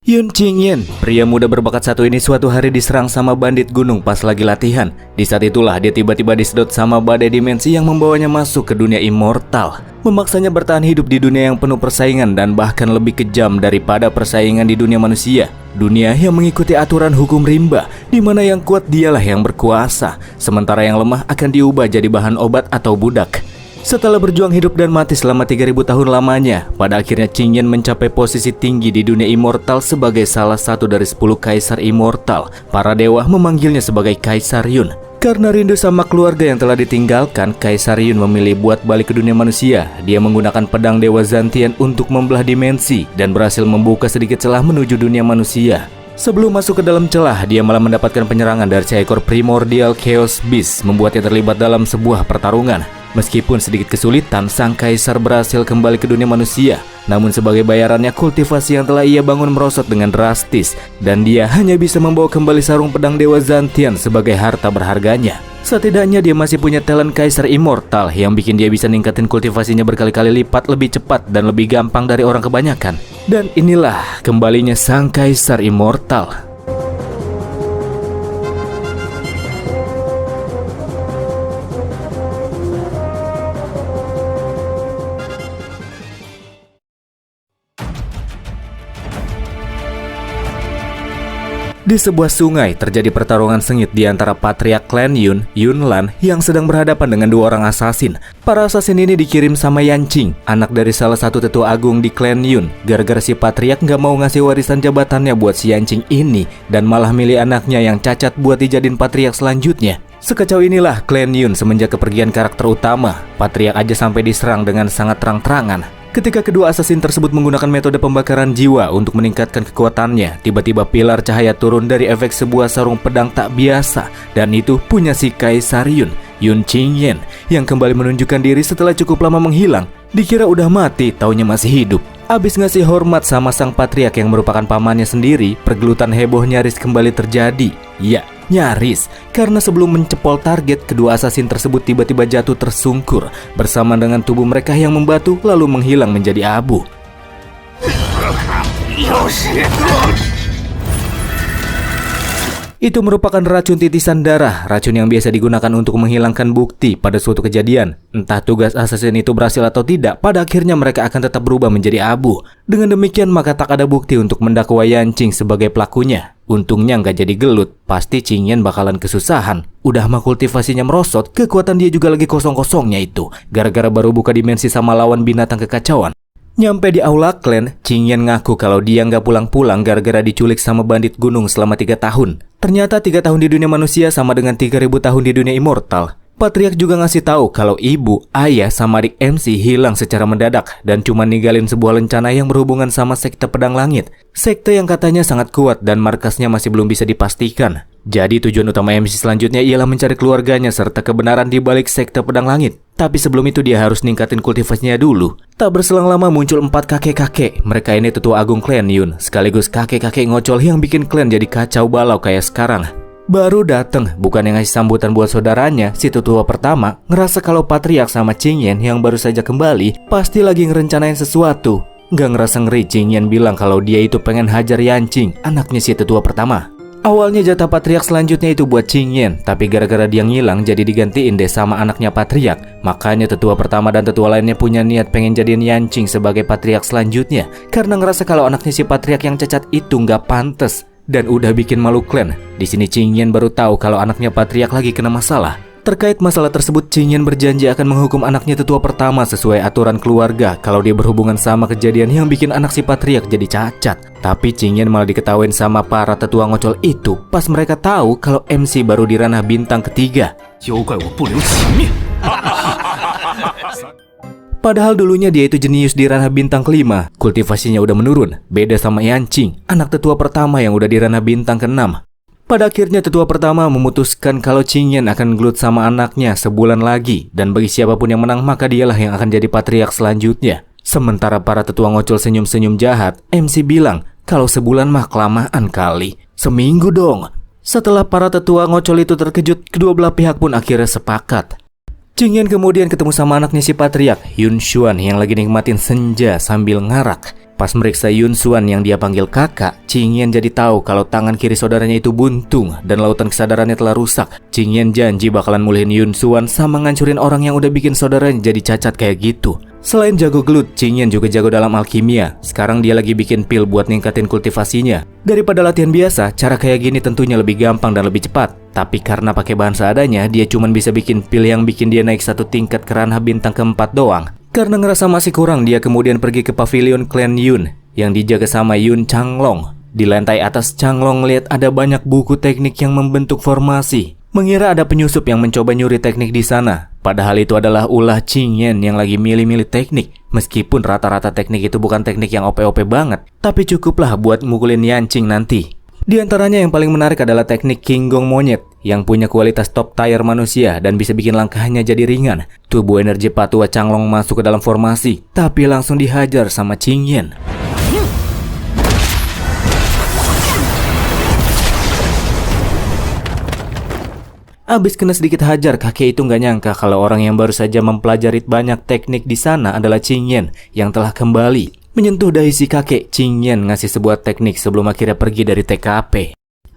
Yun Qingyan, pria muda berbakat satu ini suatu hari diserang sama bandit gunung pas lagi latihan. Di saat itulah dia tiba-tiba disedot sama badai dimensi yang membawanya masuk ke dunia immortal. Memaksanya bertahan hidup di dunia yang penuh persaingan dan bahkan lebih kejam daripada persaingan di dunia manusia. Dunia yang mengikuti aturan hukum rimba, di mana yang kuat dialah yang berkuasa, sementara yang lemah akan diubah jadi bahan obat atau budak. Setelah berjuang hidup dan mati selama 3000 tahun lamanya, pada akhirnya Qingyan mencapai posisi tinggi di dunia immortal sebagai salah satu dari 10 kaisar immortal. Para dewa memanggilnya sebagai Kaisar Yun. Karena rindu sama keluarga yang telah ditinggalkan, Kaisar Yun memilih buat balik ke dunia manusia. Dia menggunakan pedang Dewa Zantian untuk membelah dimensi dan berhasil membuka sedikit celah menuju dunia manusia. Sebelum masuk ke dalam celah, dia malah mendapatkan penyerangan dari seekor Primordial Chaos Beast, membuatnya terlibat dalam sebuah pertarungan. Meskipun sedikit kesulitan, sang kaisar berhasil kembali ke dunia manusia. Namun sebagai bayarannya, kultivasi yang telah ia bangun merosot dengan drastis, dan dia hanya bisa membawa kembali sarung pedang Dewa Zantian sebagai harta berharganya. Setidaknya dia masih punya talent kaisar immortal yang bikin dia bisa ningkatin kultivasinya berkali-kali lipat lebih cepat dan lebih gampang dari orang kebanyakan. Dan inilah kembalinya sang kaisar immortal. Di sebuah sungai terjadi pertarungan sengit di antara patriark klan Yun, Yunlan, yang sedang berhadapan dengan dua orang asasin. Para asasin ini dikirim sama Yanqing, anak dari salah satu tetua agung di klan Yun. Gara-gara si patriark gak mau ngasih warisan jabatannya buat si Yanqing ini, dan malah milih anaknya yang cacat buat dijadiin patriark selanjutnya. Sekacau inilah klan Yun semenjak kepergian karakter utama. Patriark aja sampai diserang dengan sangat terang-terangan. Ketika kedua asasin tersebut menggunakan metode pembakaran jiwa untuk meningkatkan kekuatannya, tiba-tiba pilar cahaya turun dari efek sebuah sarung pedang tak biasa, dan itu punya si Kaisar Yun, Yun Qingyan, yang kembali menunjukkan diri setelah cukup lama menghilang. Dikira udah mati, taunya masih hidup. Abis ngasih hormat sama sang patriark yang merupakan pamannya sendiri, pergelutan heboh nyaris kembali terjadi. Ya, nyaris, karena sebelum mencepol target, kedua asasin tersebut tiba-tiba jatuh tersungkur bersama dengan tubuh mereka yang membatu lalu menghilang menjadi abu. Itu merupakan racun titisan darah, racun yang biasa digunakan untuk menghilangkan bukti pada suatu kejadian. Entah tugas asasin itu berhasil atau tidak, pada akhirnya mereka akan tetap berubah menjadi abu. Dengan demikian maka tak ada bukti untuk mendakwa Yanqing sebagai pelakunya. Untungnya nggak jadi gelut, pasti Qingyan bakalan kesusahan. Udah mah kultivasinya merosot, kekuatan dia juga lagi kosong-kosongnya itu, gara-gara baru buka dimensi sama lawan binatang kekacauan. Nyampe di aula klan, Qingyan ngaku kalau dia nggak pulang-pulang gara-gara diculik sama bandit gunung selama 3 tahun. Ternyata 3 tahun di dunia manusia sama dengan 3000 tahun di dunia immortal. Patriark juga ngasih tahu kalau ibu, ayah, sama adik MC hilang secara mendadak dan cuma ninggalin sebuah lencana yang berhubungan sama sekte pedang langit. Sekte yang katanya sangat kuat dan markasnya masih belum bisa dipastikan. Jadi tujuan utama MC selanjutnya ialah mencari keluarganya serta kebenaran di balik sekte pedang langit. Tapi sebelum itu dia harus ningkatin kultivasinya dulu. Tak berselang lama muncul 4 kakek-kakek. Mereka ini tetua agung klan Yun, sekaligus kakek-kakek ngocol yang bikin klan jadi kacau balau kayak sekarang. Baru dateng, bukan yang ngasih sambutan buat saudaranya, si tetua pertama ngerasa kalau patriark sama Qingyan yang baru saja kembali pasti lagi ngerencanain sesuatu. Gak ngerasa ngeri, Qingyan bilang kalau dia itu pengen hajar Yanqing, anaknya si tetua pertama. Awalnya jatah patriark selanjutnya itu buat Qingyan, tapi gara-gara dia ngilang jadi digantiin deh sama anaknya patriark. Makanya tetua pertama dan tetua lainnya punya niat pengen jadiin Yanqing sebagai patriark selanjutnya, karena ngerasa kalau anaknya si patriark yang cacat itu nggak pantas. Dan udah bikin malu klan. Di sini Qingyan baru tahu kalau anaknya patriark lagi kena masalah. Terkait masalah tersebut, Qingyan berjanji akan menghukum anaknya tetua pertama sesuai aturan keluarga kalau dia berhubungan sama kejadian yang bikin anak si patriark jadi cacat. Tapi Qingyan malah diketawain sama para tetua ngocol itu pas mereka tahu kalau MC baru di ranah bintang ketiga. Padahal dulunya dia itu jenius di ranah bintang kelima, kultivasinya udah menurun, beda sama Yanqing, anak tetua pertama yang udah di ranah bintang ke-6. Pada akhirnya tetua pertama memutuskan kalau Qingyan akan gelut sama anaknya sebulan lagi, dan bagi siapapun yang menang maka dialah yang akan jadi patriark selanjutnya. Sementara para tetua ngocol senyum-senyum jahat, MC bilang kalau sebulan mah kelamaan kali, seminggu dong. Setelah para tetua ngocol itu terkejut, kedua belah pihak pun akhirnya sepakat. Qingyan kemudian ketemu sama anaknya si patriark, Yun Xuan, yang lagi nikmatin senja sambil ngarak. Pas meriksa Yun Xuan yang dia panggil kakak, Qingyan jadi tahu kalau tangan kiri saudaranya itu buntung dan lautan kesadarannya telah rusak. Qingyan janji bakalan mulihin Yun Xuan sama ngancurin orang yang udah bikin saudaranya jadi cacat kayak gitu. Selain jago gelut, Qingyan juga jago dalam alkimia. Sekarang dia lagi bikin pil buat ningkatin kultivasinya. Daripada latihan biasa, cara kayak gini tentunya lebih gampang dan lebih cepat. Tapi karena pakai bahan seadanya, dia cuma bisa bikin pil yang bikin dia naik satu tingkat ke ranah bintang keempat doang. Karena ngerasa masih kurang, dia kemudian pergi ke pavilion klan Yun yang dijaga sama Yun Changlong. Di lantai atas, Changlong lihat ada banyak buku teknik yang membentuk formasi. Mengira ada penyusup yang mencoba nyuri teknik di sana. Padahal itu adalah ulah Qingyan yang lagi milih-milih teknik. Meskipun rata-rata teknik itu bukan teknik yang OP-OP banget, tapi cukuplah buat mukulin Yanqing nanti. Di antaranya yang paling menarik adalah teknik King Gong Monyet yang punya kualitas top tier manusia dan bisa bikin langkahnya jadi ringan. Tubuh energi patua Changlong masuk ke dalam formasi, tapi langsung dihajar sama Qingyan. Abis kena sedikit hajar, kakek itu nggak nyangka kalau orang yang baru saja mempelajari banyak teknik di sana adalah Qingyan yang telah kembali. Menyentuh dahi si kakek, Qingyan ngasih sebuah teknik sebelum akhirnya pergi dari TKP.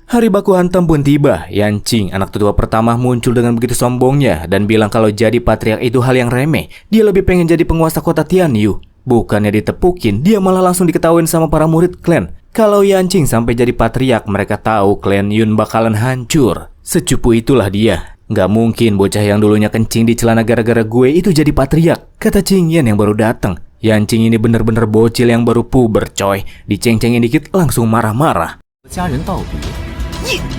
Hari baku hantam pun tiba. Yanqing, anak tetua pertama, muncul dengan begitu sombongnya dan bilang kalau jadi patriark itu hal yang remeh. Dia lebih pengen jadi penguasa kota Tianyu. Bukannya ditepukin, dia malah langsung diketahuin sama para murid klan. Kalau Yanqing sampai jadi patriark, mereka tahu klan Yun bakalan hancur. Secupu itulah dia. Nggak mungkin bocah yang dulunya kencing di celana gara-gara gue itu jadi patriark, kata Qingyan yang baru datang. Yanqing ini bener-bener bocil yang baru puber coy. Diceng-cengin dikit langsung marah-marah.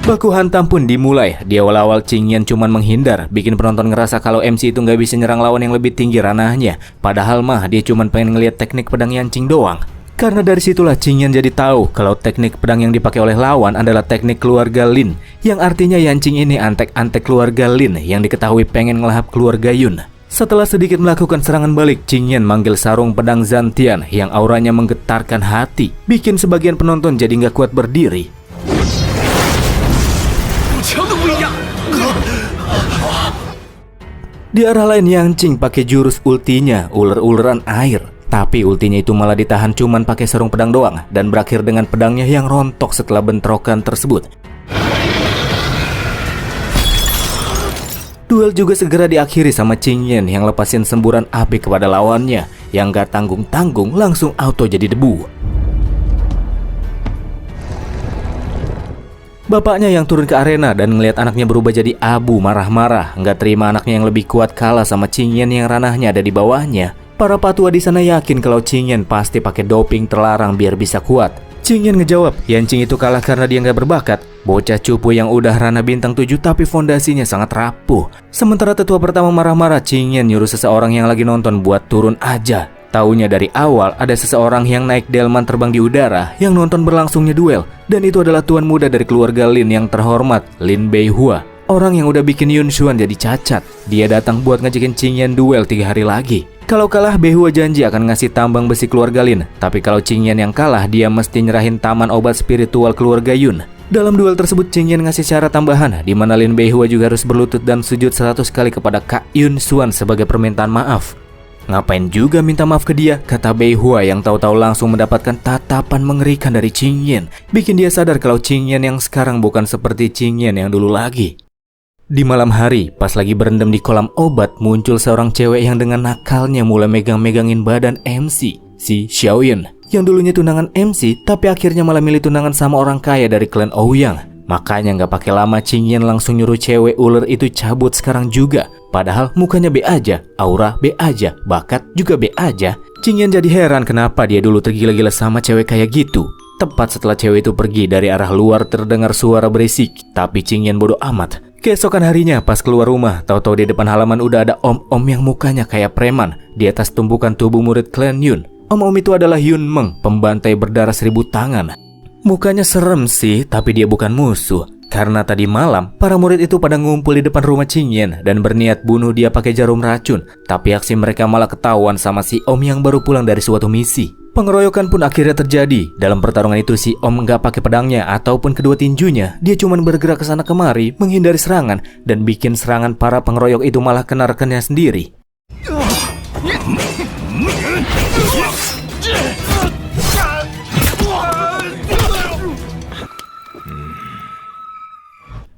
Baku hantam pun dimulai. Di awal-awal Qingyan cuman menghindar, bikin penonton ngerasa kalau MC itu nggak bisa nyerang lawan yang lebih tinggi ranahnya. Padahal mah dia cuman pengen ngeliat teknik pedang Yanqing doang. Karena dari situlah Qingyan jadi tahu kalau teknik pedang yang dipakai oleh lawan adalah teknik keluarga Lin. Yang artinya Yanqing ini antek-antek keluarga Lin yang diketahui pengen ngelahap keluarga Yun. Setelah sedikit melakukan serangan balik, Qingyan manggil sarung pedang Zantian yang auranya menggetarkan hati, bikin sebagian penonton jadi nggak kuat berdiri. Di arah lain, Yanqing pakai jurus ultinya, uler-uleran air. Tapi ultinya itu malah ditahan cuman pakai sarung pedang doang dan berakhir dengan pedangnya yang rontok setelah bentrokan tersebut. Duel juga segera diakhiri sama Qingyan yang lepasin semburan api kepada lawannya yang gak tanggung-tanggung langsung auto jadi debu. Bapaknya yang turun ke arena dan ngelihat anaknya berubah jadi abu marah-marah, nggak terima anaknya yang lebih kuat kalah sama Qingyan yang ranahnya ada di bawahnya. Para patua di sana yakin kalau Qingyan pasti pakai doping terlarang biar bisa kuat. Qingyan ngejawab, Yanqing itu kalah karena dia nggak berbakat. Bocah cupu yang udah ranah bintang 7 tapi fondasinya sangat rapuh. Sementara tetua pertama marah-marah, Qingyan nyuruh seseorang yang lagi nonton buat turun aja. Taunya dari awal ada seseorang yang naik delman terbang di udara yang nonton berlangsungnya duel. Dan itu adalah tuan muda dari keluarga Lin yang terhormat, Lin Beihua. Orang yang udah bikin Yun Xuan jadi cacat. Dia datang buat ngajakin Qingyan duel 3 hari lagi. Kalau kalah, Beihua janji akan ngasih tambang besi keluarga Lin. Tapi kalau Qingyan yang kalah, dia mesti nyerahin taman obat spiritual keluarga Yun. Dalam duel tersebut, Qingyan ngasih syarat tambahan, di mana Lin Beihua juga harus berlutut dan sujud 100 kali kepada Kak Yun Xuan sebagai permintaan maaf. Ngapain juga minta maaf ke dia, kata Beihua yang tahu-tahu langsung mendapatkan tatapan mengerikan dari Qingyan. Bikin dia sadar kalau Qingyan yang sekarang bukan seperti Qingyan yang dulu lagi. Di malam hari, pas lagi berendam di kolam obat, muncul seorang cewek yang dengan nakalnya mulai megang-megangin badan MC, si Xiaoyan. Yang dulunya tunangan MC, tapi akhirnya malah milih tunangan sama orang kaya dari klan Ouyang. Makanya nggak pakai lama Qingyan langsung nyuruh cewek ular itu cabut sekarang juga. Padahal mukanya B aja, aura B aja, bakat juga B aja. Qingyan jadi heran kenapa dia dulu tergila-gila sama cewek kayak gitu. Tepat setelah cewek itu pergi, dari arah luar terdengar suara berisik. Tapi Qingyan bodoh amat. Keesokan harinya pas keluar rumah, tahu-tahu di depan halaman udah ada om-om yang mukanya kayak preman di atas tumpukan tubuh murid klan Yun. Om-om itu adalah Yun Meng, pembantai berdarah 1000 tangan. Mukanya serem sih, tapi dia bukan musuh. Karena tadi malam, para murid itu pada ngumpul di depan rumah Qingyan dan berniat bunuh dia pakai jarum racun. Tapi aksi mereka malah ketahuan sama si om yang baru pulang dari suatu misi. Pengeroyokan pun akhirnya terjadi. Dalam pertarungan itu si om nggak pakai pedangnya ataupun kedua tinjunya. Dia cuma bergerak ke sana kemari menghindari serangan dan bikin serangan para pengeroyok itu malah kena rekannya sendiri.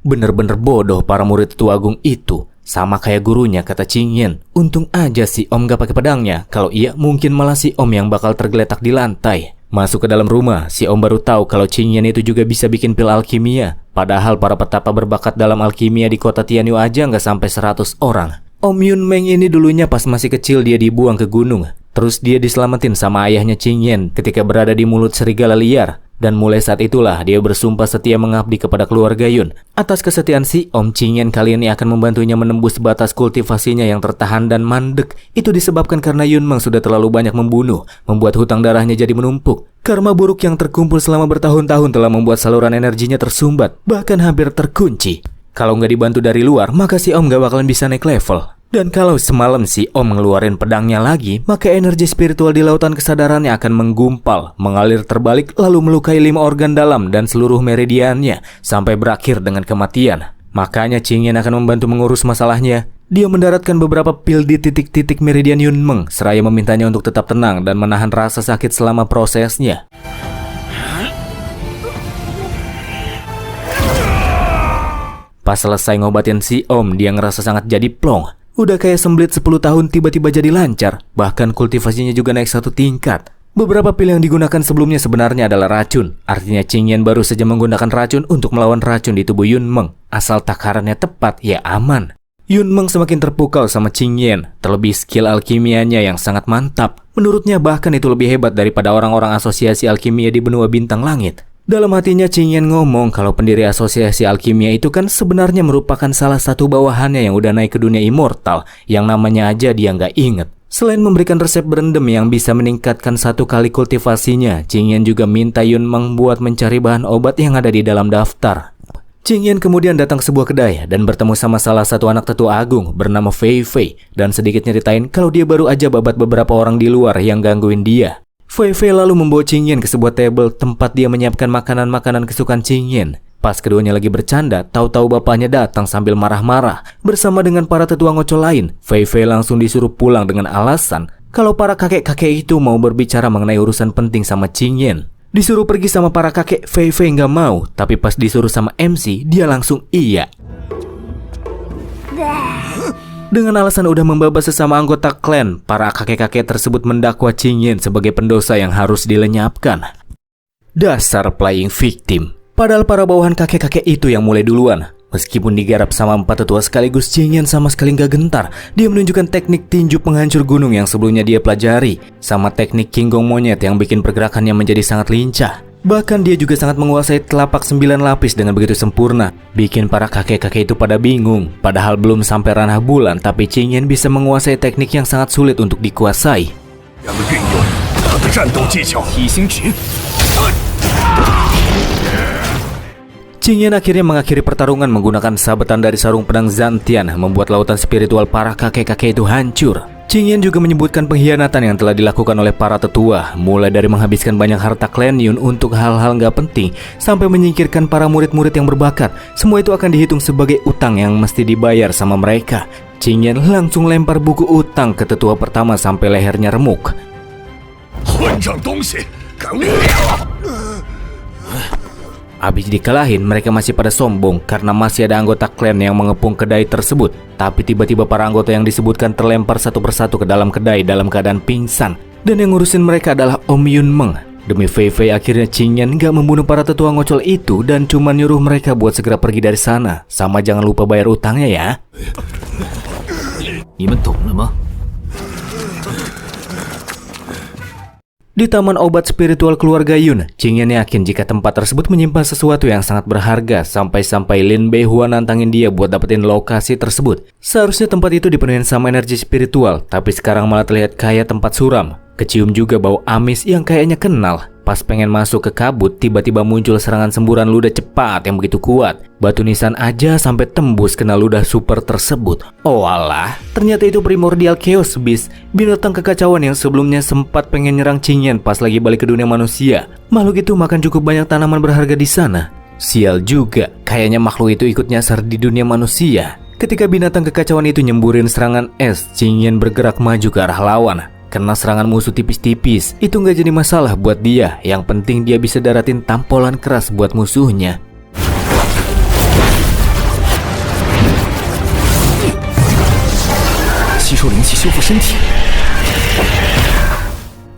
Bener-bener bodoh para murid Tetua Agung itu. Sama kayak gurunya, kata Qingyan. Untung aja si Om gak pakai pedangnya. Kalau iya, mungkin malah si Om yang bakal tergeletak di lantai. Masuk ke dalam rumah, si Om baru tahu kalau Qingyan itu juga bisa bikin pil alkimia. Padahal para petapa berbakat dalam alkimia di kota Tianyu aja nggak sampai 100 orang. Om Yun Meng ini dulunya pas masih kecil dia dibuang ke gunung. Terus dia diselamatin sama ayahnya Qingyan ketika berada di mulut serigala liar. Dan mulai saat itulah dia bersumpah setia mengabdi kepada keluarga Yun. Atas kesetiaan si Om, Qingyan kali ini akan membantunya menembus batas kultivasinya yang tertahan dan mandek. Itu disebabkan karena Yun Meng sudah terlalu banyak membunuh, membuat hutang darahnya jadi menumpuk. Karma buruk yang terkumpul selama bertahun-tahun telah membuat saluran energinya tersumbat, bahkan hampir terkunci. Kalau nggak dibantu dari luar, maka si Om nggak bakalan bisa naik level. Dan kalau semalam si Om ngeluarin pedangnya lagi, maka energi spiritual di lautan kesadarannya akan menggumpal, mengalir terbalik lalu melukai 5 organ dalam dan seluruh meridiannya sampai berakhir dengan kematian. Makanya Qingyan akan membantu mengurus masalahnya. Dia mendaratkan beberapa pil di titik-titik meridian Yun Meng, seraya memintanya untuk tetap tenang dan menahan rasa sakit selama prosesnya. Pas selesai ngobatin si Om, dia ngerasa sangat jadi plong. Udah kayak sembelit 10 tahun tiba-tiba jadi lancar. Bahkan kultivasinya juga naik 1 tingkat. Beberapa pil yang digunakan sebelumnya sebenarnya adalah racun. Artinya Qingyan baru saja menggunakan racun untuk melawan racun di tubuh Yun Meng. Asal takarannya tepat, ya aman. Yun Meng semakin terpukau sama Qingyan. Terlebih skill alkimianya yang sangat mantap. Menurutnya bahkan itu lebih hebat daripada orang-orang asosiasi alkimia di benua bintang langit. Dalam hatinya Qingyan ngomong kalau pendiri asosiasi alkimia itu kan sebenarnya merupakan salah satu bawahannya yang udah naik ke dunia immortal, yang namanya aja dia nggak inget. Selain memberikan resep berendam yang bisa meningkatkan 1 kali kultivasinya, Qingyan juga minta Yun Meng buat mencari bahan obat yang ada di dalam daftar. Qingyan kemudian datang ke sebuah kedai dan bertemu sama salah satu anak Tetua Agung bernama Fei Fei dan sedikit nyeritain kalau dia baru aja babat beberapa orang di luar yang gangguin dia. Fei Fei lalu membawa Qingyan ke sebuah table tempat dia menyiapkan makanan-makanan kesukaan Qingyan. Pas keduanya lagi bercanda, tahu-tahu bapaknya datang sambil marah-marah. Bersama dengan para tetua ngocol lain, Fei Fei langsung disuruh pulang dengan alasan kalau para kakek-kakek itu mau berbicara mengenai urusan penting sama Qingyan. Disuruh pergi sama para kakek, Fei Fei nggak mau, tapi pas disuruh sama MC, dia langsung iya. Dengan alasan udah membabas sesama anggota klan, para kakek-kakek tersebut mendakwa Qingyan sebagai pendosa yang harus dilenyapkan. Dasar playing victim. Padahal para bawahan kakek-kakek itu yang mulai duluan. Meskipun digarap sama 4 tetua sekaligus, Qingyan sama sekali nggak gentar. Dia menunjukkan teknik tinju penghancur gunung yang sebelumnya dia pelajari, sama teknik kinggong monyet yang bikin pergerakannya menjadi sangat lincah. Bahkan dia juga sangat menguasai telapak 9 lapis dengan begitu sempurna. Bikin para kakek-kakek itu pada bingung. Padahal belum sampai ranah bulan, tapi Qingyan bisa menguasai teknik yang sangat sulit untuk dikuasai. Qingyan akhirnya mengakhiri pertarungan menggunakan sabetan dari sarung pedang Zantian, membuat lautan spiritual para kakek-kakek itu hancur. Qingyan juga menyebutkan pengkhianatan yang telah dilakukan oleh para tetua, mulai dari menghabiskan banyak harta klan Yun untuk hal-hal nggak penting, sampai menyingkirkan para murid-murid yang berbakat. Semua itu akan dihitung sebagai utang yang mesti dibayar sama mereka. Qingyan langsung lempar buku utang ke tetua pertama sampai lehernya remuk. Habis dikalahin, mereka masih pada sombong karena masih ada anggota klan yang mengepung kedai tersebut. Tapi tiba-tiba para anggota yang disebutkan terlempar satu persatu ke dalam kedai dalam keadaan pingsan. Dan yang ngurusin mereka adalah Om Yun Meng. Demi Fei Fei, akhirnya Qingyan gak membunuh para tetua ngocol itu dan cuma nyuruh mereka buat segera pergi dari sana. Sama jangan lupa bayar utangnya ya. Di taman obat spiritual keluarga Yun, Qingyan yakin jika tempat tersebut menyimpan sesuatu yang sangat berharga. Sampai-sampai Lin Bei Hua nantangin dia buat dapetin lokasi tersebut. Seharusnya tempat itu dipenuhi sama energi spiritual, tapi sekarang malah terlihat kayak tempat suram. Kecium juga bau amis yang kayaknya kenal. Pas pengen masuk ke kabut, tiba-tiba muncul serangan semburan ludah cepat yang begitu kuat. Batu nisan aja sampai tembus kena ludah super tersebut. Oh alah, ternyata itu Primordial Chaos Beast, binatang kekacauan yang sebelumnya sempat pengen nyerang Qingyan pas lagi balik ke dunia manusia. Makhluk itu makan cukup banyak tanaman berharga di sana. Sial juga, kayaknya makhluk itu ikut nyasar di dunia manusia. Ketika binatang kekacauan itu nyemburin serangan es, Qingyan bergerak maju ke arah lawan. Karena serangan musuh tipis-tipis, itu nggak jadi masalah buat dia. Yang penting dia bisa daratin tampolan keras buat musuhnya. 吸收灵气修复身体。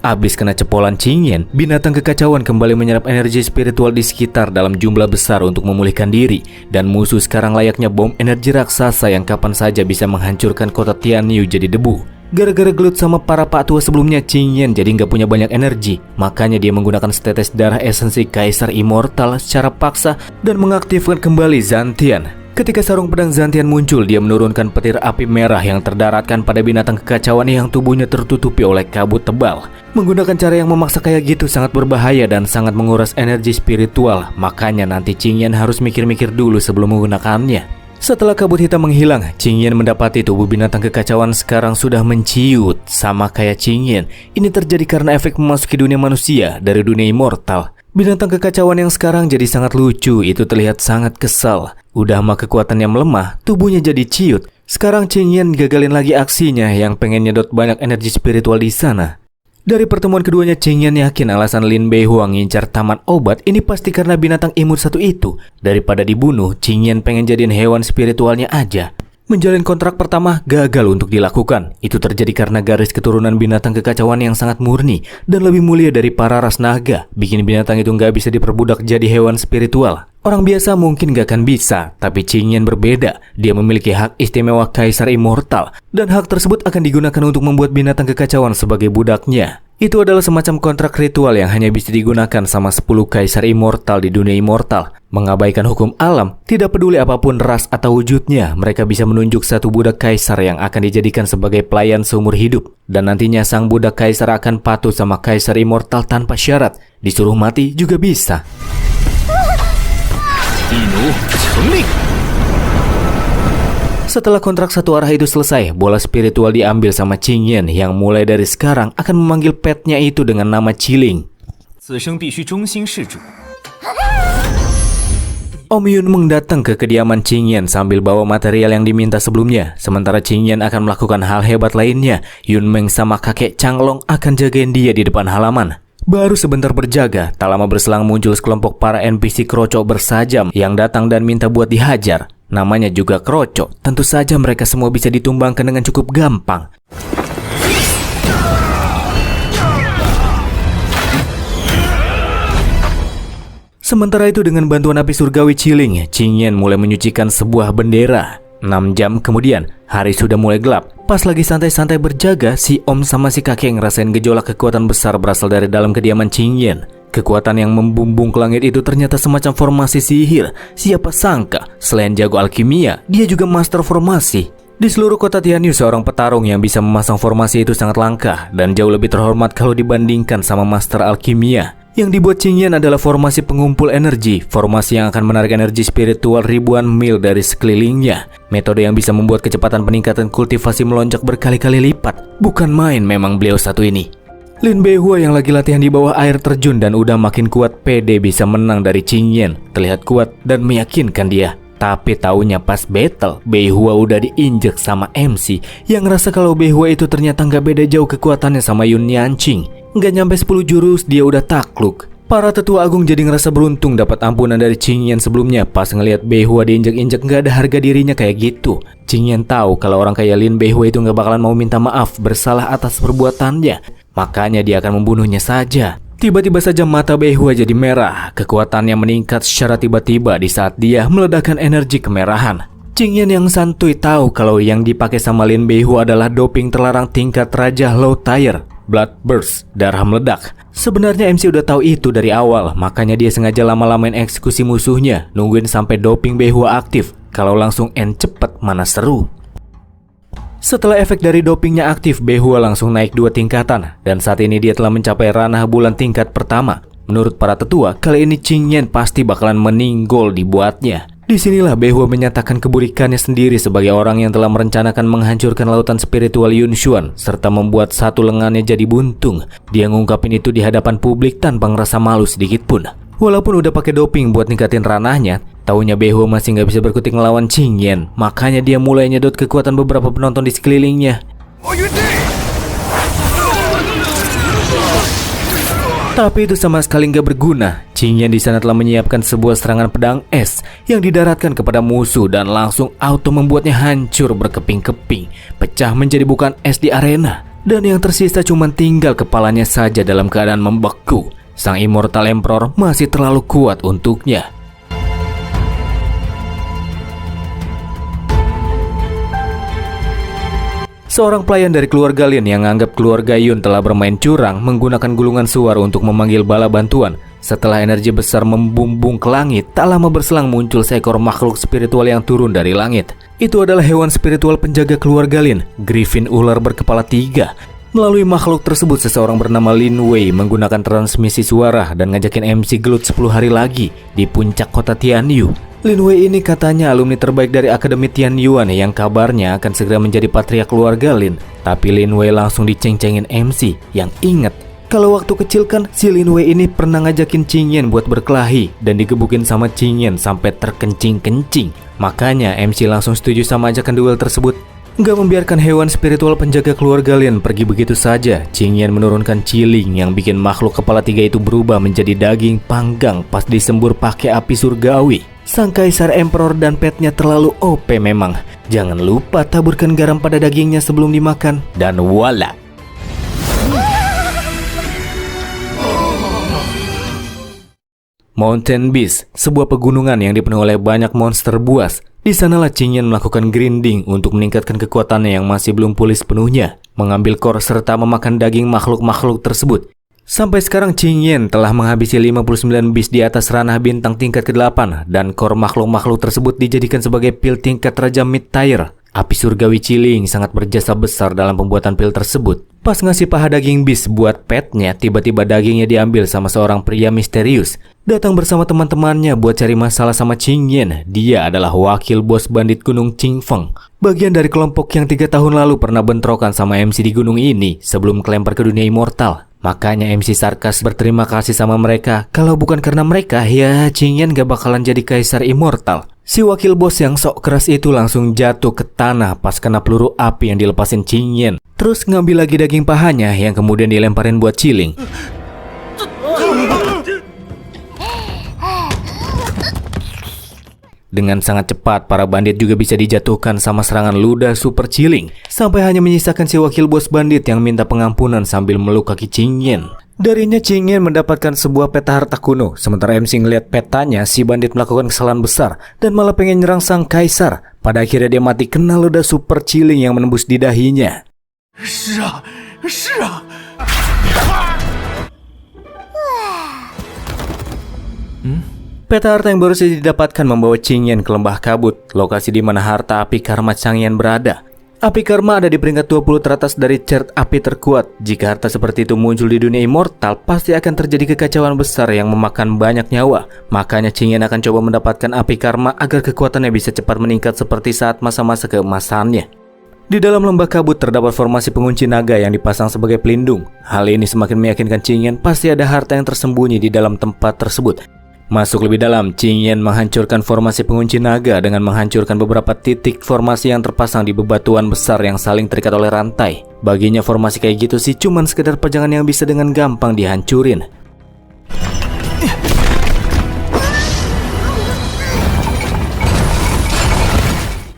Abis kena cepolan Qingyan, binatang kekacauan kembali menyerap energi spiritual di sekitar dalam jumlah besar untuk memulihkan diri. Dan musuh sekarang layaknya bom energi raksasa yang kapan saja bisa menghancurkan kota Tianyu jadi debu. Gara-gara gelut sama para pak tua sebelumnya, Qingyan jadi nggak punya banyak energi. Makanya dia menggunakan setetes darah esensi Kaisar Immortal secara paksa dan mengaktifkan kembali Zantian. Ketika sarung pedang Zantian muncul, dia menurunkan petir api merah yang terdaratkan pada binatang kekacauan yang tubuhnya tertutupi oleh kabut tebal. Menggunakan cara yang memaksa kayak gitu sangat berbahaya dan sangat menguras energi spiritual. Makanya nanti Qingyan harus mikir-mikir dulu sebelum menggunakannya. Setelah kabut hitam menghilang, Qingyan mendapati tubuh binatang kekacauan sekarang sudah menciut. Sama kayak Qingyan, ini terjadi karena efek memasuki dunia manusia dari dunia immortal. Binatang kekacauan yang sekarang jadi sangat lucu, itu terlihat sangat kesal. Udah mah kekuatannya melemah, tubuhnya jadi ciut. Sekarang Qingyan gagalin lagi aksinya yang pengen nyedot banyak energi spiritual di sana. Dari pertemuan keduanya, Qingyan yakin alasan Lin Beihua ngincar taman obat ini pasti karena binatang imut satu itu. Daripada dibunuh, Qingyan pengen jadiin hewan spiritualnya aja. Menjalin kontrak pertama gagal untuk dilakukan. Itu terjadi karena garis keturunan binatang kekacauan yang sangat murni dan lebih mulia dari para ras naga. Bikin binatang itu nggak bisa diperbudak jadi hewan spiritual. Orang biasa mungkin gak akan bisa, tapi Qingyan berbeda. Dia memiliki hak istimewa Kaisar Immortal, dan hak tersebut akan digunakan untuk membuat binatang kekacauan sebagai budaknya. Itu adalah semacam kontrak ritual yang hanya bisa digunakan sama 10 Kaisar Immortal di dunia Immortal. Mengabaikan hukum alam, tidak peduli apapun ras atau wujudnya, mereka bisa menunjuk satu budak Kaisar yang akan dijadikan sebagai pelayan seumur hidup. Dan nantinya sang budak Kaisar akan patuh sama Kaisar Immortal tanpa syarat. Disuruh mati juga bisa. Setelah kontrak satu arah itu selesai, bola spiritual diambil sama Qingyan yang mulai dari sekarang akan memanggil petnya itu dengan nama Qiling. Om Yunmeng datang ke kediaman Qingyan sambil bawa material yang diminta sebelumnya. Sementara Qingyan akan melakukan hal hebat lainnya, Yunmeng sama kakek Changlong akan jagain dia di depan halaman. Baru sebentar berjaga, tak lama berselang muncul sekelompok para NPC kroco bersajam yang datang dan minta buat dihajar. Namanya juga kroco, tentu saja mereka semua bisa ditumbangkan dengan cukup gampang. Sementara itu dengan bantuan api surgawi Qiling, Qingyan mulai menyucikan sebuah bendera. 6 jam kemudian, hari sudah mulai gelap. Pas lagi santai-santai berjaga, si Om sama si kakek ngerasain gejolak kekuatan besar berasal dari dalam kediaman Qingyan. Kekuatan yang membumbung ke langit itu ternyata semacam formasi sihir. Siapa sangka, selain jago alkimia, dia juga master formasi. Di seluruh kota Tianyu, seorang petarung yang bisa memasang formasi itu sangat langka dan jauh lebih terhormat kalau dibandingkan sama master alkimia. Yang dibuat Qingyan adalah formasi pengumpul energi, formasi yang akan menarik energi spiritual ribuan mil dari sekelilingnya. Metode yang bisa membuat kecepatan peningkatan kultivasi melonjak berkali-kali lipat. Bukan main memang beliau satu ini. Lin Beihua yang lagi latihan di bawah air terjun dan udah makin kuat pede bisa menang dari Qingyan. Terlihat kuat dan meyakinkan dia. Tapi taunya pas battle, Beihua udah diinjek sama MC yang ngerasa kalau Beihua itu ternyata nggak beda jauh kekuatannya sama Yun Yanqing. Nggak nyampe 10 jurus dia udah takluk. Para tetua agung jadi ngerasa beruntung dapat ampunan dari Qingyan sebelumnya. Pas ngelihat Beihua diinjek-injek nggak ada harga dirinya kayak gitu. Qingyan tahu kalau orang kayak Lin Beihua itu nggak bakalan mau minta maaf bersalah atas perbuatannya. Makanya dia akan membunuhnya saja. Tiba-tiba saja mata Beihua jadi merah. Kekuatannya meningkat secara tiba-tiba di saat dia meledakkan energi kemerahan. Qingyan yang santuy tahu kalau yang dipakai sama Lin Beihua adalah doping terlarang tingkat raja low tier. Blood burst, darah meledak. Sebenarnya MC udah tahu itu dari awal, makanya dia sengaja lama-lamain eksekusi musuhnya, nungguin sampai doping Beihua aktif. Kalau langsung end cepet mana seru. Setelah efek dari dopingnya aktif, Beihua langsung naik 2 tingkatan dan saat ini dia telah mencapai ranah bulan tingkat pertama. Menurut para tetua, kali ini Qingyan pasti bakalan meninggol dibuatnya. Disinilah Beihua menyatakan keburikannya sendiri sebagai orang yang telah merencanakan menghancurkan lautan spiritual Yunshuan serta membuat satu lengannya jadi buntung. Dia ngungkapin itu di hadapan publik tanpa ngerasa malu sedikit pun. Walaupun udah pakai doping buat ningkatin ranahnya, taunya Beihua masih nggak bisa berkutik ngelawan Qingyan. Makanya dia mulai nyedot kekuatan beberapa penonton di sekelilingnya. Tapi itu sama sekali nggak berguna. Qingyan di sana telah menyiapkan sebuah serangan pedang es yang didaratkan kepada musuh dan langsung auto membuatnya hancur berkeping-keping, pecah menjadi bukan es di arena. Dan yang tersisa cuma tinggal kepalanya saja dalam keadaan membeku. Sang Immortal Emperor masih terlalu kuat untuknya. Seorang pelayan dari keluarga Lin yang menganggap keluarga Yun telah bermain curang menggunakan gulungan suar untuk memanggil bala bantuan. Setelah energi besar membumbung ke langit, tak lama berselang muncul seekor makhluk spiritual yang turun dari langit. Itu adalah hewan spiritual penjaga keluarga Lin, Griffin ular berkepala 3. Melalui makhluk tersebut, seseorang bernama Lin Wei menggunakan transmisi suara dan ngajakin MC gelut 10 hari lagi di puncak kota Tianyu. Lin Wei ini katanya alumni terbaik dari Akademi Tianyuan yang kabarnya akan segera menjadi patria keluarga Lin. Tapi Lin Wei langsung diceng-cengin MC yang inget kalau waktu kecil kan si Lin Wei ini pernah ngajakin Qingyan buat berkelahi dan digebukin sama Qingyan sampai terkencing-kencing. Makanya MC langsung setuju sama ajakan duel tersebut. Nggak membiarkan hewan spiritual penjaga keluarga Lin pergi begitu saja. Qingyan menurunkan Qiling yang bikin makhluk kepala 3 itu berubah menjadi daging panggang pas disembur pakai api surgawi. Sang Kaisar Emperor dan petnya terlalu OP memang. Jangan lupa taburkan garam pada dagingnya sebelum dimakan. Dan voila. Mountain Beast, sebuah pegunungan yang dipenuhi oleh banyak monster buas. Di sanalah Qingyan melakukan grinding untuk meningkatkan kekuatannya yang masih belum pulih sepenuhnya, mengambil core serta memakan daging makhluk-makhluk tersebut. Sampai sekarang Qingyan telah menghabisi 59 beast di atas ranah bintang tingkat ke-8 dan core makhluk-makhluk tersebut dijadikan sebagai pil tingkat Raja Mid Tier. Api surgawi Qiling sangat berjasa besar dalam pembuatan pil tersebut. Pas ngasih paha daging beast buat petnya, tiba-tiba dagingnya diambil sama seorang pria misterius. Datang bersama teman-temannya buat cari masalah sama Qingyan. Dia adalah wakil bos bandit gunung Qingfeng. Bagian dari kelompok yang 3 tahun lalu pernah bentrokan sama MC di gunung ini sebelum kelempar ke dunia immortal. Makanya MC sarkas berterima kasih sama mereka. Kalau bukan karena mereka, ya Qingyan gak bakalan jadi kaisar immortal. Si wakil bos yang sok keras itu langsung jatuh ke tanah pas kena peluru api yang dilepasin Qingyan. Terus ngambil lagi daging pahanya yang kemudian dilemparin buat Qiling. Dengan sangat cepat, para bandit juga bisa dijatuhkan sama serangan ludah super Qiling. Sampai hanya menyisakan si wakil bos bandit yang minta pengampunan sambil meluk kaki Qingyan. Darinya Qingyan mendapatkan sebuah peta harta kuno. Sementara MC ngeliat petanya, si bandit melakukan kesalahan besar dan malah pengen nyerang sang kaisar. Pada akhirnya dia mati kena ludah super Qiling yang menembus di dahinya. Peta harta yang baru saja didapatkan membawa Qingyan ke lembah kabut, lokasi di mana harta api karma Changyan berada. Api karma ada di peringkat 20 teratas dari chart api terkuat. Jika harta seperti itu muncul di dunia immortal, pasti akan terjadi kekacauan besar yang memakan banyak nyawa. Makanya Qingyan akan coba mendapatkan api karma agar kekuatannya bisa cepat meningkat seperti saat masa-masa keemasannya. Di dalam lembah kabut terdapat formasi pengunci naga yang dipasang sebagai pelindung. Hal ini semakin meyakinkan Qingyan pasti ada harta yang tersembunyi di dalam tempat tersebut. Masuk lebih dalam, Qingyan menghancurkan formasi pengunci naga dengan menghancurkan beberapa titik formasi yang terpasang di bebatuan besar yang saling terikat oleh rantai. Baginya formasi kayak gitu sih cuman sekedar pajangan yang bisa dengan gampang dihancurin.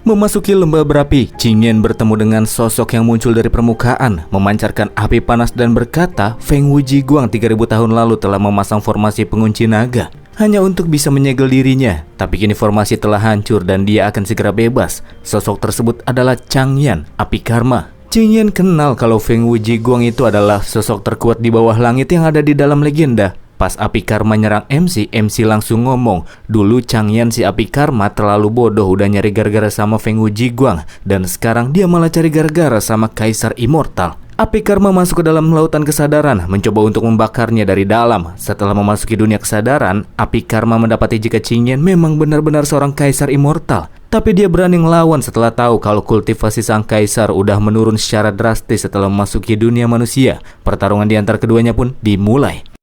Memasuki lembah berapi, Qingyan bertemu dengan sosok yang muncul dari permukaan, memancarkan api panas dan berkata, Feng Wuji Guang 3000 tahun lalu telah memasang formasi pengunci naga hanya untuk bisa menyegel dirinya. Tapi kini formasi telah hancur dan dia akan segera bebas. Sosok tersebut adalah Changyan, api karma. Qingyan kenal kalau Feng Wuji Guang itu adalah sosok terkuat di bawah langit yang ada di dalam legenda. Pas api karma nyerang MC langsung ngomong, dulu Changyan si api karma terlalu bodoh udah nyari gara-gara sama Feng Wuji Guang, dan sekarang dia malah cari gara-gara sama Kaisar Immortal. Api karma masuk ke dalam lautan kesadaran, mencoba untuk membakarnya dari dalam. Setelah memasuki dunia kesadaran, api karma mendapati jika Qingyan memang benar-benar seorang Kaisar Immortal. Tapi dia berani ngelawan setelah tahu kalau kultivasi sang kaisar udah menurun secara drastis setelah memasuki dunia manusia. Pertarungan di antara keduanya pun dimulai.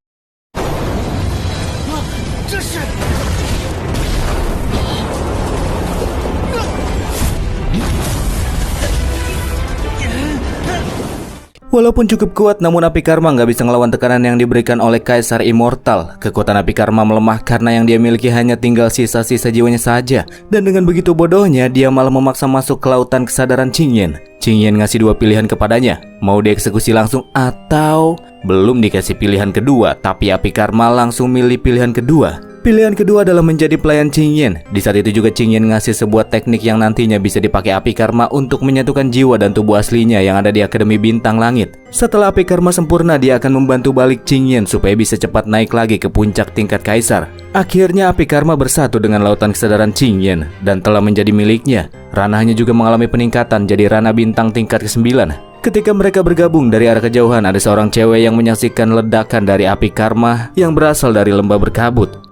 Walaupun cukup kuat, namun api karma nggak bisa ngelawan tekanan yang diberikan oleh Kaisar Immortal. Kekuatan api karma melemah karena yang dia miliki hanya tinggal sisa-sisa jiwanya saja. Dan dengan begitu bodohnya, dia malah memaksa masuk ke lautan kesadaran Qingyan. Qingyan ngasih dua pilihan kepadanya, mau dieksekusi langsung atau belum dikasih pilihan kedua, tapi api karma langsung milih pilihan kedua. Pilihan kedua adalah menjadi pelayan Qingyan. Di saat itu juga Qingyan ngasih sebuah teknik yang nantinya bisa dipakai api karma untuk menyatukan jiwa dan tubuh aslinya yang ada di Akademi Bintang Langit. Setelah api karma sempurna, dia akan membantu balik Qingyan supaya bisa cepat naik lagi ke puncak tingkat kaisar. Akhirnya api karma bersatu dengan lautan kesadaran Qingyan dan telah menjadi miliknya. Ranahnya juga mengalami peningkatan jadi ranah bintang tingkat ke-9. Ketika mereka bergabung, dari arah kejauhan ada seorang cewek yang menyaksikan ledakan dari api karma yang berasal dari lembah berkabut.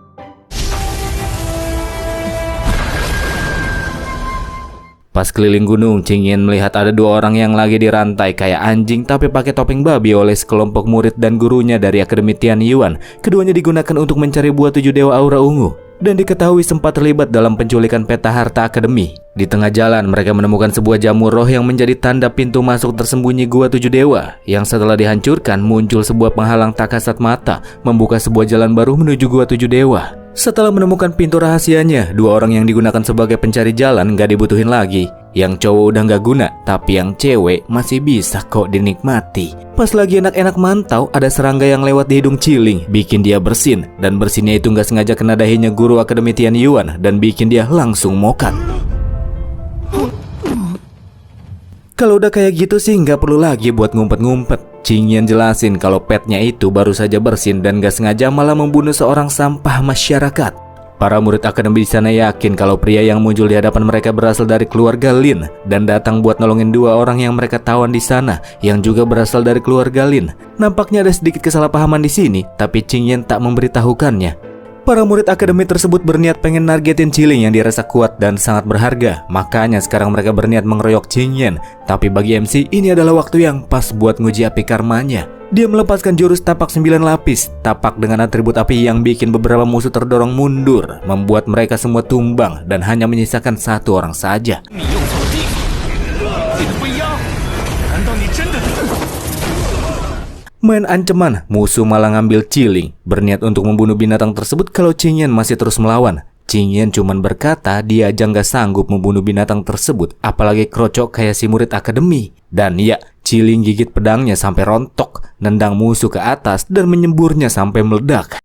Pas keliling gunung, Qingyan melihat ada dua orang yang lagi dirantai kayak anjing tapi pakai topeng babi oleh sekelompok murid dan gurunya dari Akademi Tianyuan. Keduanya digunakan untuk mencari buah 7 dewa aura ungu dan diketahui sempat terlibat dalam penculikan peta harta akademi. Di tengah jalan, mereka menemukan sebuah jamur roh yang menjadi tanda pintu masuk tersembunyi Gua 7 Dewa, yang setelah dihancurkan muncul sebuah penghalang tak kasat mata, membuka sebuah jalan baru menuju Gua 7 Dewa. Setelah menemukan pintu rahasianya, dua orang yang digunakan sebagai pencari jalan gak dibutuhin lagi. Yang cowok udah gak guna, tapi yang cewek masih bisa kok dinikmati. Pas lagi enak-enak mantau, ada serangga yang lewat di hidung Ciling, bikin dia bersin. Dan bersinnya itu gak sengaja kena dahinya guru Akademi Tianyuan dan bikin dia langsung mokat. Kalau udah kayak gitu sih nggak perlu lagi buat ngumpet-ngumpet. Qingyan jelasin kalau petnya itu baru saja bersin dan gak sengaja malah membunuh seorang sampah masyarakat. Para murid akademi di sana yakin kalau pria yang muncul di hadapan mereka berasal dari keluarga Lin dan datang buat nolongin dua orang yang mereka tawan di sana yang juga berasal dari keluarga Lin. Nampaknya ada sedikit kesalahpahaman di sini, tapi Qingyan tak memberitahukannya. Para murid akademi tersebut berniat pengen nargetin Ciling yang dirasa kuat dan sangat berharga. Makanya sekarang mereka berniat mengeroyok Qingyan. Tapi bagi MC, ini adalah waktu yang pas buat nguji api karmanya. Dia melepaskan jurus tapak 9 lapis. Tapak dengan atribut api yang bikin beberapa musuh terdorong mundur, membuat mereka semua tumbang dan hanya menyisakan satu orang saja. Main ancaman, musuh malah ngambil Ciling, berniat untuk membunuh binatang tersebut kalau Qingyan masih terus melawan. Qingyan cuman berkata dia aja nggak sanggup membunuh binatang tersebut, apalagi krocok kayak si murid akademi. Dan ya, Ciling gigit pedangnya sampai rontok, nendang musuh ke atas dan menyemburnya sampai meledak.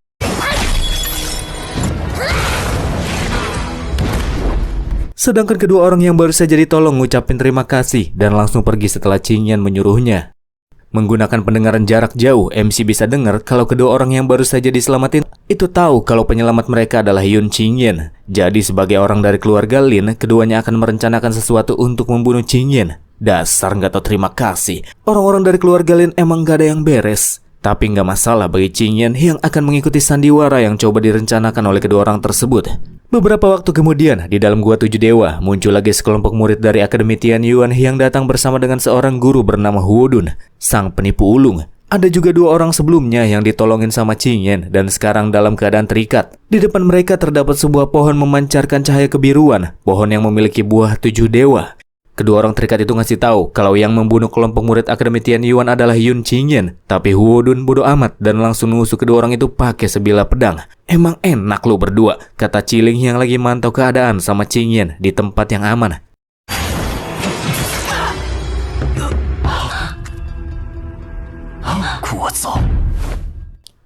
Sedangkan kedua orang yang baru saja ditolong ngucapin terima kasih dan langsung pergi setelah Qingyan menyuruhnya. Menggunakan pendengaran jarak jauh, MC bisa dengar kalau kedua orang yang baru saja diselamatin itu tahu kalau penyelamat mereka adalah Yun Qingyan. Jadi sebagai orang dari keluarga Lin, keduanya akan merencanakan sesuatu untuk membunuh Qingyan. Dasar nggak tahu terima kasih. Orang-orang dari keluarga Lin emang nggak ada yang beres. Tapi nggak masalah bagi Qingyan yang akan mengikuti sandiwara yang coba direncanakan oleh kedua orang tersebut. Beberapa waktu kemudian, di dalam Gua 7 Dewa, muncul lagi sekelompok murid dari Akademi Tianyuan yang datang bersama dengan seorang guru bernama Huodun, sang penipu ulung. Ada juga dua orang sebelumnya yang ditolongin sama Qingyan dan sekarang dalam keadaan terikat. Di depan mereka terdapat sebuah pohon memancarkan cahaya kebiruan, pohon yang memiliki buah 7 dewa. Kedua orang terikat itu ngasih tahu kalau yang membunuh kelompok murid Akademi Tianyuan adalah Yun Qingyan. Tapi Huodun bodoh amat dan langsung nusuk kedua orang itu pakai sebilah pedang. Emang enak lo berdua, kata Ciling yang lagi mantau keadaan sama Qingyan di tempat yang aman.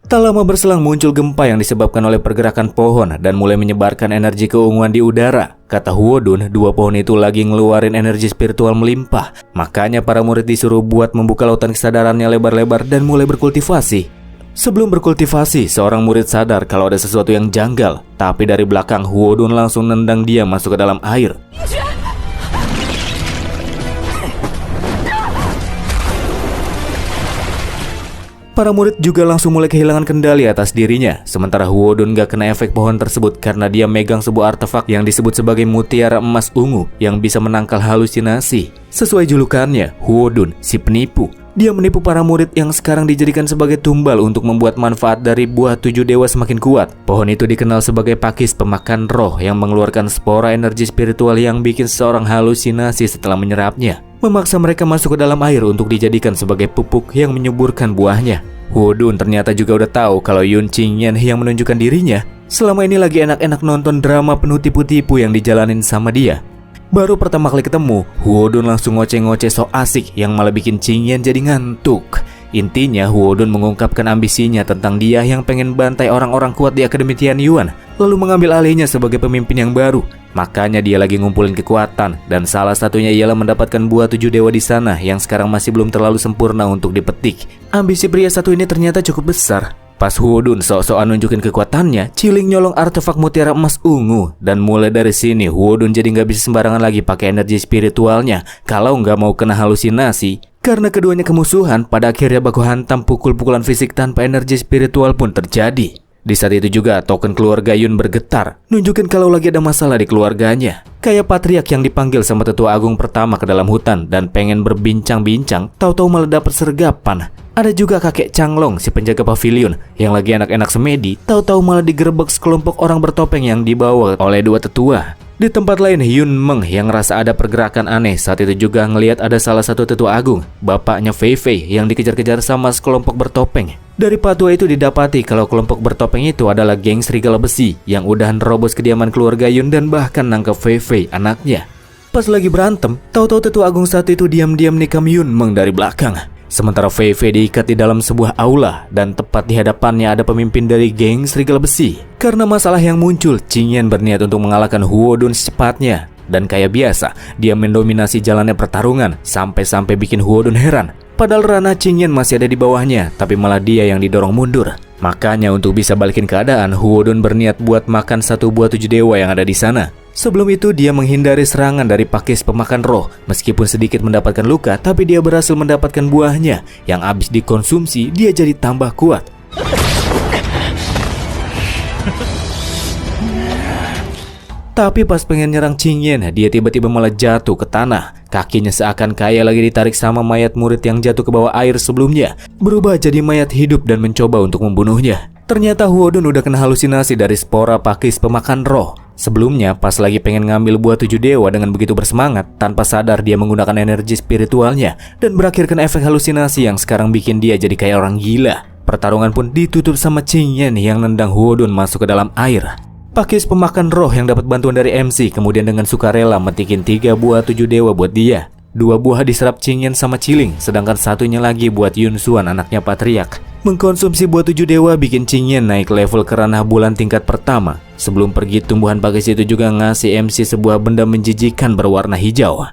Tak lama berselang muncul gempa yang disebabkan oleh pergerakan pohon dan mulai menyebarkan energi keunguan di udara. Kata Huodun, dua pohon itu lagi ngeluarin energi spiritual melimpah. Makanya para murid disuruh buat membuka lautan kesadarannya lebar-lebar dan mulai berkultivasi. Sebelum berkultivasi, seorang murid sadar kalau ada sesuatu yang janggal. Tapi dari belakang, Huodun langsung nendang dia masuk ke dalam air. Para murid juga langsung mulai kehilangan kendali atas dirinya. Sementara Huodun gak kena efek pohon tersebut karena dia megang sebuah artefak yang disebut sebagai mutiara emas ungu yang bisa menangkal halusinasi. Sesuai julukannya, Huodun, si penipu. Dia menipu para murid yang sekarang dijadikan sebagai tumbal untuk membuat manfaat dari buah 7 dewa semakin kuat. Pohon itu dikenal sebagai pakis pemakan roh yang mengeluarkan spora energi spiritual yang bikin seorang halusinasi setelah menyerapnya. memaksa mereka masuk ke dalam air untuk dijadikan sebagai pupuk yang menyuburkan buahnya. Huodun ternyata juga udah tahu kalau Yun Qingyan yang menunjukkan dirinya selama ini lagi enak-enak nonton drama penuh tipu-tipu yang dijalanin sama dia. Baru pertama kali ketemu, Huodun langsung ngoceh-ngoceh so asik yang malah bikin Qingyan jadi ngantuk. Intinya Huodun mengungkapkan ambisinya tentang dia yang pengen bantai orang-orang kuat di Akademi Tianyuan, lalu mengambil alihnya sebagai pemimpin yang baru. Makanya dia lagi ngumpulin kekuatan, dan salah satunya ialah mendapatkan buah 7 dewa di sana yang sekarang masih belum terlalu sempurna untuk dipetik. Ambisi pria satu ini ternyata cukup besar. Pas Huodun sok-sokan nunjukin kekuatannya, Chiling nyolong artefak mutiara emas ungu, dan mulai dari sini Huodun jadi nggak bisa sembarangan lagi pakai energi spiritualnya kalau nggak mau kena halusinasi. Karena keduanya kemusuhan, pada akhirnya baku hantam pukul-pukulan fisik tanpa energi spiritual pun terjadi. Di saat itu juga token keluarga Yun bergetar, nunjukin kalau lagi ada masalah di keluarganya. Kayak patriark yang dipanggil sama tetua agung pertama ke dalam hutan dan pengen berbincang-bincang, tahu-tahu malah dapat sergapan. Ada juga kakek Changlong, si penjaga pavilion, yang lagi enak-enak semedi, tahu-tahu malah digerebek sekelompok orang bertopeng yang dibawa oleh dua tetua. Di tempat lain, Yun Meng yang ngerasa ada pergerakan aneh saat itu juga ngelihat ada salah satu tetua agung, bapaknya Fei Fei, yang dikejar-kejar sama sekelompok bertopeng. Dari patua itu didapati kalau kelompok bertopeng itu adalah geng serigala besi yang udah nerobos kediaman keluarga Yun dan bahkan nangkep Fei Fei, anaknya. Pas lagi berantem, tahu-tahu tetua agung satu itu diam-diam nikam Yun Meng dari belakang. Sementara Fei Fei diikat di dalam sebuah aula dan tepat di hadapannya ada pemimpin dari geng serigala besi. Karena masalah yang muncul, Qingyan berniat untuk mengalahkan Huodun secepatnya. Dan kayak biasa, dia mendominasi jalannya pertarungan sampai-sampai bikin Huodun heran. Padahal Rana Qingyan masih ada di bawahnya, tapi malah dia yang didorong mundur. Makanya untuk bisa balikin keadaan, Huodun berniat buat makan satu buah 7 dewa yang ada di sana. Sebelum itu dia menghindari serangan dari pakis pemakan roh. Meskipun sedikit mendapatkan luka, tapi dia berhasil mendapatkan buahnya. Yang habis dikonsumsi, dia jadi tambah kuat. Tapi pas pengen nyerang Qingyan, dia tiba-tiba malah jatuh ke tanah. Kakinya seakan kayak lagi ditarik sama mayat murid yang jatuh ke bawah air sebelumnya, berubah jadi mayat hidup dan mencoba untuk membunuhnya. Ternyata Huodun udah kena halusinasi dari spora pakis pemakan roh. Sebelumnya, pas lagi pengen ngambil buah 7 dewa dengan begitu bersemangat, tanpa sadar dia menggunakan energi spiritualnya dan berakhir kena efek halusinasi yang sekarang bikin dia jadi kayak orang gila. Pertarungan pun ditutup sama Qingyan yang nendang Huodun masuk ke dalam air. Pakis pemakan roh yang dapat bantuan dari MC kemudian dengan sukarela metikin 3 buah 7 dewa buat dia. 2 buah diserap Qingyan sama Chiling, sedangkan satunya lagi buat Yun Xuan, anaknya patriark. Mengkonsumsi buah 7 dewa bikin Qingyan naik level ke ranah bulan tingkat pertama. Sebelum pergi, tumbuhan pakis itu juga ngasih MC sebuah benda menjijikan berwarna hijau.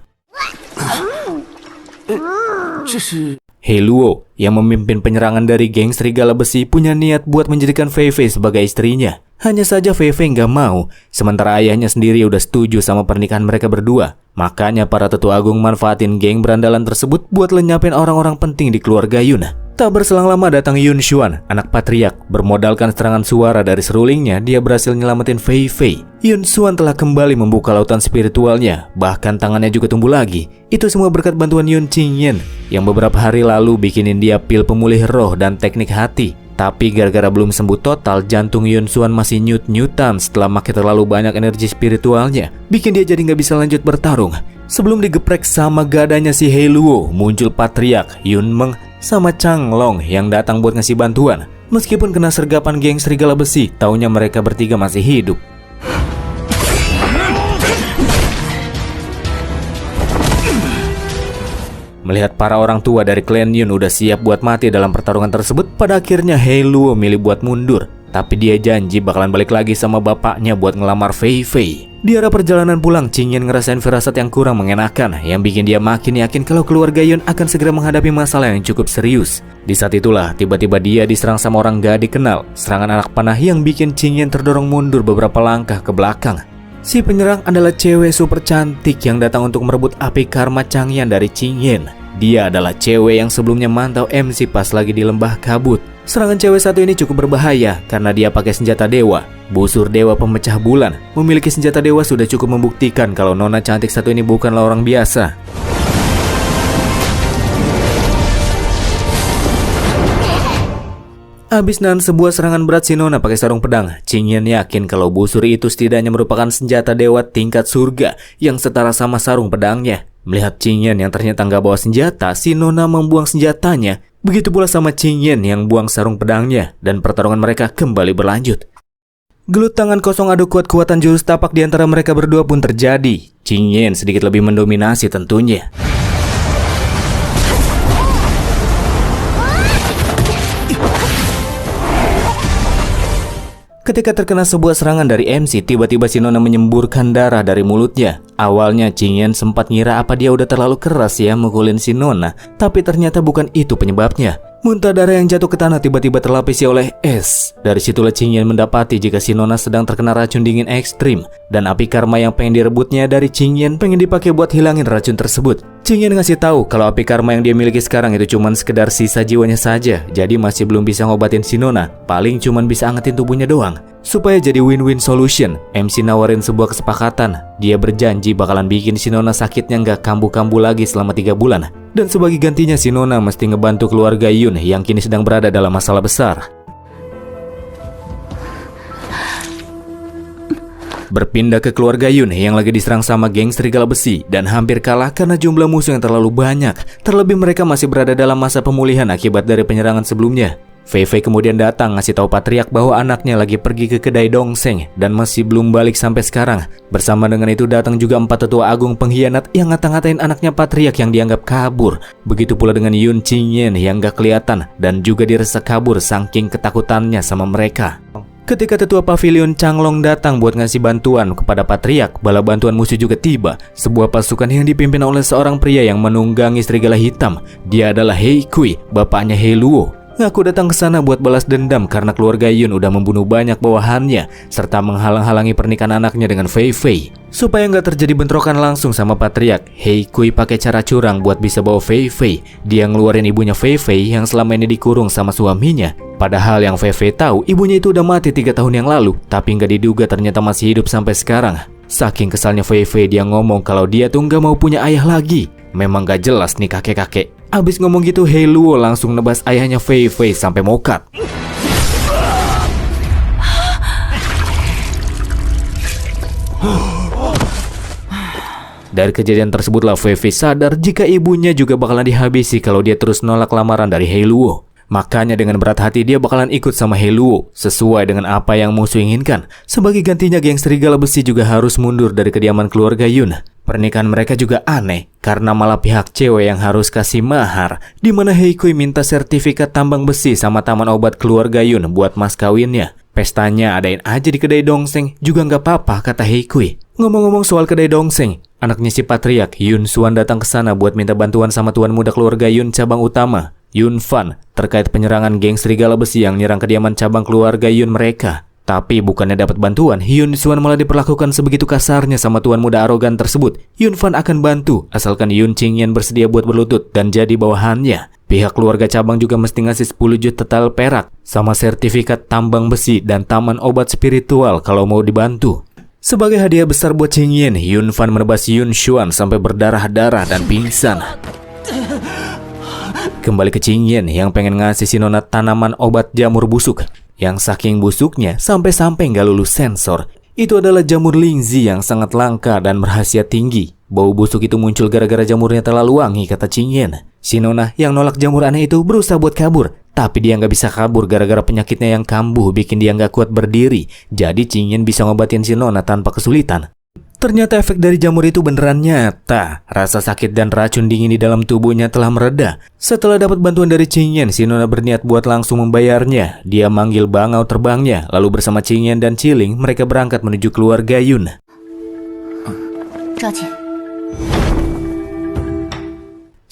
He Luo yang memimpin penyerangan dari geng serigala besi punya niat buat menjadikan Fei Fei sebagai istrinya. Hanya saja Fei Fei nggak mau, sementara ayahnya sendiri udah setuju sama pernikahan mereka berdua. Makanya para tetua agung manfaatin geng berandalan tersebut buat lenyapin orang-orang penting di keluarga Yun. Tak berselang lama datang Yun Xuan, anak patriark. Bermodalkan serangan suara dari serulingnya, dia berhasil nyelamatin Fei Fei. Yun Xuan telah kembali membuka lautan spiritualnya, bahkan tangannya juga tumbuh lagi. Itu semua berkat bantuan Yun Qingyan, yang beberapa hari lalu bikinin dia pil pemulih roh dan teknik hati. Tapi gara-gara belum sembuh total, jantung Yun Xuan masih nyut-nyutan setelah makin terlalu banyak energi spiritualnya, bikin dia jadi nggak bisa lanjut bertarung. Sebelum digeprek sama gadanya si He Luo, muncul patriark Yun Meng sama Changlong yang datang buat ngasih bantuan. Meskipun kena sergapan geng serigala besi, taunya mereka bertiga masih hidup. Melihat para orang tua dari klan Yun udah siap buat mati dalam pertarungan tersebut, pada akhirnya He Luo milih buat mundur. Tapi dia janji bakalan balik lagi sama bapaknya buat ngelamar Fei Fei. Di arah perjalanan pulang, Qingyan ngerasain firasat yang kurang mengenakan, yang bikin dia makin yakin kalau keluarga Yun akan segera menghadapi masalah yang cukup serius. Di saat itulah, tiba-tiba dia diserang sama orang gak dikenal. Serangan anak panah yang bikin Qingyan terdorong mundur beberapa langkah ke belakang. Si penyerang adalah cewek super cantik yang datang untuk merebut api karma Changyan dari Qingyan. Dia adalah cewek yang sebelumnya mantau MC pas lagi di lembah kabut. Serangan cewek satu ini cukup berbahaya karena dia pakai senjata dewa. Busur dewa pemecah bulan. Memiliki senjata dewa sudah cukup membuktikan kalau nona cantik satu ini bukanlah orang biasa. Abis nahan sebuah serangan berat si nona pakai sarung pedang, Qingyan yakin kalau busur itu setidaknya merupakan senjata dewa tingkat surga yang setara sama sarung pedangnya. Melihat Qingyan yang ternyata nggak bawa senjata, si Nona membuang senjatanya. Begitu pula sama Qingyan yang buang sarung pedangnya, dan pertarungan mereka kembali berlanjut. Gelut tangan kosong adu kuat-kuatan jurus tapak di antara mereka berdua pun terjadi. Qingyan sedikit lebih mendominasi tentunya. Ketika terkena sebuah serangan dari MC, tiba-tiba si Nona menyemburkan darah dari mulutnya. Awalnya Qingyan sempat ngira apa dia udah terlalu keras ya mukulin si Nona, tapi ternyata bukan itu penyebabnya. Muntah darah yang jatuh ke tanah tiba-tiba terlapisi oleh es. Dari situlah Qingyan mendapati jika si Nona sedang terkena racun dingin ekstrim, dan api karma yang pengen direbutnya dari Qingyan pengen dipakai buat hilangin racun tersebut. Qingyan ngasih tahu kalau api karma yang dia miliki sekarang itu cuman sekedar sisa jiwanya saja, jadi masih belum bisa ngobatin si Nona, paling cuman bisa angetin tubuhnya doang. Supaya jadi win-win solution, MC nawarin sebuah kesepakatan. Dia berjanji bakalan bikin si Nona sakitnya nggak kambuh-kambuh lagi selama 3 bulan. Dan sebagai gantinya si Nona mesti ngebantu keluarga Yun yang kini sedang berada dalam masalah besar. Berpindah ke keluarga Yun yang lagi diserang sama geng serigala besi dan hampir kalah karena jumlah musuh yang terlalu banyak. Terlebih mereka masih berada dalam masa pemulihan akibat dari penyerangan sebelumnya. Fei Fei kemudian datang ngasih tahu Patriark bahwa anaknya lagi pergi ke kedai Dongseng dan masih belum balik sampai sekarang. Bersama dengan itu datang juga 4 tetua agung pengkhianat yang ngata-ngatain anaknya Patriark yang dianggap kabur. Begitu pula dengan Yun Qingyan yang gak kelihatan dan juga dirasa kabur saking ketakutannya sama mereka. Ketika tetua pavilion Changlong datang buat ngasih bantuan kepada Patriark, bala bantuan musuh juga tiba. Sebuah pasukan yang dipimpin oleh seorang pria yang menunggangi serigala hitam. Dia adalah He Kui, bapaknya He Luo. Ngaku datang ke sana buat balas dendam karena keluarga Yun udah membunuh banyak bawahannya serta menghalang-halangi pernikahan anaknya dengan Fei Fei. Supaya nggak terjadi bentrokan langsung sama Patriark, He Kui pakai cara curang buat bisa bawa Fei Fei. Dia ngeluarin ibunya Fei Fei yang selama ini dikurung sama suaminya. Padahal yang Fei Fei tahu ibunya itu udah mati 3 tahun yang lalu, tapi nggak diduga ternyata masih hidup sampai sekarang. Saking kesalnya Fei Fei dia ngomong kalau dia tuh nggak mau punya ayah lagi. Memang gak jelas nih kakek-kakek. Abis ngomong gitu He Luo langsung nebas ayahnya Fei Fei sampai mokat. Dari kejadian tersebutlah Fei Fei sadar jika ibunya juga bakalan dihabisi kalau dia terus nolak lamaran dari He Luo. Makanya dengan berat hati dia bakalan ikut sama He Luo sesuai dengan apa yang musuh inginkan. Sebagai gantinya geng serigala besi juga harus mundur dari kediaman keluarga Yun. Pernikahan mereka juga aneh karena malah pihak cewek yang harus kasih mahar, di mana He Kui minta sertifikat tambang besi sama taman obat keluarga Yun buat mas kawinnya. Pestanya adain aja di kedai Dongseng juga nggak apa-apa kata He Kui. Ngomong-ngomong soal kedai Dongseng, anaknya si Patriark Yun Xuan datang ke sana buat minta bantuan sama tuan muda keluarga Yun cabang utama Yun Fan terkait penyerangan geng serigala besi yang nyerang kediaman cabang keluarga Yun mereka. Tapi bukannya dapat bantuan, Yun Xuan malah diperlakukan sebegitu kasarnya sama tuan muda arogan tersebut. Yun Fan akan bantu asalkan Yun Qingyan bersedia buat berlutut dan jadi bawahannya. Pihak keluarga cabang juga mesti ngasih 10 juta tal perak sama sertifikat tambang besi dan taman obat spiritual kalau mau dibantu. Sebagai hadiah besar buat Qingyan, Yun Fan menebas Yun Xuan sampai berdarah-darah dan pingsan. Kembali ke Qingyan yang pengen ngasih si Nona tanaman obat jamur busuk. Yang saking busuknya sampai-sampai nggak lulus sensor. Itu adalah jamur lingzi yang sangat langka dan berkhasiat tinggi. Bau busuk itu muncul gara-gara jamurnya terlalu wangi kata Qingyan. Si Nona yang nolak jamur aneh itu berusaha buat kabur. Tapi dia nggak bisa kabur gara-gara penyakitnya yang kambuh bikin dia nggak kuat berdiri. Jadi Qingyan bisa ngobatin si Nona tanpa kesulitan. Ternyata efek dari jamur itu beneran nyata. Rasa sakit dan racun dingin di dalam tubuhnya telah mereda. Setelah dapat bantuan dari Qingyan, si Nona berniat buat langsung membayarnya. Dia manggil bangau terbangnya. Lalu bersama Qingyan dan Qiling, mereka berangkat menuju keluarga Yun.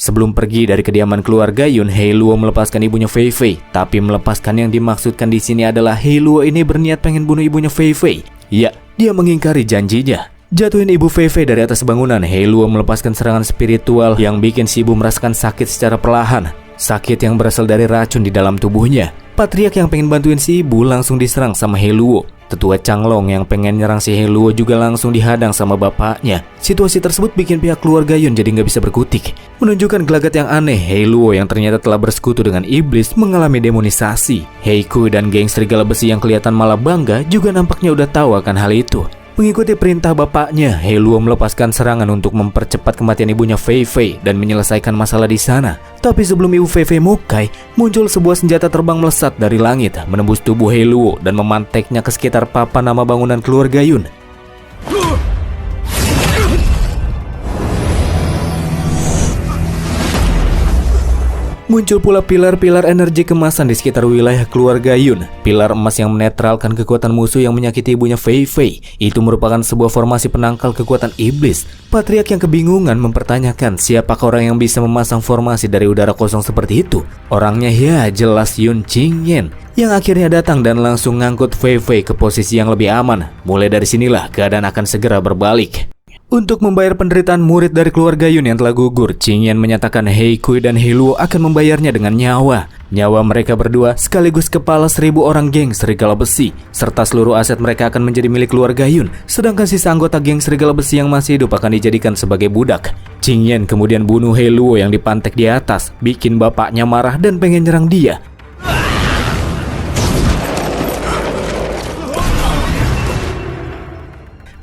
Sebelum pergi dari kediaman keluarga Yun, He Luo melepaskan ibunya Fei Fei. Tapi melepaskan yang dimaksudkan di sini adalah He Luo ini berniat pengen bunuh ibunya Fei Fei. Ya, dia mengingkari janjinya. Jatuhin ibu Fei Fei dari atas bangunan, He Luo melepaskan serangan spiritual yang bikin si ibu merasakan sakit secara perlahan. Sakit yang berasal dari racun di dalam tubuhnya. Patriark yang pengen bantuin si ibu langsung diserang sama He Luo. Tetua Changlong yang pengen nyerang si He Luo juga langsung dihadang sama bapaknya. Situasi tersebut bikin pihak keluarga Yun jadi nggak bisa berkutik. Menunjukkan gelagat yang aneh, He Luo yang ternyata telah bersekutu dengan iblis mengalami demonisasi. He Kui dan geng serigala besi yang kelihatan malah bangga juga nampaknya udah tahu akan hal itu. Mengikuti perintah bapaknya, He Luo melepaskan serangan untuk mempercepat kematian ibunya Fei Fei dan menyelesaikan masalah di sana. Tapi sebelum ibu Fei Fei mukai, muncul sebuah senjata terbang melesat dari langit, menembus tubuh He Luo dan memanteknya ke sekitar papan nama bangunan keluarga Yun. Muncul pula pilar-pilar energi kemasan di sekitar wilayah keluarga Yun. Pilar emas yang menetralkan kekuatan musuh yang menyakiti ibunya Fei Fei. Itu merupakan sebuah formasi penangkal kekuatan iblis. Patriark yang kebingungan mempertanyakan siapakah orang yang bisa memasang formasi dari udara kosong seperti itu. Orangnya ya jelas Yun Qingyan, yang akhirnya datang dan langsung ngangkut Fei Fei ke posisi yang lebih aman. Mulai dari sinilah keadaan akan segera berbalik. Untuk membayar penderitaan murid dari keluarga Yun yang telah gugur, Qingyan menyatakan He Kui dan He Luo akan membayarnya dengan nyawa. Nyawa mereka berdua sekaligus kepala 1000 orang geng Serigala Besi, serta seluruh aset mereka akan menjadi milik keluarga Yun. Sedangkan sisa anggota geng Serigala Besi yang masih hidup akan dijadikan sebagai budak. Qingyan kemudian bunuh He Luo yang dipantek di atas, bikin bapaknya marah dan pengen nyerang dia.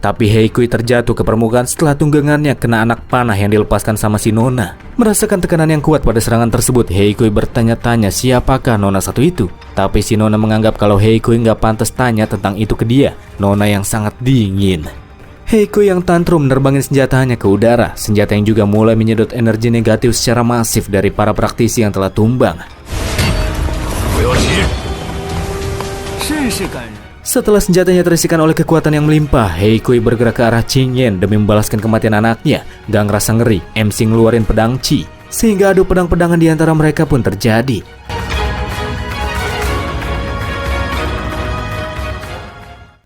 Tapi He Kui terjatuh ke permukaan setelah tunggangannya kena anak panah yang dilepaskan sama si Nona. Merasakan tekanan yang kuat pada serangan tersebut, He Kui bertanya-tanya siapakah Nona satu itu. Tapi si Nona menganggap kalau He Kui nggak pantas tanya tentang itu ke dia. Nona yang sangat dingin. He Kui yang tantrum menerbangin senjatanya ke udara. Senjata yang juga mulai menyedot energi negatif secara masif dari para praktisi yang telah tumbang. Setelah senjatanya terisikan oleh kekuatan yang melimpah, He Kui bergerak ke arah Qingyan demi membalaskan kematian anaknya. Gak ngerasa ngeri, MC ngeluarin pedang Qi, sehingga adu pedang-pedangan di antara mereka pun terjadi.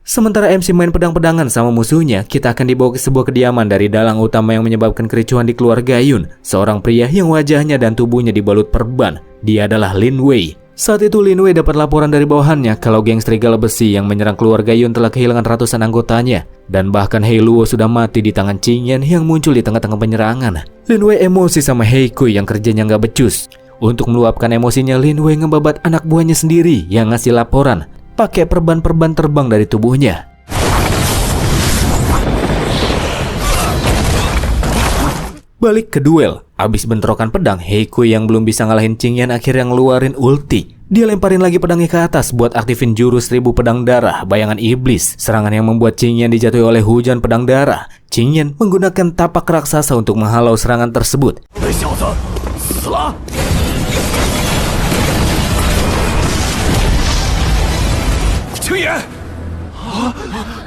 Sementara MC main pedang-pedangan sama musuhnya, kita akan dibawa ke sebuah kediaman dari dalang utama yang menyebabkan kericuhan di keluarga Yun. Seorang pria yang wajahnya dan tubuhnya dibalut perban. Dia adalah Lin Wei. Saat itu Lin Wei dapat laporan dari bawahannya kalau geng Serigala Besi yang menyerang keluarga Yun telah kehilangan ratusan anggotanya. Dan bahkan He Luo sudah mati di tangan Qingyan yang muncul di tengah-tengah penyerangan. Lin Wei emosi sama He Kui yang kerjanya nggak becus. Untuk meluapkan emosinya, Lin Wei ngebabat anak buahnya sendiri yang ngasih laporan pakai perban-perban terbang dari tubuhnya. Balik ke duel. Abis bentrokan pedang, He Kui yang belum bisa ngalahin Qingyan akhirnya ngeluarin ulti. Dia lemparin lagi pedangnya ke atas buat aktifin jurus 1000 pedang darah, bayangan iblis. Serangan yang membuat Qingyan dijatuhi oleh hujan pedang darah. Qingyan menggunakan tapak raksasa untuk menghalau serangan tersebut.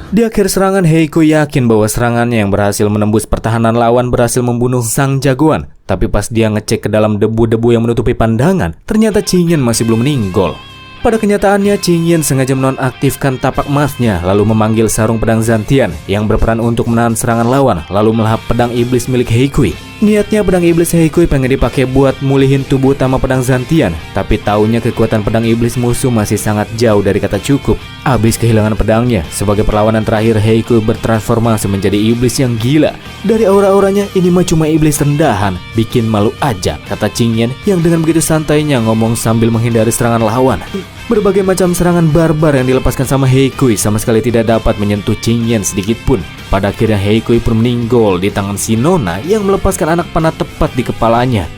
Di akhir serangan, He Kui yakin bahwa serangannya yang berhasil menembus pertahanan lawan berhasil membunuh sang jagoan. Tapi pas dia ngecek ke dalam debu-debu yang menutupi pandangan, ternyata Qingyan masih belum meninggal. Pada kenyataannya, Qingyan sengaja menonaktifkan tapak emasnya, lalu memanggil sarung pedang Zantian yang berperan untuk menahan serangan lawan, lalu melahap pedang iblis milik He Kui. Niatnya pedang iblis He Kui pengen dipakai buat mulihin tubuh utama pedang Zantian, tapi taunya kekuatan pedang iblis musuh masih sangat jauh dari kata cukup. Abis kehilangan pedangnya, sebagai perlawanan terakhir He Kui bertransformasi menjadi iblis yang gila. Dari aura-auranya, ini mah cuma iblis rendahan, bikin malu aja, kata Qingyan yang dengan begitu santainya ngomong sambil menghindari serangan lawan. Berbagai macam serangan barbar yang dilepaskan sama He Kui sama sekali tidak dapat menyentuh Qingyan sedikit pun. Pada akhirnya He Kui pun meninggal di tangan si Nona yang melepaskan anak panah tepat di kepalanya.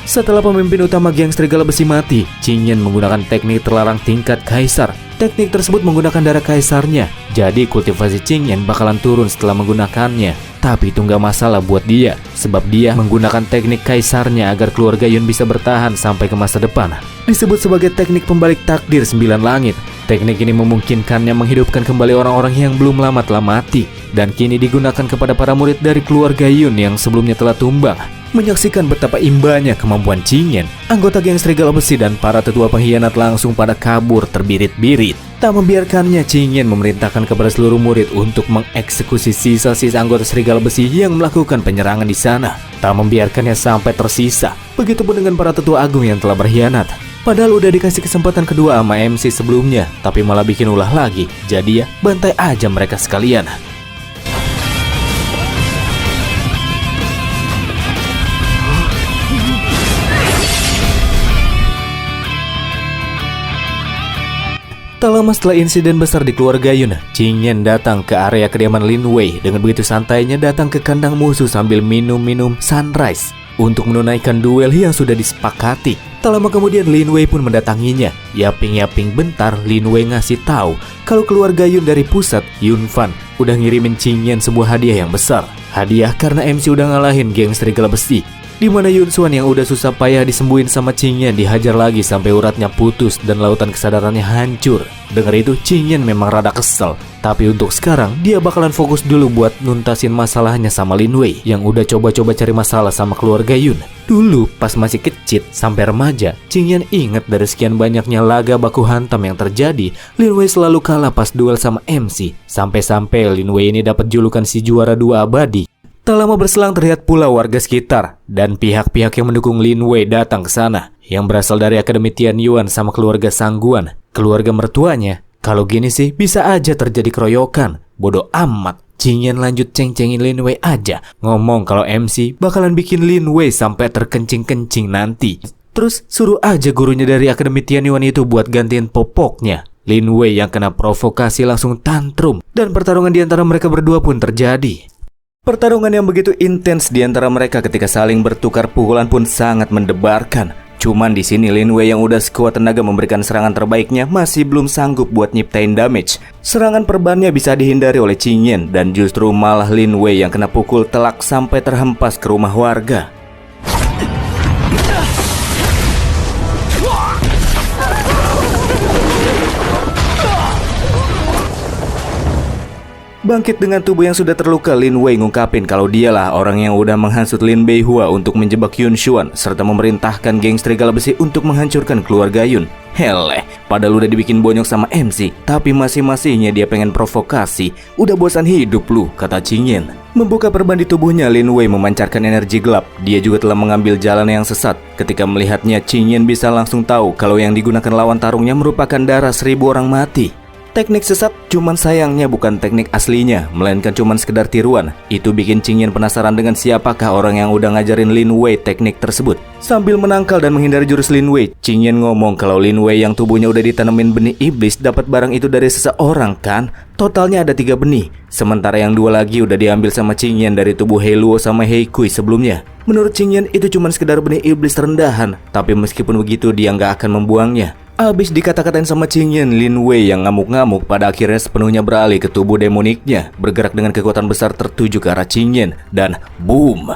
Setelah pemimpin utama geng Serigala Besi mati, Qingyan menggunakan teknik terlarang tingkat kaisar. Teknik tersebut menggunakan darah kaisarnya, jadi kultivasi Qingyan bakalan turun setelah menggunakannya. Tapi itu nggak masalah buat dia, sebab dia menggunakan teknik kaisarnya agar keluarga Yun bisa bertahan sampai ke masa depan. Disebut sebagai teknik pembalik takdir 9 langit. Teknik ini memungkinkannya menghidupkan kembali orang-orang yang belum lama telah mati, dan kini digunakan kepada para murid dari keluarga Yun yang sebelumnya telah tumbang. Menyaksikan betapa imbanya kemampuan Qingyan, anggota geng Serigala Besi dan para tetua pengkhianat langsung pada kabur terbirit-birit. Tak membiarkannya, Qingyan memerintahkan kepada seluruh murid untuk mengeksekusi sisa-sisa anggota Serigala Besi yang melakukan penyerangan di sana. Tak membiarkannya sampai tersisa. Begitupun dengan para tetua agung yang telah berkhianat. Padahal udah dikasih kesempatan kedua sama MC sebelumnya, tapi malah bikin ulah lagi. Jadi ya, bantai aja mereka sekalian. Tak lama setelah insiden besar di keluarga Yun, Qingyan datang ke area kediaman Lin Wei. Dengan begitu santainya datang ke kandang musuh sambil minum-minum sunrise untuk menunaikan duel yang sudah disepakati. Tak lama kemudian Lin Wei pun mendatanginya. Yaping-yaping bentar, Lin Wei ngasih tahu kalau keluarga Yun dari pusat, Yun Fan, udah ngirimin Qingyan sebuah hadiah yang besar. Hadiah karena MC udah ngalahin geng serigala besi, di mana Yun Xuan yang udah susah payah disembuhin sama Qingyan dihajar lagi sampai uratnya putus dan lautan kesadarannya hancur. Dengar itu, Qingyan memang rada kesel. Tapi untuk sekarang, dia bakalan fokus dulu buat nuntasin masalahnya sama Lin Wei yang udah coba-coba cari masalah sama keluarga Yun. Dulu, pas masih kecil sampai remaja, Qingyan inget dari sekian banyaknya laga baku hantam yang terjadi, Lin Wei selalu kalah pas duel sama MC. Sampai-sampai Lin Wei ini dapat julukan si juara 2 abadi. Tak lama berselang terlihat pula warga sekitar dan pihak-pihak yang mendukung Lin Wei datang ke sana, yang berasal dari Akademi Tian Yuan sama keluarga Sangguan, keluarga mertuanya. Kalau gini sih bisa aja terjadi keroyokan. Bodoh amat. Qingyan lanjut ceng-cengin Lin Wei aja, ngomong kalau MC bakalan bikin Lin Wei sampai terkencing-kencing nanti. Terus suruh aja gurunya dari Akademi Tian Yuan itu buat gantiin popoknya. Lin Wei yang kena provokasi langsung tantrum dan pertarungan di antara mereka berdua pun terjadi. Pertarungan yang begitu intens di antara mereka ketika saling bertukar pukulan pun sangat mendebarkan. Cuman di sini Lin Wei yang udah sekuat tenaga memberikan serangan terbaiknya masih belum sanggup buat nyiptain damage. Serangan perbannya bisa dihindari oleh Qingyan dan justru malah Lin Wei yang kena pukul telak sampai terhempas ke rumah warga. Bangkit dengan tubuh yang sudah terluka, Lin Wei ngungkapin kalau dialah orang yang udah menghasut Lin Beihua untuk menjebak Yun Xuan serta memerintahkan geng serigala besi untuk menghancurkan keluarga Yun. Heleh, padahal udah dibikin bonyok sama MC, tapi masih-masihnya dia pengen provokasi. Udah bosan hidup lu, kata Qingyan. Membuka perban di tubuhnya, Lin Wei memancarkan energi gelap. Dia juga telah mengambil jalan yang sesat. Ketika melihatnya, Qingyan bisa langsung tahu kalau yang digunakan lawan tarungnya merupakan darah 1000 orang mati. Teknik sesat cuman sayangnya bukan teknik aslinya, melainkan cuman sekedar tiruan. Itu bikin Qingyan penasaran dengan siapakah orang yang udah ngajarin Lin Wei teknik tersebut. Sambil menangkal dan menghindari jurus Lin Wei, Qingyan ngomong kalau Lin Wei yang tubuhnya udah ditanemin benih iblis dapat barang itu dari seseorang kan? Totalnya ada 3 benih. Sementara yang 2 lagi udah diambil sama Qingyan dari tubuh He Luo sama He Kui sebelumnya. Menurut Qingyan itu cuman sekedar benih iblis rendahan, tapi meskipun begitu dia nggak akan membuangnya. Abis dikata-katain sama Qingyan, Lin Wei yang ngamuk-ngamuk pada akhirnya sepenuhnya beralih ke tubuh demoniknya, bergerak dengan kekuatan besar tertuju ke arah Qingyan, dan boom!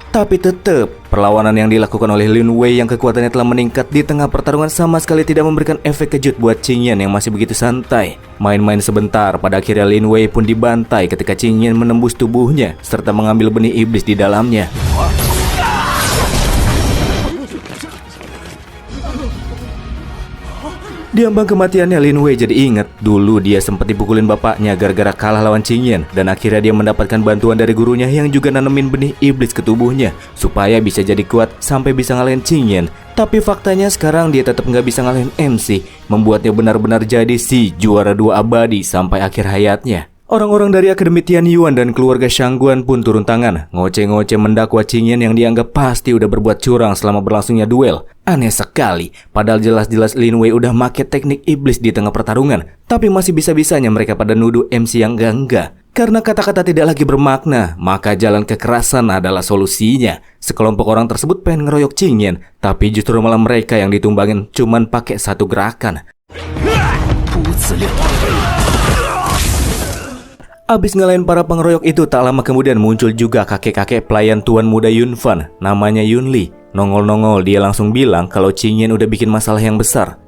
Tapi tetap, perlawanan yang dilakukan oleh Lin Wei yang kekuatannya telah meningkat di tengah pertarungan sama sekali tidak memberikan efek kejut buat Qingyan yang masih begitu santai. Main-main sebentar, pada akhirnya Lin Wei pun dibantai ketika Qingyan menembus tubuhnya serta mengambil benih iblis di dalamnya. Di ambang kematiannya, Lin Wei jadi ingat dulu dia sempat dipukulin bapaknya gara-gara kalah lawan Qingyan, dan akhirnya dia mendapatkan bantuan dari gurunya yang juga nanemin benih iblis ke tubuhnya supaya bisa jadi kuat sampai bisa ngalahin Qingyan. Tapi faktanya sekarang dia tetap nggak bisa ngalahin MC, membuatnya benar-benar jadi si juara 2 abadi sampai akhir hayatnya. Orang-orang dari Akademi Tian Yuan dan keluarga Shangguan pun turun tangan, ngoceh-ngoceh mendakwa Qingyan yang dianggap pasti udah berbuat curang selama berlangsungnya duel. Aneh sekali, padahal jelas-jelas Lin Wei udah make teknik iblis di tengah pertarungan, tapi masih bisa-bisanya mereka pada nuduh MC yang enggak. Karena kata-kata tidak lagi bermakna, maka jalan kekerasan adalah solusinya. Sekelompok orang tersebut pengen ngeroyok Qingyan, tapi justru malah mereka yang ditumbangin cuman pakai satu gerakan. Abis ngalahin para pengeroyok itu, tak lama kemudian muncul juga kakek-kakek pelayan tuan muda Yun Fan, namanya Yun Li. Nongol-nongol dia langsung bilang kalau Qingyan udah bikin masalah yang besar.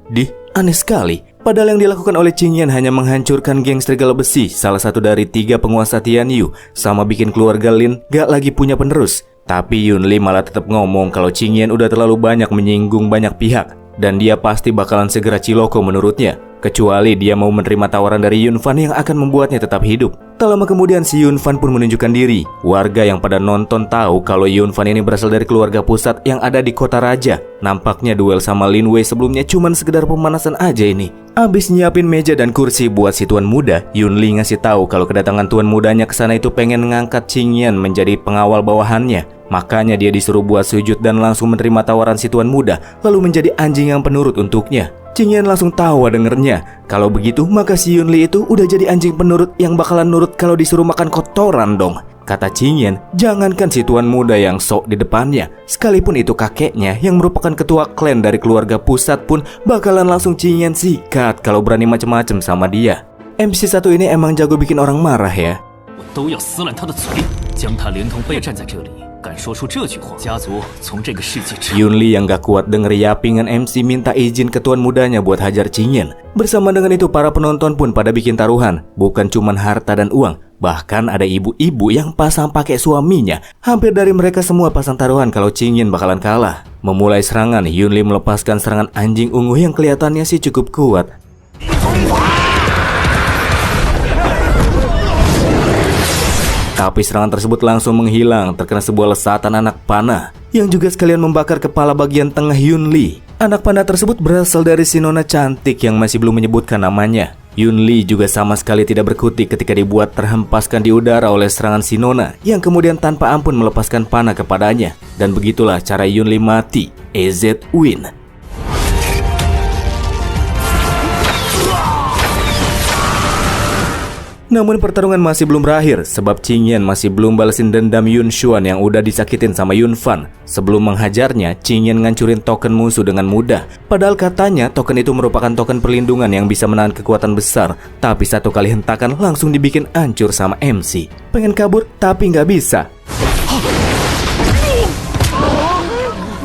Aneh sekali. Padahal yang dilakukan oleh Qingyan hanya menghancurkan geng serigala besi, salah satu dari 3 penguasa Tian Yu, sama bikin keluarga Lin gak lagi punya penerus. Tapi Yun Li malah tetap ngomong kalau Qingyan udah terlalu banyak menyinggung banyak pihak, dan dia pasti bakalan segera ciloko menurutnya. Kecuali dia mau menerima tawaran dari Yun Fan yang akan membuatnya tetap hidup. Tak lama kemudian si Yun Fan pun menunjukkan diri. Warga yang pada nonton tahu kalau Yun Fan ini berasal dari keluarga pusat yang ada di kota raja. Nampaknya duel sama Lin Wei sebelumnya cuman sekedar pemanasan aja ini. Abis nyiapin meja dan kursi buat si tuan muda, Yunli ngasih tahu kalau kedatangan tuan mudanya ke sana itu pengen ngangkat Qingyan menjadi pengawal bawahannya. Makanya dia disuruh buat sujud dan langsung menerima tawaran si tuan muda, lalu menjadi anjing yang penurut untuknya. Qingyan langsung tawa dengernya. Kalau begitu, maka si Yunli itu udah jadi anjing penurut yang bakalan nurut kalau disuruh makan kotoran dong. Kata Qingyan, jangankan si tuan muda yang sok di depannya, sekalipun itu kakeknya yang merupakan ketua klan dari keluarga pusat pun bakalan langsung Qingyan sikat kalau berani macem-macem sama dia. MC satu ini emang jago bikin orang marah ya. Yunli yang gak kuat denger yapingan MC minta izin ke tuan mudanya buat hajar Qingyan. Bersama dengan itu para penonton pun pada bikin taruhan. Bukan cuman harta dan uang, bahkan ada ibu-ibu yang pasang pakai suaminya. Hampir dari mereka semua pasang taruhan kalau Qingyan bakalan kalah. Memulai serangan, Yunli melepaskan serangan anjing ungu yang kelihatannya sih cukup kuat. Tapi serangan tersebut langsung menghilang terkena sebuah lesatan anak panah yang juga sekalian membakar kepala bagian tengah Yunli. Anak panah tersebut berasal dari si nona cantik yang masih belum menyebutkan namanya. Yunli juga sama sekali tidak berkutik ketika dibuat terhempaskan di udara oleh serangan si nona yang kemudian tanpa ampun melepaskan panah kepadanya. Dan begitulah cara Yunli mati. EZ win. Namun pertarungan masih belum berakhir sebab Qingyan masih belum balesin dendam Yun Xuan yang udah disakitin sama Yun Fan. Sebelum menghajarnya, Qingyan ngancurin token musuh dengan mudah. Padahal katanya token itu merupakan token perlindungan yang bisa menahan kekuatan besar. Tapi satu kali hentakan langsung dibikin hancur sama MC. Pengen kabur tapi nggak bisa.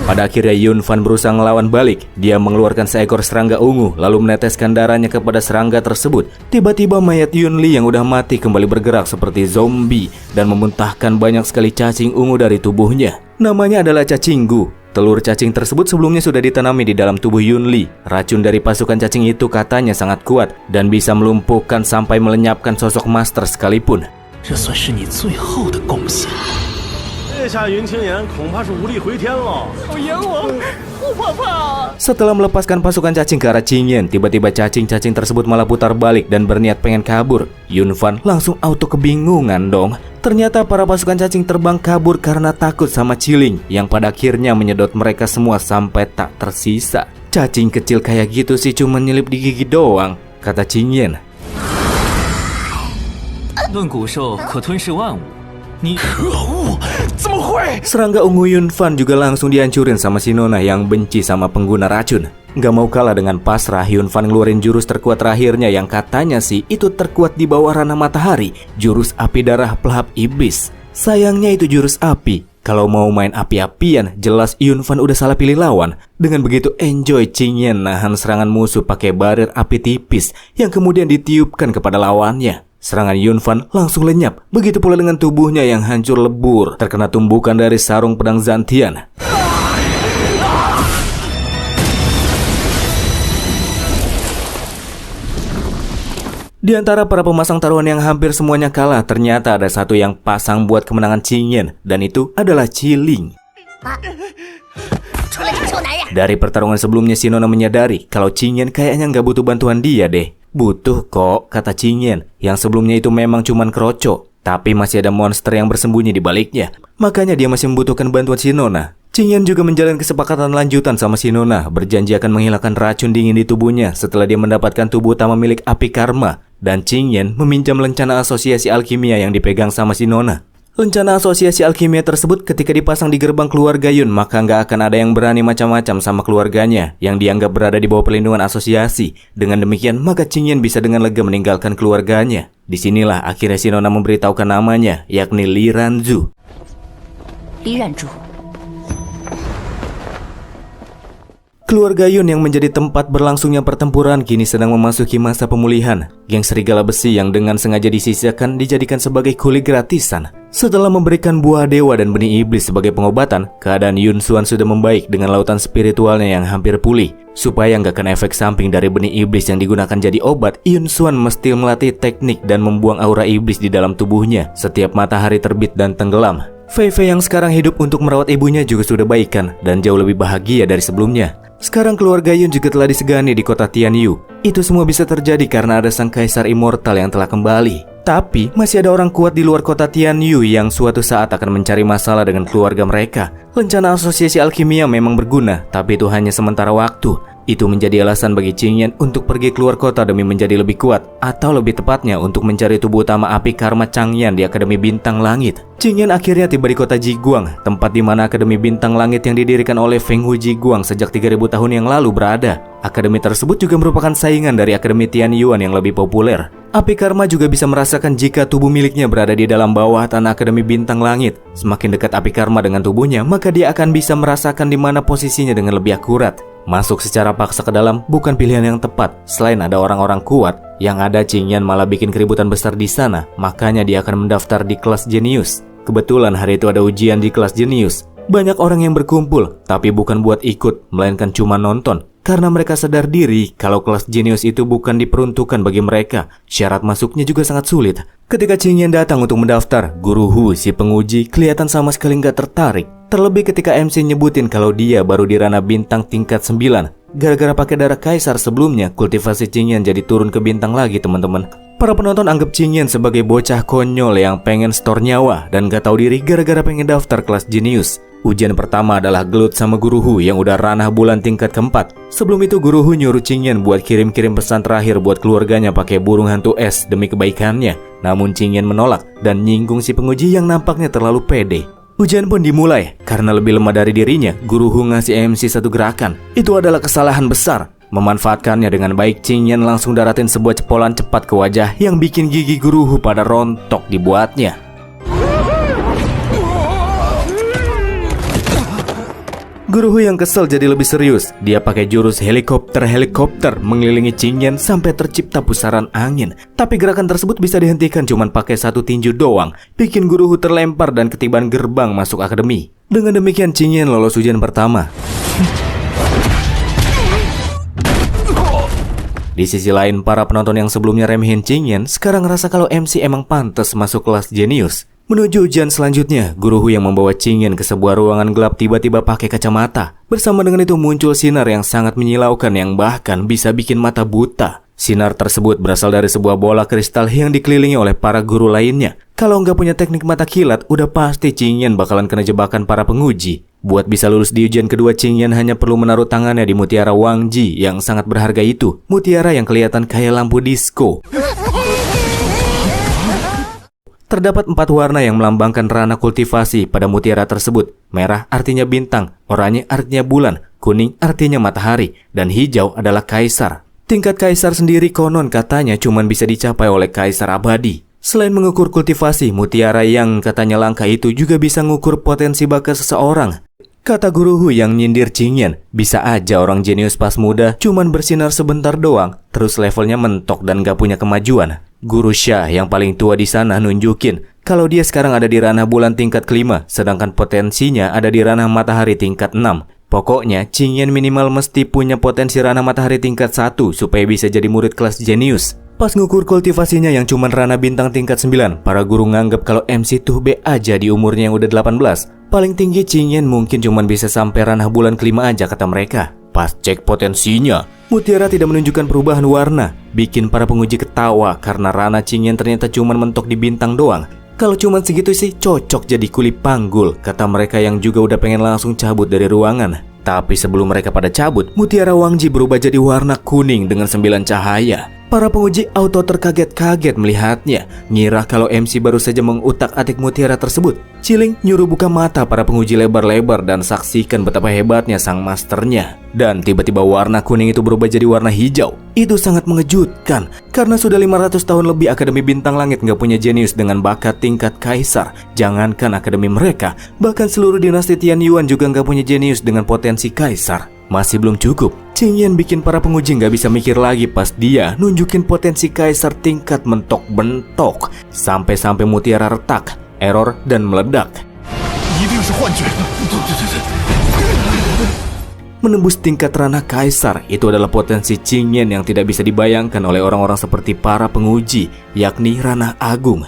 Pada akhirnya Yun Fan berusaha ngelawan balik. Dia mengeluarkan seekor serangga ungu lalu meneteskan darahnya kepada serangga tersebut. Tiba-tiba mayat Yunli yang udah mati kembali bergerak seperti zombie dan memuntahkan banyak sekali cacing ungu dari tubuhnya. Namanya adalah cacing gu. Telur cacing tersebut sebelumnya sudah ditanami di dalam tubuh Yunli. Racun dari pasukan cacing itu katanya sangat kuat dan bisa melumpuhkan sampai melenyapkan sosok master sekalipun. Setelah melepaskan pasukan cacing ke arah Qingyan, tiba-tiba cacing-cacing tersebut malah putar balik dan berniat pengen kabur. Yun Fan langsung auto kebingungan dong. Ternyata para pasukan cacing terbang kabur karena takut sama Qiling yang pada akhirnya menyedot mereka semua sampai tak tersisa. Cacing kecil kayak gitu sih cuma nyelip di gigi doang, kata Qingyan. Serangga ungu Yun Fan juga langsung dihancurin sama si nona yang benci sama pengguna racun. Gak mau kalah dengan pasrah, Yun Fan ngeluarin jurus terkuat terakhirnya yang katanya sih itu terkuat di bawah ranah matahari, jurus api darah pelahap iblis. Sayangnya itu jurus api. Kalau mau main api-apian, jelas Yun Fan udah salah pilih lawan. Dengan begitu enjoy Qingyan nahan serangan musuh pakai barir api tipis yang kemudian ditiupkan kepada lawannya. Serangan Yun Fan langsung lenyap, begitu pula dengan tubuhnya yang hancur lebur terkena tumbukan dari sarung pedang Zantian. Di antara para pemasang taruhan yang hampir semuanya kalah, ternyata ada satu yang pasang buat kemenangan Qingyan, dan itu adalah Qiling. Dari pertarungan sebelumnya, si nona menyadari kalau Qingyan kayaknya nggak butuh bantuan dia deh. Butuh kok, kata Qingyan, yang sebelumnya itu memang cuman kroco, tapi masih ada monster yang bersembunyi di baliknya. Makanya dia masih membutuhkan bantuan si nona. Qingyan juga menjalin kesepakatan lanjutan sama si nona, berjanji akan menghilangkan racun dingin di tubuhnya setelah dia mendapatkan tubuh utama milik api karma. Dan Qingyan meminjam lencana asosiasi alkimia yang dipegang sama si nona. Lencana asosiasi alkimia tersebut ketika dipasang di gerbang keluarga Yun, maka nggak akan ada yang berani macam-macam sama keluarganya yang dianggap berada di bawah perlindungan asosiasi. Dengan demikian, maka Qingyan bisa dengan lega meninggalkan keluarganya. Disinilah akhirnya si nona memberitahukan namanya, yakni Li Ranzu. Li Ranzu. Keluarga Yun yang menjadi tempat berlangsungnya pertempuran kini sedang memasuki masa pemulihan. Geng serigala besi yang dengan sengaja disisakan dijadikan sebagai kuli gratisan. Setelah memberikan buah dewa dan benih iblis sebagai pengobatan, keadaan Yun Xuan sudah membaik dengan lautan spiritualnya yang hampir pulih. Supaya nggak kena efek samping dari benih iblis yang digunakan jadi obat, Yun Xuan mesti melatih teknik dan membuang aura iblis di dalam tubuhnya setiap matahari terbit dan tenggelam. Fei Fei yang sekarang hidup untuk merawat ibunya juga sudah baikan dan jauh lebih bahagia dari sebelumnya. Sekarang keluarga Yun juga telah disegani di kota Tianyu. Itu semua bisa terjadi karena ada sang kaisar immortal yang telah kembali. Tapi masih ada orang kuat di luar kota Tianyu yang suatu saat akan mencari masalah dengan keluarga mereka. Rencana asosiasi alkimia memang berguna, tapi itu hanya sementara waktu. Itu menjadi alasan bagi Qingyan untuk pergi keluar kota demi menjadi lebih kuat, atau lebih tepatnya untuk mencari tubuh utama api karma Changyan di Akademi Bintang Langit. Qingyan akhirnya tiba di kota Jiguang, tempat di mana Akademi Bintang Langit yang didirikan oleh Feng Hu Jiguang sejak 3000 tahun yang lalu berada. Akademi tersebut juga merupakan saingan dari Akademi Tianyuan yang lebih populer. Api karma juga bisa merasakan jika tubuh miliknya berada di dalam bawah tanah Akademi Bintang Langit. Semakin dekat api karma dengan tubuhnya, maka dia akan bisa merasakan di mana posisinya dengan lebih akurat. Masuk secara paksa ke dalam bukan pilihan yang tepat. Selain ada orang-orang kuat, yang ada Qingyan malah bikin keributan besar di sana. Makanya dia akan mendaftar di kelas jenius. Kebetulan hari itu ada ujian di kelas jenius. Banyak orang yang berkumpul, tapi bukan buat ikut, melainkan cuma nonton. Karena mereka sadar diri kalau kelas jenius itu bukan diperuntukkan bagi mereka. Syarat masuknya juga sangat sulit. Ketika Qingyan datang untuk mendaftar, Guru Hu, si penguji, kelihatan sama sekali nggak tertarik. Terlebih ketika MC nyebutin kalau dia baru di ranah bintang tingkat 9. Gara-gara pakai darah kaisar sebelumnya, kultivasi Qingyan jadi turun ke bintang lagi, teman-teman. Para penonton anggap Qingyan sebagai bocah konyol yang pengen store nyawa dan gak tahu diri gara-gara pengen daftar kelas jenius. Ujian pertama adalah gelut sama Guru Hu yang udah ranah bulan tingkat keempat. Sebelum itu Guru Hu nyuruh Qingyan buat kirim-kirim pesan terakhir buat keluarganya pakai burung hantu es demi kebaikannya. Namun Qingyan menolak dan nyinggung si penguji yang nampaknya terlalu pede. Ujian pun dimulai. Karena lebih lemah dari dirinya, Guru Hu ngasih MC satu gerakan. Itu adalah kesalahan besar. Memanfaatkannya dengan baik, Qingyan langsung daratin sebuah cepolan cepat ke wajah yang bikin gigi Guru Hu pada rontok dibuatnya. Guru Hu yang kesel jadi lebih serius. Dia pakai jurus helikopter mengelilingi Qingyan sampai tercipta pusaran angin. Tapi gerakan tersebut bisa dihentikan cuman pakai satu tinju doang. Bikin Guru Hu terlempar dan ketiban gerbang masuk akademi. Dengan demikian Qingyan lolos ujian pertama. Di sisi lain, para penonton yang sebelumnya remehin Qingyan sekarang ngerasa kalau MC emang pantas masuk kelas jenius. Menuju ujian selanjutnya, Guru Hu yang membawa Qingyan ke sebuah ruangan gelap tiba-tiba pakai kacamata. Bersama dengan itu muncul sinar yang sangat menyilaukan yang bahkan bisa bikin mata buta. Sinar tersebut berasal dari sebuah bola kristal yang dikelilingi oleh para guru lainnya. Kalau nggak punya teknik mata kilat, udah pasti Qingyan bakalan kena jebakan para penguji. Buat bisa lulus di ujian kedua, Qingyan hanya perlu menaruh tangannya di mutiara Wang Ji yang sangat berharga itu. Mutiara yang kelihatan kayak lampu disco. Terdapat 4 warna yang melambangkan ranah kultivasi pada mutiara tersebut. Merah artinya bintang, oranye artinya bulan, kuning artinya matahari, dan hijau adalah kaisar. Tingkat kaisar sendiri konon katanya cuma bisa dicapai oleh kaisar abadi. Selain mengukur kultivasi, mutiara yang katanya langka itu juga bisa mengukur potensi bakat seseorang. Kata Guru Hu yang nyindir Qingyan, bisa aja orang jenius pas muda cuman bersinar sebentar doang, terus levelnya mentok dan gak punya kemajuan. Guru Sha yang paling tua di sana nunjukin kalau dia sekarang ada di ranah bulan tingkat kelima, sedangkan potensinya ada di ranah matahari tingkat 6. Pokoknya Qingyan minimal mesti punya potensi ranah matahari tingkat 1 supaya bisa jadi murid kelas jenius. Pas ngukur kultivasinya yang cuman ranah bintang tingkat 9, para guru nganggap kalau MC tuh B aja di umurnya yang udah 18. Paling tinggi Qingyan mungkin cuman bisa sampai ranah bulan kelima aja kata mereka. Pas cek potensinya, mutiara tidak menunjukkan perubahan warna, bikin para penguji ketawa karena ranah Qingyan ternyata cuman mentok di bintang doang. Kalau cuman segitu sih cocok jadi kuli panggul, kata mereka yang juga udah pengen langsung cabut dari ruangan. Tapi sebelum mereka pada cabut, mutiara Wang Ji berubah jadi warna kuning dengan 9 cahaya. Para penguji auto terkaget-kaget melihatnya, ngira kalau MC baru saja mengutak-atik mutiara tersebut. Ciling nyuruh buka mata para penguji lebar-lebar dan saksikan betapa hebatnya sang masternya. Dan tiba-tiba warna kuning itu berubah jadi warna hijau. Itu sangat mengejutkan, karena sudah 500 tahun lebih Akademi Bintang Langit nggak punya jenius dengan bakat tingkat kaisar. Jangankan akademi mereka, bahkan seluruh dinasti Tianyuan juga nggak punya jenius dengan potensi kaisar. Masih belum cukup, Qingyan bikin para penguji nggak bisa mikir lagi pas dia nunjukin potensi kaisar tingkat mentok-bentok. Sampai-sampai mutiara retak, error, dan meledak. Menembus tingkat ranah kaisar, itu adalah potensi Qingyan yang tidak bisa dibayangkan oleh orang-orang seperti para penguji, yakni ranah agung.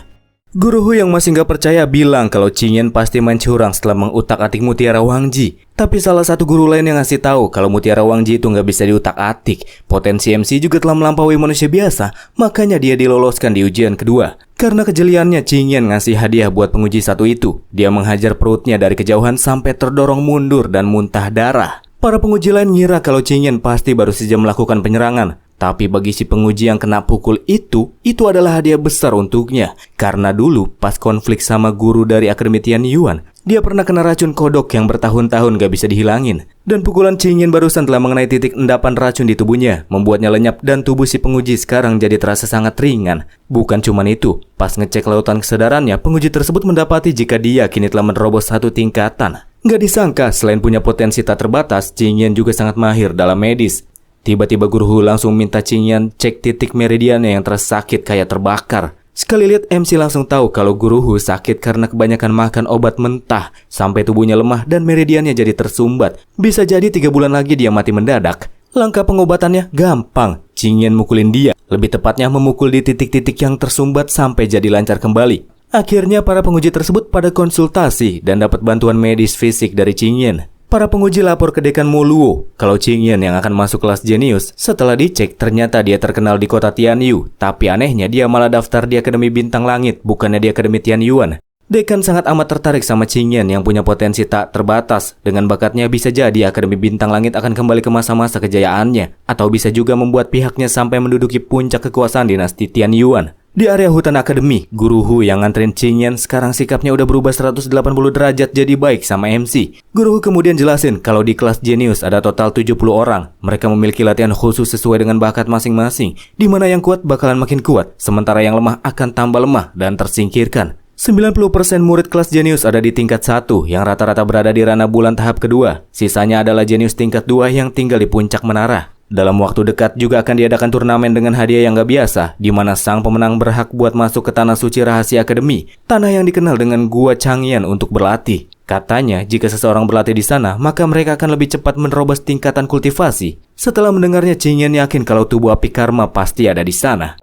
Guru Hu yang masih nggak percaya bilang kalau Qingyan pasti main curang setelah mengutak-atik Mutiara Wangji. Tapi salah satu guru lain yang ngasih tahu kalau Mutiara Wangji itu nggak bisa diutak-atik. Potensi MC juga telah melampaui manusia biasa, makanya dia diloloskan di ujian kedua. Karena kejeliannya, Qingyan ngasih hadiah buat penguji satu itu. Dia menghajar perutnya dari kejauhan sampai terdorong mundur dan muntah darah. Para penguji lain ngira kalau Qingyan pasti baru saja melakukan penyerangan. Tapi bagi si penguji yang kena pukul itu adalah hadiah besar untuknya. Karena dulu pas konflik sama guru dari Akademi Tian Yuan, dia pernah kena racun kodok yang bertahun-tahun gak bisa dihilangin. Dan pukulan Qingyan barusan telah mengenai titik endapan racun di tubuhnya, membuatnya lenyap dan tubuh si penguji sekarang jadi terasa sangat ringan. Bukan cuma itu, pas ngecek lautan kesadarannya, penguji tersebut mendapati jika dia kini telah menerobos 1 tingkatan. Gak disangka, selain punya potensi tak terbatas, Qingyan juga sangat mahir dalam medis. Tiba-tiba Guru Hu langsung minta Qingyan cek titik meridiannya yang terasa sakit kayak terbakar. Sekali lihat MC langsung tahu kalau Guru Hu sakit karena kebanyakan makan obat mentah sampai tubuhnya lemah dan meridiannya jadi tersumbat. Bisa jadi 3 bulan lagi dia mati mendadak. Langkah pengobatannya gampang. Qingyan mukulin dia, lebih tepatnya memukul di titik-titik yang tersumbat sampai jadi lancar kembali. Akhirnya para penguji tersebut pada konsultasi dan dapat bantuan medis fisik dari Qingyan. Para penguji lapor ke Dekan Moluo kalau Qingyan yang akan masuk kelas jenius. Setelah dicek, ternyata dia terkenal di kota Tianyu. Tapi anehnya dia malah daftar di Akademi Bintang Langit, bukannya di Akademi Tian Yuan. Dekan sangat amat tertarik sama Qingyan yang punya potensi tak terbatas. Dengan bakatnya bisa jadi Akademi Bintang Langit akan kembali ke masa-masa kejayaannya. Atau bisa juga membuat pihaknya sampai menduduki puncak kekuasaan dinasti Tian Yuan. Di area hutan akademi, Guru Hu yang nganterin Qingyan sekarang sikapnya udah berubah 180 derajat jadi baik sama MC. Guru Hu kemudian jelasin kalau di kelas jenius ada total 70 orang. Mereka memiliki latihan khusus sesuai dengan bakat masing-masing, di mana yang kuat bakalan makin kuat, sementara yang lemah akan tambah lemah dan tersingkirkan. 90% murid kelas jenius ada di tingkat 1 yang rata-rata berada di ranah bulan tahap kedua. Sisanya adalah jenius tingkat 2 yang tinggal di puncak menara. Dalam waktu dekat juga akan diadakan turnamen dengan hadiah yang gak biasa, di mana sang pemenang berhak buat masuk ke Tanah Suci Rahasia Akademi, tanah yang dikenal dengan Gua Changyan untuk berlatih. Katanya, jika seseorang berlatih di sana, maka mereka akan lebih cepat menerobos tingkatan kultivasi. Setelah mendengarnya, Qingyan yakin kalau tubuh api karma pasti ada di sana.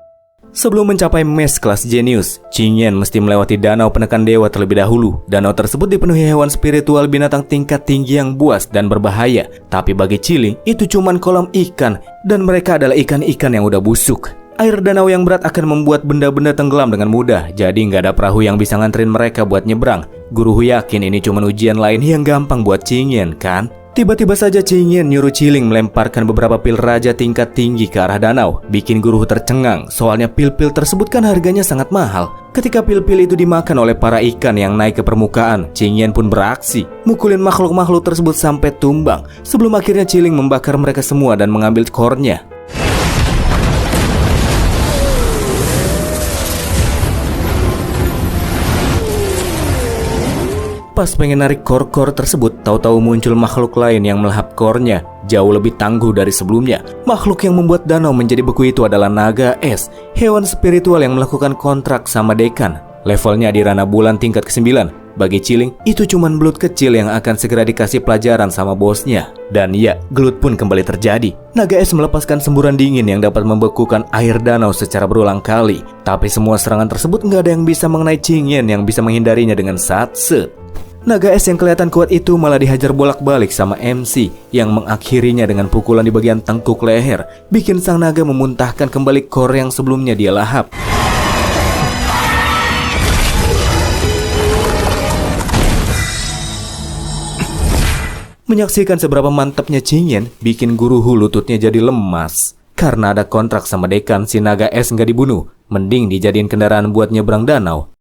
Sebelum mencapai mes kelas jenius, Qingyan mesti melewati danau penekan dewa terlebih dahulu. Danau tersebut dipenuhi hewan spiritual binatang tingkat tinggi yang buas dan berbahaya. Tapi bagi Qiling, itu cuman kolam ikan, dan mereka adalah ikan-ikan yang udah busuk. Air danau yang berat akan membuat benda-benda tenggelam dengan mudah, jadi nggak ada perahu yang bisa nganterin mereka buat nyebrang. Guru Hu yakin ini cuma ujian lain yang gampang buat Qingyan, kan? Tiba-tiba saja Qingyan nyuruh Qiling melemparkan beberapa pil raja tingkat tinggi ke arah danau. Bikin Guru Hu tercengang, soalnya pil-pil tersebut kan harganya sangat mahal. Ketika pil-pil itu dimakan oleh para ikan yang naik ke permukaan, Qingyan pun beraksi, mukulin makhluk-makhluk tersebut sampai tumbang. Sebelum akhirnya Qiling membakar mereka semua dan mengambil core-nya. Pas pengen narik core tersebut, tahu-tahu muncul makhluk lain yang melahap core-nya, jauh lebih tangguh dari sebelumnya. Makhluk yang membuat danau menjadi beku itu adalah naga es, hewan spiritual yang melakukan kontrak sama Dekan. Levelnya di ranah bulan tingkat ke-9. Bagi Qiling, itu cuman belut kecil yang akan segera dikasih pelajaran sama bosnya. Dan ya, gelut pun kembali terjadi. Naga es melepaskan semburan dingin yang dapat membekukan air danau secara berulang kali. Tapi semua serangan tersebut nggak ada yang bisa mengenai Qingyan yang bisa menghindarinya dengan satset. Naga es yang kelihatan kuat itu malah dihajar bolak-balik sama MC yang mengakhirinya dengan pukulan di bagian tengkuk leher, bikin sang naga memuntahkan kembali core yang sebelumnya dia lahap. Menyaksikan seberapa mantapnya Qingyan bikin Guru Hu lututnya jadi lemas. Karena ada kontrak sama Dekan, si naga es nggak dibunuh, mending dijadiin kendaraan buat nyebrang danau.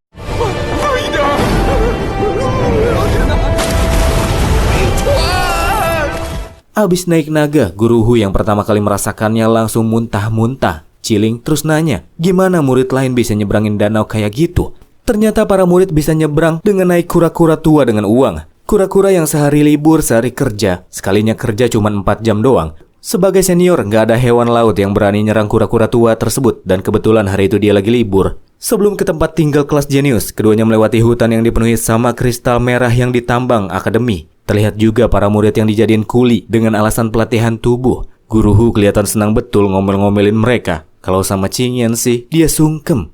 Abis naik naga, Guru Hu yang pertama kali merasakannya langsung muntah-muntah. Qiling terus nanya, gimana murid lain bisa nyebrangin danau kayak gitu? Ternyata para murid bisa nyebrang dengan naik kura-kura tua dengan uang. Kura-kura yang sehari libur, sehari kerja. Sekalinya kerja cuma 4 jam doang. Sebagai senior, nggak ada hewan laut yang berani nyerang kura-kura tua tersebut. Dan kebetulan hari itu dia lagi libur. Sebelum ke tempat tinggal kelas jenius, keduanya melewati hutan yang dipenuhi sama kristal merah yang ditambang akademi. Terlihat juga para murid yang dijadiin kuli dengan alasan pelatihan tubuh. Guru Hu kelihatan senang betul ngomel-ngomelin mereka. Kalau sama Qingyan sih, dia sungkem.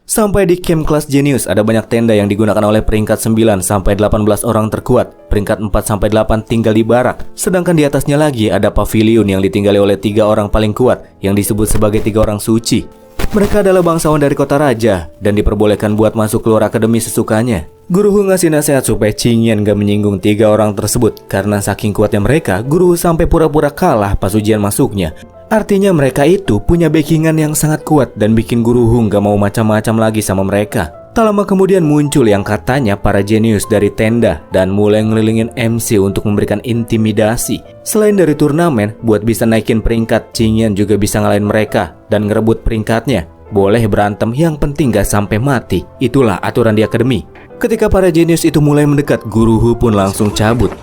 Sampai di camp kelas jenius ada banyak tenda yang digunakan oleh peringkat 9 sampai 18 orang terkuat. Peringkat 4 sampai 8 tinggal di barak. Sedangkan di atasnya lagi ada pavilion yang ditinggali oleh 3 orang paling kuat yang disebut sebagai 3 orang suci. Mereka adalah bangsawan dari kota raja dan diperbolehkan buat masuk keluar akademi sesukanya. Guru Hu ngasih nasihat supaya Qingyan gak menyinggung 3 orang tersebut karena saking kuatnya mereka, Guru Hu sampai pura-pura kalah pas ujian masuknya. Artinya mereka itu punya backingan yang sangat kuat dan bikin Guru Hu gak mau macam-macam lagi sama mereka. Tak lama kemudian muncul yang katanya para jenius dari tenda dan mulai ngelilingin MC untuk memberikan intimidasi. Selain dari turnamen, buat bisa naikin peringkat, Qingyan juga bisa ngalahin mereka dan ngerebut peringkatnya. Boleh berantem, yang penting gak sampai mati. Itulah aturan di akademi. Ketika para jenius itu mulai mendekat, Guru Hu pun langsung cabut.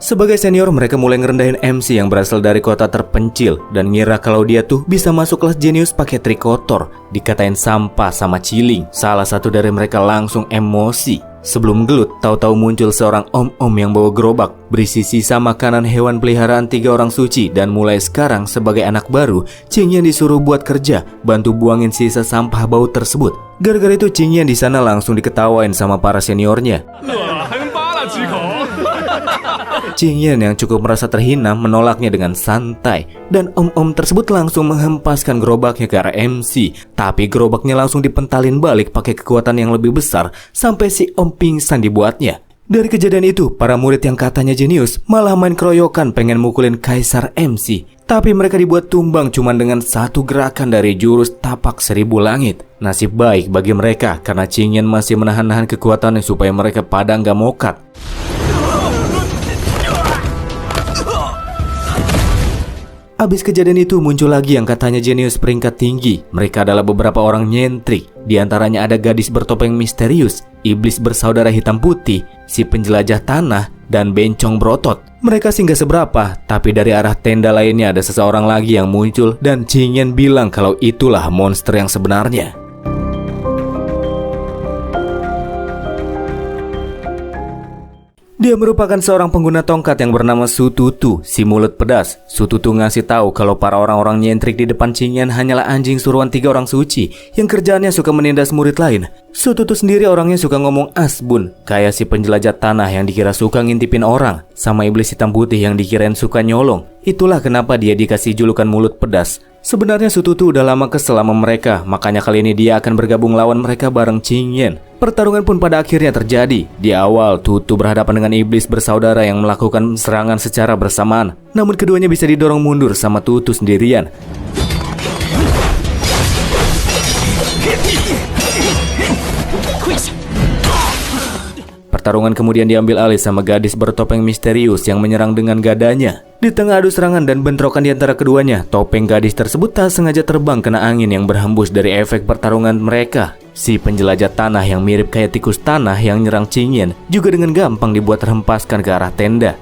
Sebagai senior, mereka mulai ngerendahin MC yang berasal dari kota terpencil dan ngira kalau dia tuh bisa masuk kelas jenius pakai trik kotor. Dikatain sampah sama Ciling. Salah satu dari mereka langsung emosi. Sebelum gelut, tahu-tahu muncul seorang om-om yang bawa gerobak berisi sisa makanan hewan peliharaan 3 orang suci. Dan mulai sekarang sebagai anak baru, Qingyan disuruh buat kerja, bantu buangin sisa sampah bau tersebut. Gara-gara itu Qingyan di sana langsung diketawain sama para seniornya. Qingyan yang cukup merasa terhina menolaknya dengan santai. Dan om-om tersebut langsung menghempaskan gerobaknya ke arah MC. Tapi gerobaknya langsung dipentalin balik pakai kekuatan yang lebih besar sampai si om pingsan dibuatnya. Dari kejadian itu, para murid yang katanya jenius malah main keroyokan pengen mukulin Kaisar MC. Tapi mereka dibuat tumbang cuma dengan satu gerakan dari jurus tapak 1000 langit. Nasib baik bagi mereka karena Qingyan masih menahan-nahan kekuatannya supaya mereka pada nggak mokat. Abis kejadian itu muncul lagi yang katanya jenius peringkat tinggi. Mereka adalah beberapa orang nyentrik. Di antaranya ada gadis bertopeng misterius, iblis bersaudara hitam putih, si penjelajah tanah, dan bencong berotot. Mereka sih nggak seberapa, tapi dari arah tenda lainnya ada seseorang lagi yang muncul dan Qingyan bilang kalau itulah monster yang sebenarnya. Dia merupakan seorang pengguna tongkat yang bernama Su Tutu, si mulut pedas. Su Tutu ngasih tahu kalau para orang-orang nyentrik di depan Qingyan hanyalah anjing suruhan 3 orang suci yang kerjaannya suka menindas murid lain. Su Tutu sendiri orangnya suka ngomong asbun, kayak si penjelajah tanah yang dikira suka ngintipin orang, sama iblis hitam putih yang dikirain suka nyolong. Itulah kenapa dia dikasih julukan mulut pedas. Sebenarnya Su Tutu udah lama kesel sama mereka, makanya kali ini dia akan bergabung lawan mereka bareng Qingyan. Pertarungan pun pada akhirnya terjadi. Di awal, Tutu berhadapan dengan iblis bersaudara yang melakukan serangan secara bersamaan. Namun keduanya bisa didorong mundur sama Tutu sendirian. Pertarungan kemudian diambil alih sama gadis bertopeng misterius yang menyerang dengan gadanya. Di tengah adu serangan dan bentrokan di antara keduanya, topeng gadis tersebut tak sengaja terbang kena angin yang berhembus dari efek pertarungan mereka. Si penjelajah tanah yang mirip kayak tikus tanah yang nyerang Qingyan juga dengan gampang dibuat terhempaskan ke arah tenda.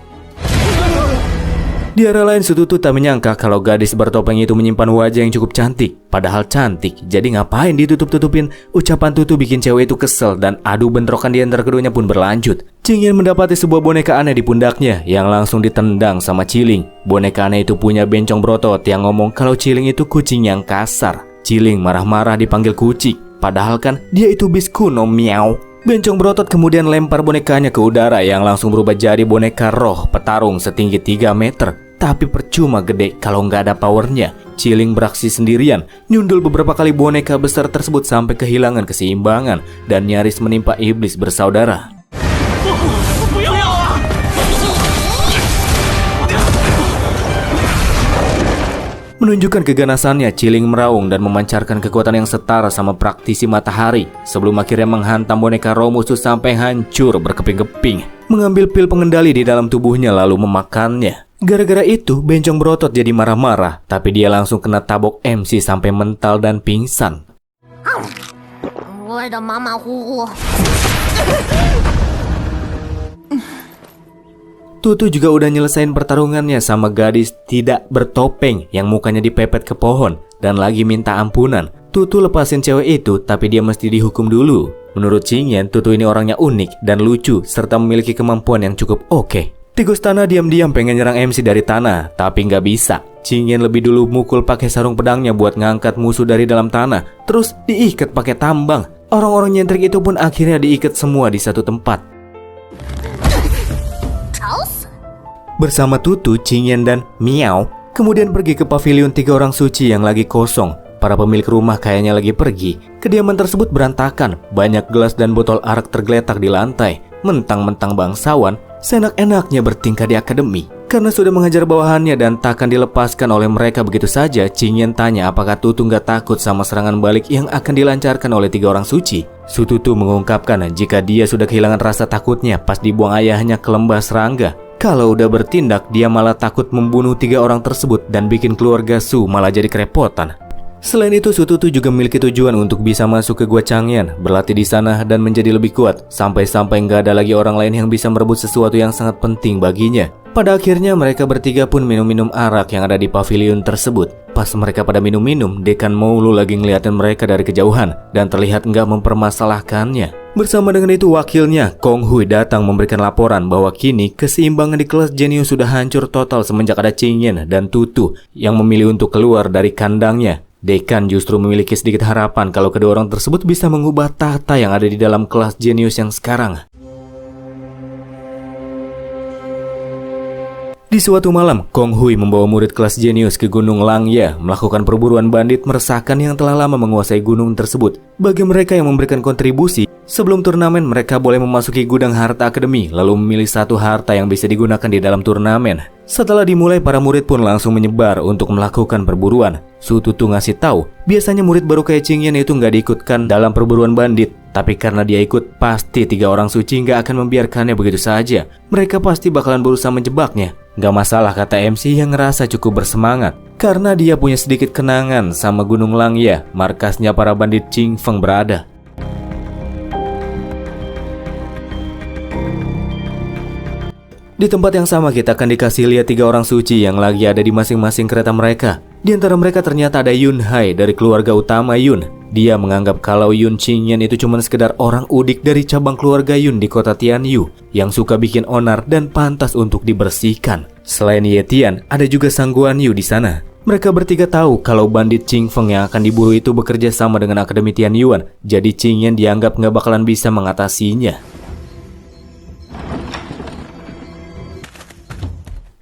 Di arah lain, Su Tutu tak menyangka kalau gadis bertopeng itu menyimpan wajah yang cukup cantik. Padahal cantik, jadi ngapain ditutup-tutupin? Ucapan Tutu bikin cewek itu kesel dan adu bentrokan di antara keduanya pun berlanjut. Qingyan mendapati sebuah boneka aneh di pundaknya yang langsung ditendang sama Ciling. Boneka aneh itu punya bencong berotot yang ngomong kalau Ciling itu kucing yang kasar. Ciling marah-marah dipanggil kucing, padahal kan dia itu bis kuno miau. Bencong berotot kemudian lempar bonekanya ke udara yang langsung berubah jadi boneka roh petarung setinggi 3 meter. Tapi percuma gede kalau nggak ada powernya. Ciling beraksi sendirian, nyundul beberapa kali boneka besar tersebut sampai kehilangan keseimbangan dan nyaris menimpa iblis bersaudara. Menunjukkan keganasannya, Ciling meraung dan memancarkan kekuatan yang setara sama praktisi matahari sebelum akhirnya menghantam boneka roh musuh sampai hancur berkeping-keping, mengambil pil pengendali di dalam tubuhnya lalu memakannya. Gara-gara itu, bencong berotot jadi marah-marah, tapi dia langsung kena tabok MC sampai mental dan pingsan. Tutu juga udah nyelesain pertarungannya sama gadis tidak bertopeng yang mukanya dipepet ke pohon dan lagi minta ampunan. Tutu lepasin cewek itu, tapi dia mesti dihukum dulu. Menurut Qingyan, Tutu ini orangnya unik dan lucu serta memiliki kemampuan yang cukup oke. Tikus tanah diam-diam pengen nyerang MC dari tanah, tapi nggak bisa. Qing Yan lebih dulu mukul pakai sarung pedangnya buat ngangkat musuh dari dalam tanah, terus diikat pakai tambang. Orang-orang nyentrik itu pun akhirnya diikat semua di satu tempat. Bersama Tutu, Qing Yan dan Miao kemudian pergi ke pavilion 3 orang suci yang lagi kosong. Para pemilik rumah kayaknya lagi pergi. Kediaman tersebut berantakan, banyak gelas dan botol arak tergeletak di lantai. Mentang-mentang bangsawan, seenak-enaknya bertingkah di akademi. Karena sudah mengajar bawahannya dan takkan dilepaskan oleh mereka begitu saja, Qing Yan tanya apakah Tutu nggak takut sama serangan balik yang akan dilancarkan oleh 3 orang suci. Su Tutu mengungkapkan jika dia sudah kehilangan rasa takutnya pas dibuang ayahnya ke lembah serangga. Kalau udah bertindak, dia malah takut membunuh 3 orang tersebut dan bikin keluarga Su malah jadi kerepotan. Selain itu, Su Tutu juga memiliki tujuan untuk bisa masuk ke Gua Changyan, berlatih di sana dan menjadi lebih kuat, sampai-sampai nggak ada lagi orang lain yang bisa merebut sesuatu yang sangat penting baginya. Pada akhirnya mereka bertiga pun minum-minum arak yang ada di pavilion tersebut. Pas mereka pada minum-minum, Dekan Moulu lagi ngeliatin mereka dari kejauhan dan terlihat nggak mempermasalahkannya. Bersama dengan itu wakilnya, Kong Hui datang memberikan laporan bahwa kini keseimbangan di kelas jenius sudah hancur total semenjak ada Qing Yan dan Tutu yang memilih untuk keluar dari kandangnya. Dekan justru memiliki sedikit harapan kalau kedua orang tersebut bisa mengubah tahta yang ada di dalam kelas jenius yang sekarang. Di suatu malam, Kong Hui membawa murid kelas jenius ke Gunung Langya melakukan perburuan bandit meresahkan yang telah lama menguasai gunung tersebut. Bagi mereka yang memberikan kontribusi, sebelum turnamen mereka boleh memasuki gudang harta akademi lalu memilih satu harta yang bisa digunakan di dalam turnamen. Setelah dimulai, para murid pun langsung menyebar untuk melakukan perburuan. Su Tutu ngasih tahu, biasanya murid baru kayak Qing Yan itu nggak diikutkan dalam perburuan bandit. Tapi karena dia ikut, pasti 3 orang suci nggak akan membiarkannya begitu saja. Mereka pasti bakalan berusaha menjebaknya. Nggak masalah, kata MC yang ngerasa cukup bersemangat. Karena dia punya sedikit kenangan sama Gunung Langya, markasnya para bandit Qing Feng berada. Di tempat yang sama kita akan dikasih lihat 3 orang suci yang lagi ada di masing-masing kereta mereka. Di antara mereka ternyata ada Yun Hai dari keluarga utama Yun. Dia menganggap kalau Yun Qing Yan itu cuma sekedar orang udik dari cabang keluarga Yun di kota Tianyu yang suka bikin onar dan pantas untuk dibersihkan. Selain Ye Tian, ada juga Sang Guan Yu di sana. Mereka bertiga tahu kalau bandit Qing Feng yang akan diburu itu bekerja sama dengan Akademi Tianyuan, jadi Qing Yan dianggap nggak bakalan bisa mengatasinya.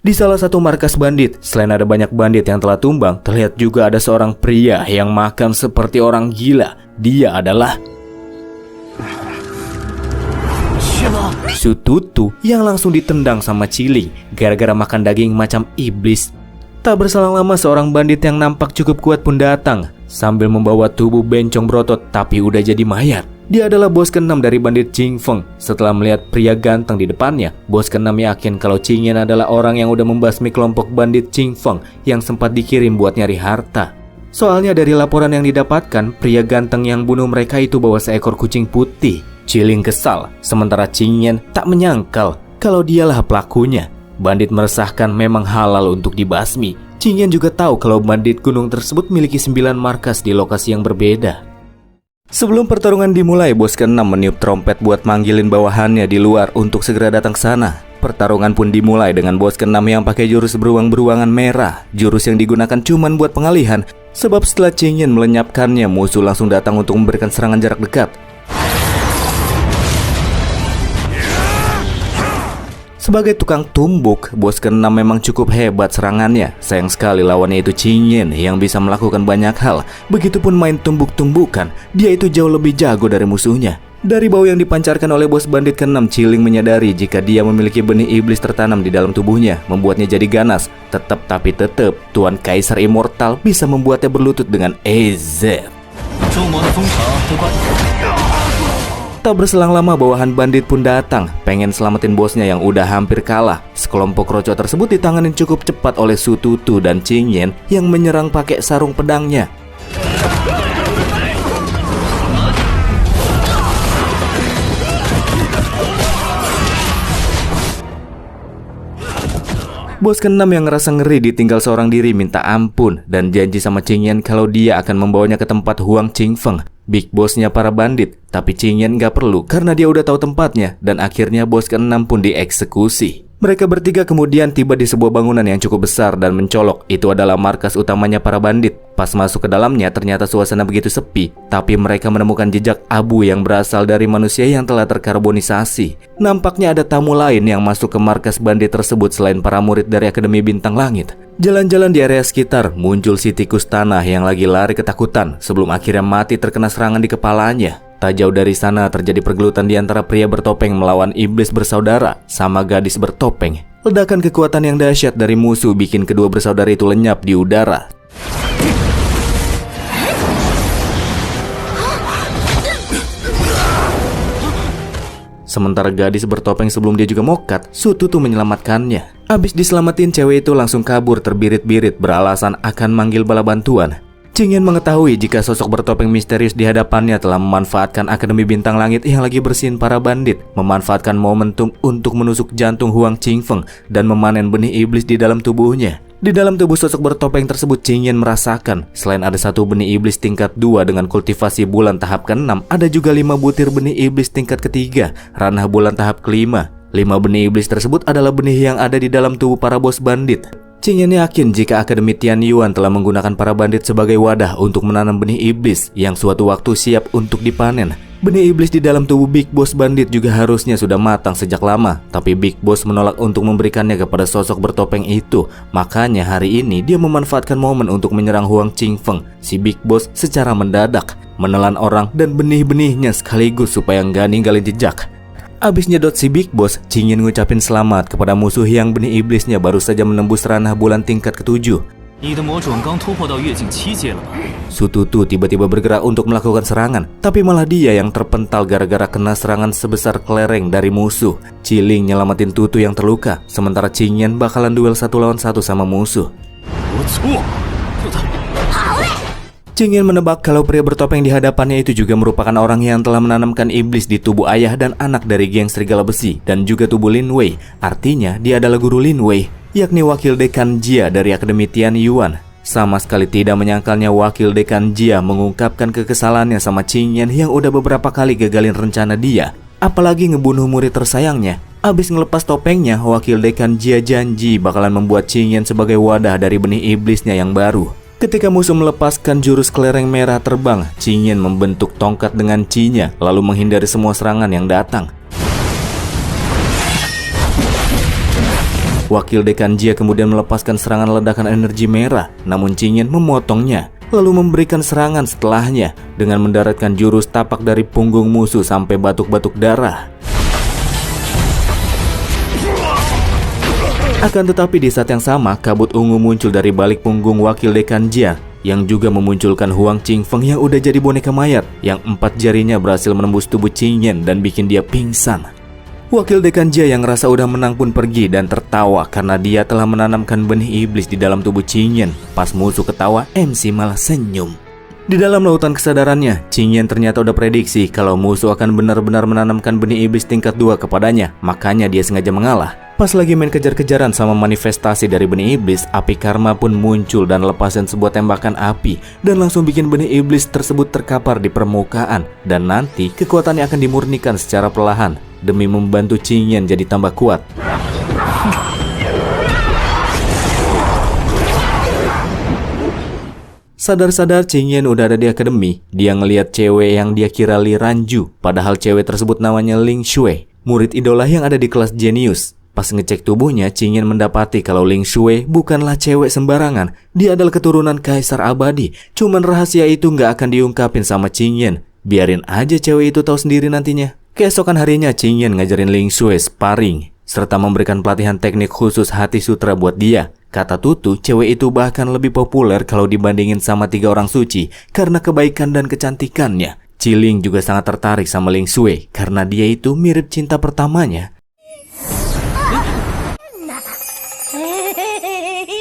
Di salah satu markas bandit, selain ada banyak bandit yang telah tumbang, terlihat juga ada seorang pria yang makan seperti orang gila. Dia adalah Su Tutu yang langsung ditendang sama Ciling gara-gara makan daging macam iblis. Tak berselang lama seorang bandit yang nampak cukup kuat pun datang sambil membawa tubuh bencong berotot tapi udah jadi mayat. Dia adalah bos ke-6 dari bandit Qing Feng. Setelah melihat pria ganteng di depannya, bos ke-6 yakin kalau Qing Yan adalah orang yang udah membasmi kelompok bandit Qing Feng yang sempat dikirim buat nyari harta. Soalnya dari laporan yang didapatkan, pria ganteng yang bunuh mereka itu bawa seekor kucing putih. Ciling kesal, sementara Qing Yan tak menyangkal kalau dialah pelakunya. Bandit meresahkan memang halal untuk dibasmi. Qing Yan juga tahu kalau bandit gunung tersebut memiliki 9 markas di lokasi yang berbeda. Sebelum pertarungan dimulai, bos ke-6 meniup trompet buat manggilin bawahannya di luar untuk segera datang ke sana. Pertarungan pun dimulai dengan bos ke-6 yang pakai jurus beruang-beruangan merah. Jurus yang digunakan cuman buat pengalihan, sebab setelah Qing Yan melenyapkannya, musuh langsung datang untuk memberikan serangan jarak dekat. Sebagai tukang tumbuk, bos ke-6 memang cukup hebat serangannya. Sayang sekali lawannya itu Qing Yan yang bisa melakukan banyak hal. Begitupun main tumbuk-tumbukan, dia itu jauh lebih jago dari musuhnya. Dari bau yang dipancarkan oleh bos bandit ke-6, Ciling menyadari jika dia memiliki benih iblis tertanam di dalam tubuhnya, membuatnya jadi ganas. Tetap, Tuan Kaisar Immortal bisa membuatnya berlutut dengan EZ. Tak berselang lama bawahan bandit pun datang, pengen selamatin bosnya yang udah hampir kalah. Sekelompok roco tersebut ditanganin cukup cepat oleh Su Tutu dan Qing Yan yang menyerang pakai sarung pedangnya. Bos ke-6 yang ngerasa ngeri ditinggal seorang diri minta ampun dan janji sama Qing Yan kalau dia akan membawanya ke tempat Huang Qing Feng, big bossnya para bandit. Tapi Qing Yan gak perlu karena dia udah tahu tempatnya dan akhirnya bos ke-6 pun dieksekusi. Mereka bertiga kemudian tiba di sebuah bangunan yang cukup besar dan mencolok. Itu adalah markas utamanya para bandit. Pas masuk ke dalamnya ternyata suasana begitu sepi, tapi mereka menemukan jejak abu yang berasal dari manusia yang telah terkarbonisasi. Nampaknya ada tamu lain yang masuk ke markas bandit tersebut selain para murid dari Akademi Bintang Langit. Jalan-jalan di area sekitar, muncul si tikus tanah yang lagi lari ketakutan sebelum akhirnya mati terkena serangan di kepalanya. Tak jauh dari sana terjadi pergelutan di antara pria bertopeng melawan iblis bersaudara sama gadis bertopeng. Ledakan kekuatan yang dahsyat dari musuh bikin kedua bersaudara itu lenyap di udara. Sementara gadis bertopeng sebelum dia juga mokat, Sututu menyelamatkannya. Abis diselamatin, cewek itu langsung kabur terbirit-birit beralasan akan manggil bala bantuan. Qingyan mengetahui jika sosok bertopeng misterius di hadapannya telah memanfaatkan Akademi Bintang Langit yang lagi bersihin para bandit, memanfaatkan momentum untuk menusuk jantung Huang Qingfeng dan memanen benih iblis di dalam tubuhnya. Di dalam tubuh sosok bertopeng tersebut, Qingyan merasakan selain ada satu benih iblis tingkat 2 dengan kultivasi bulan tahap ke-6, ada juga 5 butir benih iblis tingkat ketiga, ranah bulan tahap ke-5. 5 benih iblis tersebut adalah benih yang ada di dalam tubuh para bos bandit. Qingyan yakin jika Akademi Tianyuan telah menggunakan para bandit sebagai wadah untuk menanam benih iblis yang suatu waktu siap untuk dipanen. Benih iblis di dalam tubuh Big Boss bandit juga harusnya sudah matang sejak lama, tapi Big Boss menolak untuk memberikannya kepada sosok bertopeng itu. Makanya hari ini dia memanfaatkan momen untuk menyerang Huang Qingfeng, si Big Boss, secara mendadak, menelan orang dan benih-benihnya sekaligus supaya nggak ninggalin jejak. Abis nyedot si Big Boss, Qingyan ngucapin selamat kepada musuh yang benih iblisnya baru saja menembus ranah bulan tingkat ke-7. Sututu tiba-tiba bergerak untuk melakukan serangan, tapi malah dia yang terpental gara-gara kena serangan sebesar kelereng dari musuh. Ciling nyelamatin Tutu yang terluka, sementara Qingyan bakalan duel 1 lawan 1 sama musuh. Qingyan menebak kalau pria bertopeng di hadapannya itu juga merupakan orang yang telah menanamkan iblis di tubuh ayah dan anak dari geng Serigala Besi dan juga tubuh Lin Wei. Artinya dia adalah guru Lin Wei, yakni wakil dekan Jia dari Akademi Tianyuan. Sama sekali tidak menyangkalnya wakil dekan Jia mengungkapkan kekesalannya sama Qingyan yang udah beberapa kali gagalin rencana dia, apalagi ngebunuh murid tersayangnya. Abis ngelepas topengnya, wakil dekan Jia janji bakalan membuat Qingyan sebagai wadah dari benih iblisnya yang baru. Ketika musuh melepaskan jurus kelereng merah terbang, Qingyan membentuk tongkat dengan Qi-nya lalu menghindari semua serangan yang datang. Wakil dekan Jia kemudian melepaskan serangan ledakan energi merah, namun Qingyan memotongnya, lalu memberikan serangan setelahnya dengan mendaratkan jurus tapak dari punggung musuh sampai batuk-batuk darah. Akan tetapi di saat yang sama, kabut ungu muncul dari balik punggung wakil dekan Jia yang juga memunculkan Huang Qingfeng yang udah jadi boneka mayat yang 4 jarinya berhasil menembus tubuh Qingyan dan bikin dia pingsan. Wakil dekan Jia yang ngerasa udah menang pun pergi dan tertawa karena dia telah menanamkan benih iblis di dalam tubuh Qingyan. Pas musuh ketawa, MC malah senyum. Di dalam lautan kesadarannya, Qingyan ternyata udah prediksi kalau musuh akan benar-benar menanamkan benih iblis tingkat 2 kepadanya, makanya dia sengaja mengalah. Pas lagi main kejar-kejaran sama manifestasi dari benih iblis, api karma pun muncul dan lepasin sebuah tembakan api dan langsung bikin benih iblis tersebut terkapar di permukaan, dan nanti kekuatannya akan dimurnikan secara perlahan demi membantu Qingyan jadi tambah kuat. Sadar-sadar Qingyan udah ada di akademi, dia ngelihat cewek yang dia kira Li Ranju, padahal cewek tersebut namanya Ling Shui, murid idola yang ada di kelas jenius. Pas ngecek tubuhnya, Qingyan mendapati kalau Ling Shui bukanlah cewek sembarangan. Dia adalah keturunan kaisar abadi. Cuman rahasia itu nggak akan diungkapin sama Qingyan. Biarin aja cewek itu tahu sendiri nantinya. Keesokan harinya, Qingyan ngajarin Ling Shui sparring serta memberikan pelatihan teknik khusus hati sutra buat dia. Kata Tutu, cewek itu bahkan lebih populer kalau dibandingin sama 3 orang suci karena kebaikan dan kecantikannya. Ciling juga sangat tertarik sama Ling Shui karena dia itu mirip cinta pertamanya.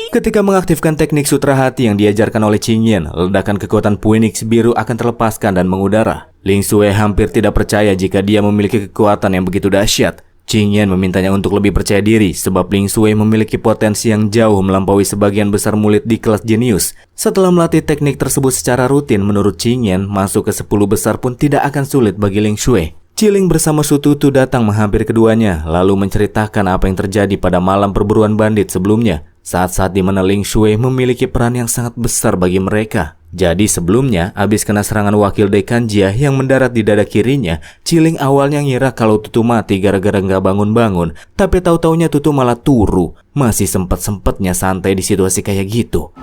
Ketika mengaktifkan teknik sutra hati yang diajarkan oleh Qingyan, ledakan kekuatan Phoenix biru akan terlepaskan dan mengudara. Ling Shui hampir tidak percaya jika dia memiliki kekuatan yang begitu dahsyat. Qingyan memintanya untuk lebih percaya diri sebab Ling Shui memiliki potensi yang jauh melampaui sebagian besar murid di kelas jenius. Setelah melatih teknik tersebut secara rutin, menurut Qingyan, masuk ke 10 besar pun tidak akan sulit bagi Ling Shui. Ciling bersama Su Tutu datang menghampiri keduanya, lalu menceritakan apa yang terjadi pada malam perburuan bandit sebelumnya, saat-saat di mana Ling Shui memiliki peran yang sangat besar bagi mereka. Jadi sebelumnya, habis kena serangan wakil Dekan Jia yang mendarat di dada kirinya, Ciling awalnya ngira kalau Tutu mati gara-gara nggak bangun-bangun, tapi tahu-taunya Tutu malah turu. Masih sempet-sempetnya santai di situasi kayak gitu.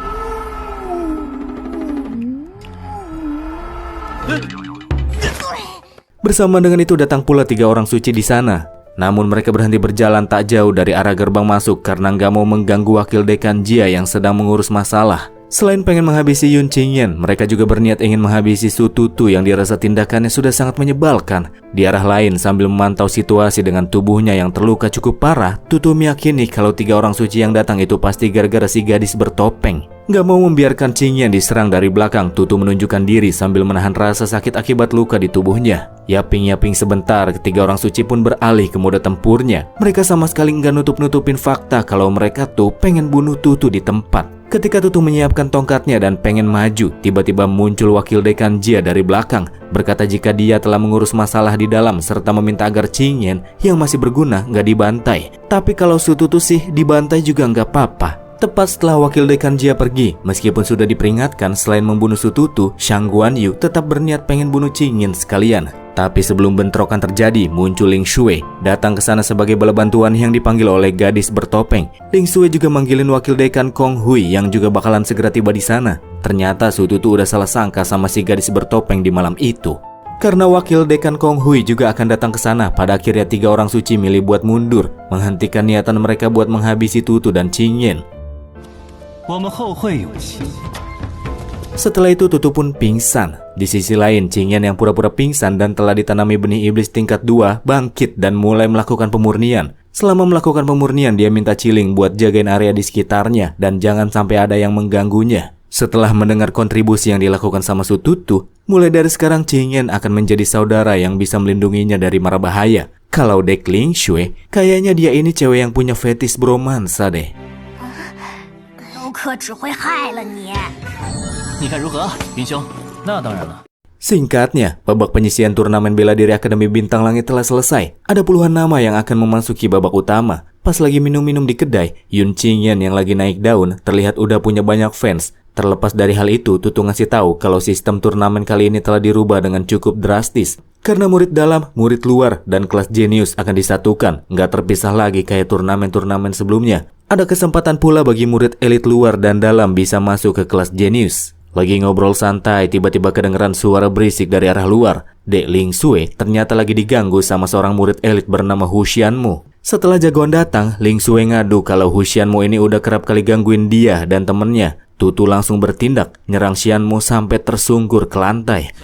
Bersama dengan itu datang pula 3 orang suci di sana. Namun mereka berhenti berjalan tak jauh dari arah gerbang masuk karena nggak mau mengganggu wakil Dekan Jia yang sedang mengurus masalah. Selain pengen menghabisi Yun Qingyan, mereka juga berniat ingin menghabisi Su Tutu yang dirasa tindakannya sudah sangat menyebalkan. Di arah lain sambil memantau situasi dengan tubuhnya yang terluka cukup parah, Tutu meyakini kalau 3 orang suci yang datang itu pasti gara-gara si gadis bertopeng. Gak mau membiarkan Qingyan diserang dari belakang, Tutu menunjukkan diri sambil menahan rasa sakit akibat luka di tubuhnya. Yaping-yaping sebentar, 3 orang suci pun beralih ke mode tempurnya. Mereka sama sekali nggak nutup-nutupin fakta kalau mereka tuh pengen bunuh Tutu di tempat. Ketika Tutu menyiapkan tongkatnya dan pengen maju, tiba-tiba muncul wakil Dekan Jia dari belakang, berkata jika dia telah mengurus masalah di dalam serta meminta agar Qingyan yang masih berguna nggak dibantai. Tapi kalau Su Tutu sih dibantai juga nggak apa-apa. Tepat setelah wakil Dekan Jia pergi, meskipun sudah diperingatkan selain membunuh Su Tutu, Shang Guanyu tetap berniat pengen bunuh Qingyan sekalian. Tapi sebelum bentrokan terjadi, muncul Ling Shui datang ke sana sebagai bala bantuan yang dipanggil oleh gadis bertopeng. Ling Shui juga manggilin wakil Dekan Kong Hui yang juga bakalan segera tiba di sana. Ternyata Su Tutu udah salah sangka sama si gadis bertopeng di malam itu. Karena wakil Dekan Kong Hui juga akan datang ke sana, pada akhirnya 3 orang suci milih buat mundur, menghentikan niatan mereka buat menghabisi Tutu dan Qingyan. Setelah itu Tutu pun pingsan. Di sisi lain, Qingyan yang pura-pura pingsan dan telah ditanami benih iblis tingkat 2 bangkit dan mulai melakukan pemurnian. Selama melakukan pemurnian, dia minta Ciling buat jagain area di sekitarnya dan jangan sampai ada yang mengganggunya. Setelah mendengar kontribusi yang dilakukan sama Su Tutu, mulai dari sekarang Qingyan akan menjadi saudara yang bisa melindunginya dari mara bahaya. Kalau Dek Ling Shui, kayaknya dia ini cewek yang punya fetis bromansa deh. 可只会害了你。你看如何，云兄？那当然了。 Singkatnya, babak penyisian turnamen bela diri Akademi Bintang Langit telah selesai. Ada puluhan nama yang akan memasuki babak utama. Pas lagi minum-minum di kedai, Yun Qingyan yang lagi naik daun terlihat udah punya banyak fans. Terlepas dari hal itu, Tutu ngasih tahu kalau sistem turnamen kali ini telah dirubah dengan cukup drastis. Karena murid dalam, murid luar, dan kelas jenius akan disatukan, nggak terpisah lagi kayak turnamen-turnamen sebelumnya. Ada kesempatan pula bagi murid elit luar dan dalam bisa masuk ke kelas jenius. Lagi ngobrol santai, tiba-tiba kedengeran suara berisik dari arah luar. Dek Ling Shui ternyata lagi diganggu sama seorang murid elit bernama Hu Xianmu. Setelah jagoan datang, Ling Shui ngadu kalau Hu Xianmu ini udah kerap kali gangguin dia dan temennya. Tutu langsung bertindak, nyerang Xianmu sampai tersungkur ke lantai.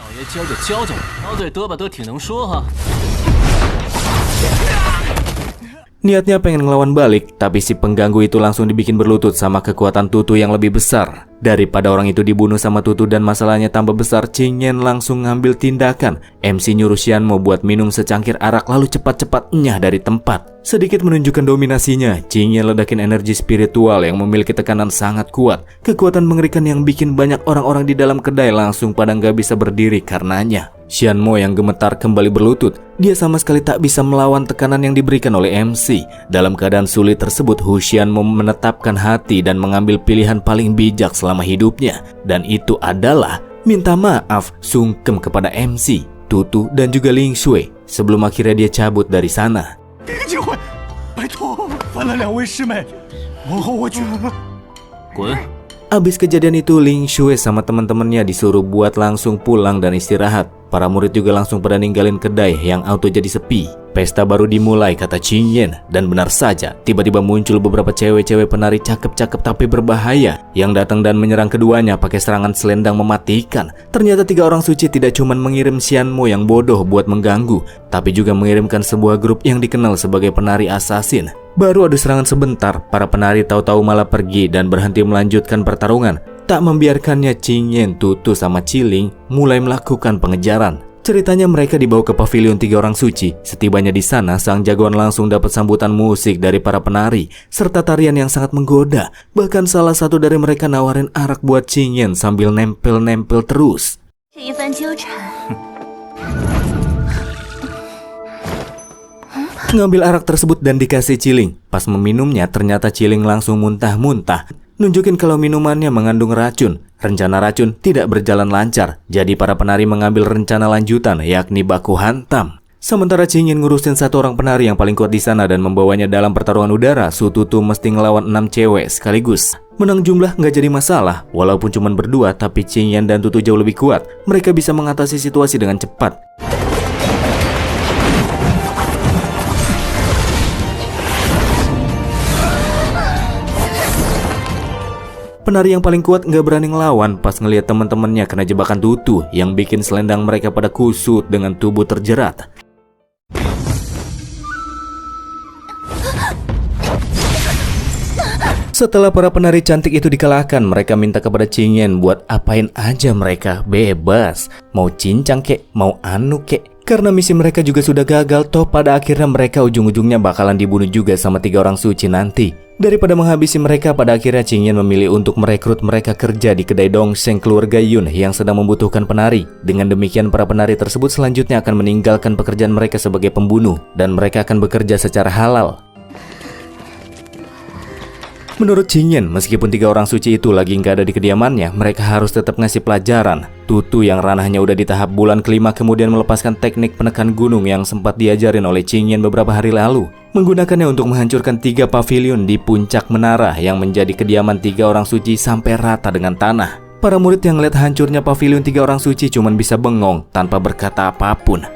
Niatnya pengen ngelawan balik, tapi si pengganggu itu langsung dibikin berlutut sama kekuatan Tutu yang lebih besar. Daripada orang itu dibunuh sama Tutu dan masalahnya tambah besar, Qingyan langsung ngambil tindakan. MC nyuruh Xianmo buat minum secangkir arak lalu cepat-cepat enyah dari tempat. Sedikit menunjukkan dominasinya, Qingyan ledakin energi spiritual yang memiliki tekanan sangat kuat. Kekuatan mengerikan yang bikin banyak orang-orang di dalam kedai langsung pada nggak bisa berdiri karenanya. Xianmo yang gemetar kembali berlutut. Dia sama sekali tak bisa melawan tekanan yang diberikan oleh MC. Dalam keadaan sulit tersebut, Hu Xianmo menetapkan hati dan mengambil pilihan paling bijak selama hidupnya. Dan itu adalah minta maaf sungkem kepada MC, Tutu, dan juga Ling Shui. Sebelum akhirnya dia cabut dari sana. Abis kejadian itu, Ling Shui sama teman-temannya disuruh buat langsung pulang dan istirahat. Para murid juga langsung pada ninggalin kedai yang auto jadi sepi. Pesta baru dimulai, kata Qingyan. Dan benar saja, tiba-tiba muncul beberapa cewek-cewek penari cakep-cakep tapi berbahaya yang datang dan menyerang keduanya pakai serangan selendang mematikan. Ternyata 3 orang suci tidak cuma mengirim Xianmo yang bodoh buat mengganggu, tapi juga mengirimkan sebuah grup yang dikenal sebagai penari assassin. Baru ada serangan sebentar, para penari tahu-tahu malah pergi dan berhenti melanjutkan pertarungan. Tak membiarkannya Qingyan, Tutu, sama Ciling mulai melakukan pengejaran. Ceritanya mereka dibawa ke pavilion 3 orang suci. Setibanya di sana, sang jagoan langsung dapat sambutan musik dari para penari serta tarian yang sangat menggoda. Bahkan salah satu dari mereka nawarin arak buat Qingyan sambil nempel-nempel terus. ngambil arak tersebut dan dikasih Ciling. Pas meminumnya ternyata Ciling langsung muntah-muntah, nunjukin kalau minumannya mengandung racun. Rencana racun tidak berjalan lancar, jadi para penari mengambil rencana lanjutan, yakni baku hantam. Sementara Qingyan ngurusin satu orang penari yang paling kuat di sana dan membawanya dalam pertarungan udara, Su Tutu mesti ngelawan 6 cewek sekaligus. Menang jumlah nggak jadi masalah, walaupun cuma berdua, tapi Qingyan dan Tutu jauh lebih kuat. Mereka bisa mengatasi situasi dengan cepat. Penari yang paling kuat nggak berani ngelawan pas ngelihat teman-temannya kena jebakan Tutu yang bikin selendang mereka pada kusut dengan tubuh terjerat. Setelah para penari cantik itu dikalahkan, mereka minta kepada Qingyan buat apain aja mereka, bebas. Mau cincang kek, mau anu kek. Karena misi mereka juga sudah gagal, toh pada akhirnya mereka ujung-ujungnya bakalan dibunuh juga sama 3 orang suci nanti. Daripada menghabisi mereka, pada akhirnya Qingyan memilih untuk merekrut mereka kerja di kedai Dongseng keluarga Yun yang sedang membutuhkan penari. Dengan demikian para penari tersebut selanjutnya akan meninggalkan pekerjaan mereka sebagai pembunuh dan mereka akan bekerja secara halal. Menurut Qingyan, meskipun 3 orang suci itu lagi nggak ada di kediamannya, mereka harus tetap ngasih pelajaran. Tutu yang ranahnya udah di tahap bulan kelima kemudian melepaskan teknik penekan gunung yang sempat diajarin oleh Qingyan beberapa hari lalu. Menggunakannya untuk menghancurkan 3 pavilion di puncak menara yang menjadi kediaman 3 orang suci sampai rata dengan tanah. Para murid yang lihat hancurnya pavilion 3 orang suci cuman bisa bengong tanpa berkata apapun.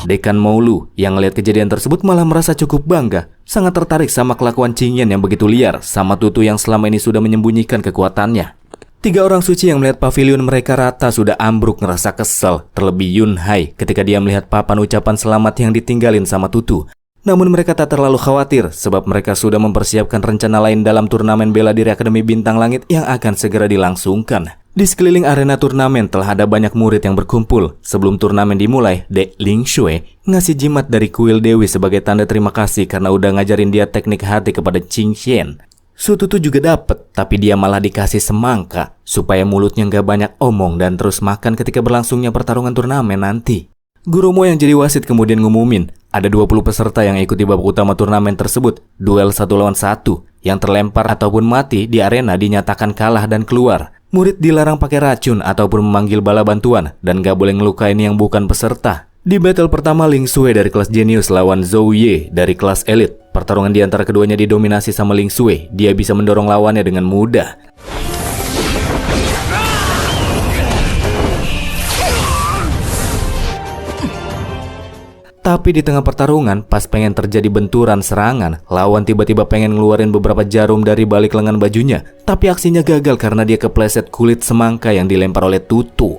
Dekan Moulu yang ngelihat kejadian tersebut malah merasa cukup bangga, sangat tertarik sama kelakuan Qingyan yang begitu liar sama Tutu yang selama ini sudah menyembunyikan kekuatannya. 3 orang suci yang melihat pavilion mereka rata sudah ambruk ngerasa kesel, terlebih Yun Hai ketika dia melihat papan ucapan selamat yang ditinggalin sama Tutu. Namun mereka tak terlalu khawatir sebab mereka sudah mempersiapkan rencana lain dalam turnamen bela diri Akademi Bintang Langit yang akan segera dilangsungkan. Di sekeliling arena turnamen telah ada banyak murid yang berkumpul. Sebelum turnamen dimulai, Dek Ling Shui ngasih jimat dari kuil Dewi sebagai tanda terima kasih karena udah ngajarin dia teknik hati kepada Qingyan. Su Tutu juga dapet, tapi dia malah dikasih semangka supaya mulutnya nggak banyak omong dan terus makan ketika berlangsungnya pertarungan turnamen nanti. Guru Mo yang jadi wasit kemudian ngumumin ada 20 peserta yang ikut di babak utama turnamen tersebut, duel 1 lawan 1. Yang terlempar ataupun mati di arena dinyatakan kalah dan keluar. Murid dilarang pakai racun ataupun memanggil bala bantuan dan gak boleh ngelukain yang bukan peserta. Di battle pertama, Ling Sui dari kelas Genius lawan Zhou Ye dari kelas Elite. Pertarungan di antara keduanya didominasi sama Ling Sui. Dia bisa mendorong lawannya dengan mudah. Tapi di tengah pertarungan, pas pengen terjadi benturan serangan, lawan tiba-tiba pengen ngeluarin beberapa jarum dari balik lengan bajunya. Tapi aksinya gagal karena dia kepleset kulit semangka yang dilempar oleh Tutu.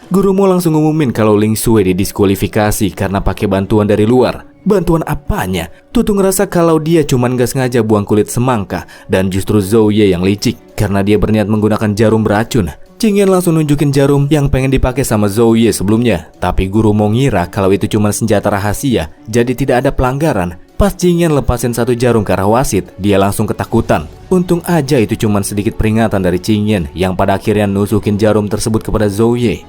Guru Mo langsung ngumumin kalau Ling Sui didiskualifikasi karena pakai bantuan dari luar. Bantuan apanya? Tutu ngerasa kalau dia cuman gak sengaja buang kulit semangka dan justru Zhou Ye yang licik karena dia berniat menggunakan jarum beracun. Qingyan langsung nunjukin jarum yang pengen dipakai sama Zhou Ye sebelumnya. Tapi Guru Mo ngira kalau itu cuma senjata rahasia, jadi tidak ada pelanggaran. Pas Qingyan lepasin satu jarum ke arah wasit, dia langsung ketakutan. Untung aja itu cuma sedikit peringatan dari Qingyan yang pada akhirnya nusukin jarum tersebut kepada Zhou Ye.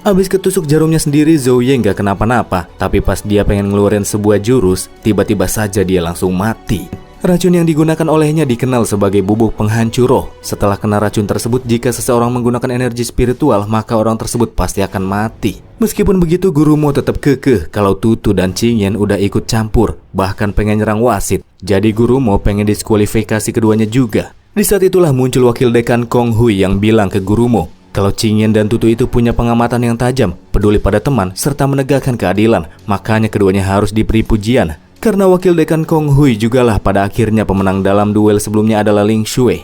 Abis ketusuk jarumnya sendiri, Zhou Ye nggak kenapa-napa. Tapi pas dia pengen ngeluarin sebuah jurus, tiba-tiba saja dia langsung mati. Racun yang digunakan olehnya dikenal sebagai bubuk penghancur roh. Setelah kena racun tersebut, jika seseorang menggunakan energi spiritual, maka orang tersebut pasti akan mati. Meskipun begitu, Guru Mo tetap kekeh kalau Tutu dan Qingyan udah ikut campur, bahkan pengen nyerang wasit. Jadi Guru Mo pengen diskualifikasi keduanya juga. Di saat itulah muncul wakil dekan Kong Hui yang bilang ke Guru Mo kalau Qingyan dan Tutu itu punya pengamatan yang tajam, peduli pada teman, serta menegakkan keadilan. Makanya keduanya harus diberi pujian. Karena wakil dekan Kong Hui jugalah pada akhirnya pemenang dalam duel sebelumnya adalah Ling Shui.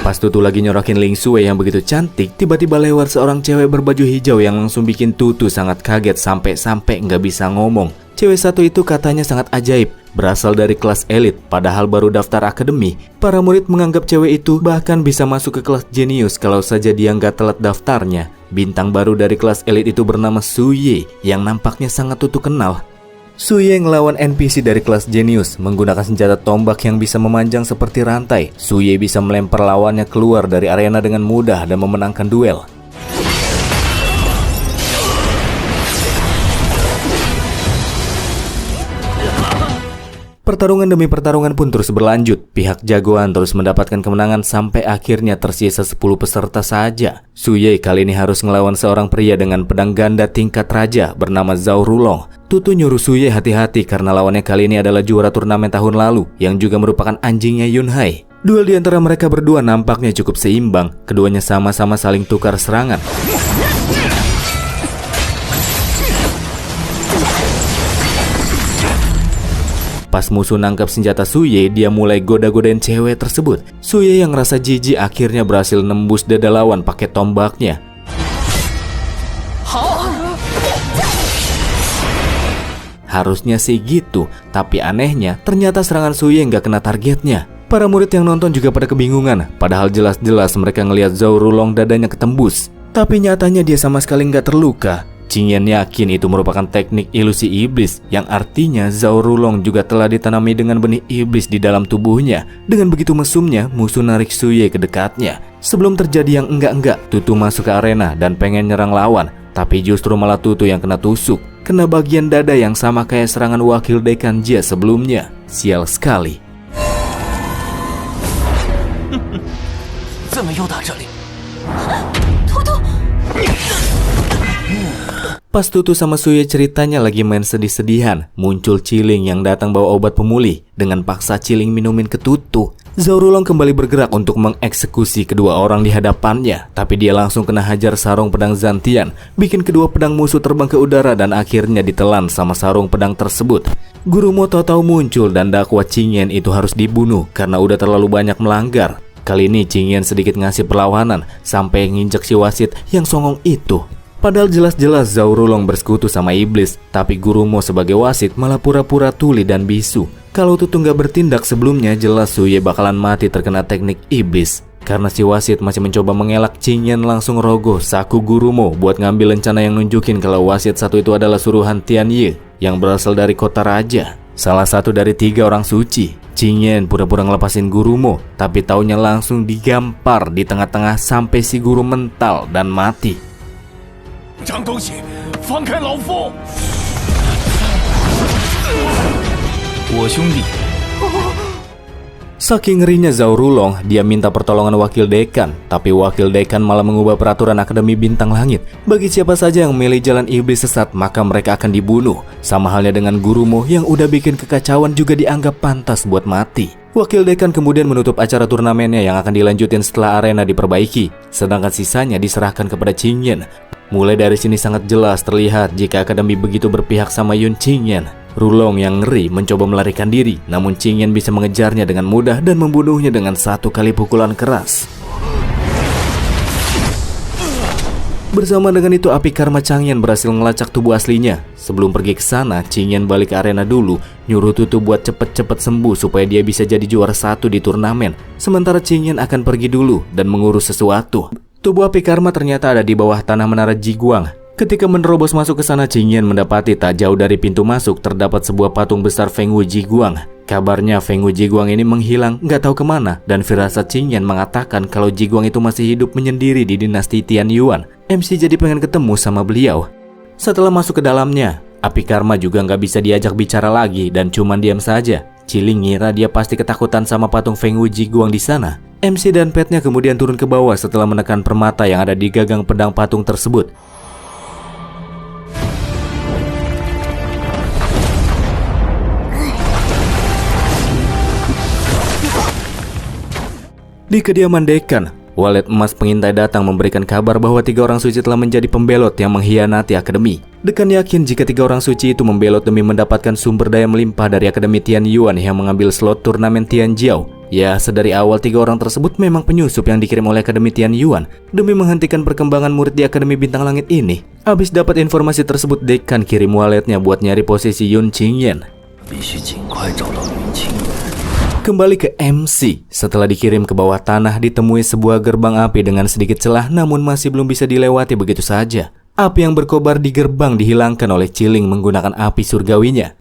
Pas Tutu lagi nyorokin Ling Shui yang begitu cantik, tiba-tiba lewat seorang cewek berbaju hijau yang langsung bikin Tutu sangat kaget sampai nggak bisa ngomong. Cewek satu itu katanya sangat ajaib, berasal dari kelas elit, padahal baru daftar akademi. Para murid menganggap cewek itu bahkan bisa masuk ke kelas jenius kalau saja dia nggak telat daftarnya. Bintang baru dari kelas elit itu bernama Suye, yang nampaknya sangat Tutu kenal. Suye ngelawan NPC dari kelas jenius menggunakan senjata tombak yang bisa memanjang seperti rantai. Suye bisa melempar lawannya keluar dari arena dengan mudah dan memenangkan duel. Pertarungan demi pertarungan pun terus berlanjut. Pihak jagoan terus mendapatkan kemenangan sampai akhirnya tersisa 10 peserta saja. Suye kali ini harus ngelawan seorang pria dengan pedang ganda tingkat raja bernama Zhao Rulong. Tutu nyuruh Suye hati-hati karena lawannya kali ini adalah juara turnamen tahun lalu yang juga merupakan anjingnya Yunhai. Duel di antara mereka berdua nampaknya cukup seimbang. Keduanya sama-sama saling tukar serangan. Pas musuh nangkap senjata Suye, dia mulai goda-godain cewek tersebut. Suye yang rasa jijik akhirnya berhasil nembus dada lawan pakai tombaknya. Harusnya sih gitu, tapi anehnya ternyata serangan Suye nggak kena targetnya. Para murid yang nonton juga pada kebingungan, padahal jelas-jelas mereka ngelihat Zhao Rulong dadanya ketembus. Tapi nyatanya dia sama sekali nggak terluka. Qingyan yakin itu merupakan teknik ilusi iblis, yang artinya Zhao Rulong juga telah ditanami dengan benih iblis di dalam tubuhnya. Dengan begitu mesumnya, musuh narik Suye ke dekatnya. Sebelum terjadi yang enggak-enggak, Tutu masuk ke arena dan pengen nyerang lawan. Tapi justru malah Tutu yang kena tusuk. Kena bagian dada yang sama kayak serangan wakil dekan Jia sebelumnya. Sial sekali. Pas Tutu sama Suye ceritanya lagi main sedih-sedihan, muncul Ciling yang datang bawa obat pemulih. Dengan paksa Ciling minumin ke Tutu. Zhao Rulong kembali bergerak untuk mengeksekusi kedua orang di hadapannya, tapi dia langsung kena hajar sarung pedang Zantian, bikin kedua pedang musuh terbang ke udara dan akhirnya ditelan sama sarung pedang tersebut. Guru Mo tahu-tahu muncul dan dakwa Qingyan itu harus dibunuh karena udah terlalu banyak melanggar. Kali ini Qingyan sedikit ngasih perlawanan sampai nginjek si wasit yang songong itu. Padahal jelas-jelas Zhao Rulong bersekutu sama iblis, tapi Guru Mo sebagai wasit malah pura-pura tuli dan bisu. Kalau Tutu nggak bertindak sebelumnya, jelas Suye bakalan mati terkena teknik iblis. Karena si wasit masih mencoba mengelak, Qingyan langsung rogoh saku Guru Mo buat ngambil lencana yang nunjukin kalau wasit satu itu adalah suruhan Tian Yi yang berasal dari kota raja. Salah satu dari 3 orang suci. Qingyan pura-pura ngelepasin Guru Mo, tapi taunya langsung digampar di tengah-tengah sampai si guru mental dan mati. 张东西，放开老夫！我兄弟。 Saking ngerinya Zhao Rulong, dia minta pertolongan wakil dekan, tapi wakil dekan malah mengubah peraturan Akademi Bintang Langit. Bagi siapa saja yang memilih jalan iblis sesat, maka mereka akan dibunuh. Sama halnya dengan Guru Mo yang udah bikin kekacauan juga dianggap pantas buat mati. Wakil dekan kemudian menutup acara turnamennya yang akan dilanjutin setelah arena diperbaiki, sedangkan sisanya diserahkan kepada Qingyan. Mulai dari sini sangat jelas terlihat jika Akademi begitu berpihak sama Yun Qingyan. Rulong yang ngeri mencoba melarikan diri, namun Qingyan bisa mengejarnya dengan mudah dan membunuhnya dengan 1 kali pukulan keras. Bersama dengan itu, api karma Changyan berhasil ngelacak tubuh aslinya. Sebelum pergi ke sana, Qingyan balik ke arena dulu, nyuruh Tutu buat cepet-cepet sembuh supaya dia bisa jadi juara 1 di turnamen. Sementara Qingyan akan pergi dulu dan mengurus sesuatu. Tubuh api karma ternyata ada di bawah tanah menara Jiguang. Ketika menerobos masuk ke sana, Qingyan mendapati tak jauh dari pintu masuk terdapat sebuah patung besar Feng Wu Jiguang. Kabarnya Feng Wu Jiguang ini menghilang, nggak tahu kemana, dan firasat Qingyan mengatakan kalau Jiguang itu masih hidup menyendiri di dinasti Tian Yuan. MC jadi pengen ketemu sama beliau. Setelah masuk ke dalamnya, api karma juga nggak bisa diajak bicara lagi dan cuman diam saja. Ciling ngira dia pasti ketakutan sama patung Feng Wu Jiguang di sana. MC dan petnya kemudian turun ke bawah setelah menekan permata yang ada di gagang pedang patung tersebut. Di kediaman dekan, walet emas pengintai datang memberikan kabar bahwa 3 orang suci telah menjadi pembelot yang mengkhianati akademi. Dekan yakin jika 3 orang suci itu membelot demi mendapatkan sumber daya melimpah dari Akademi Tian Yuan yang mengambil slot turnamen Tian Jiao. Ya, sedari awal 3 orang tersebut memang penyusup yang dikirim oleh Akademi Tianyuan demi menghentikan perkembangan murid di Akademi Bintang Langit ini. Habis dapat informasi tersebut, dekan kirim waletnya buat nyari posisi Yun Qingyan. Kembali ke MC, setelah dikirim ke bawah tanah ditemui sebuah gerbang api dengan sedikit celah namun masih belum bisa dilewati begitu saja. Api yang berkobar di gerbang dihilangkan oleh Chiling menggunakan api surgawinya.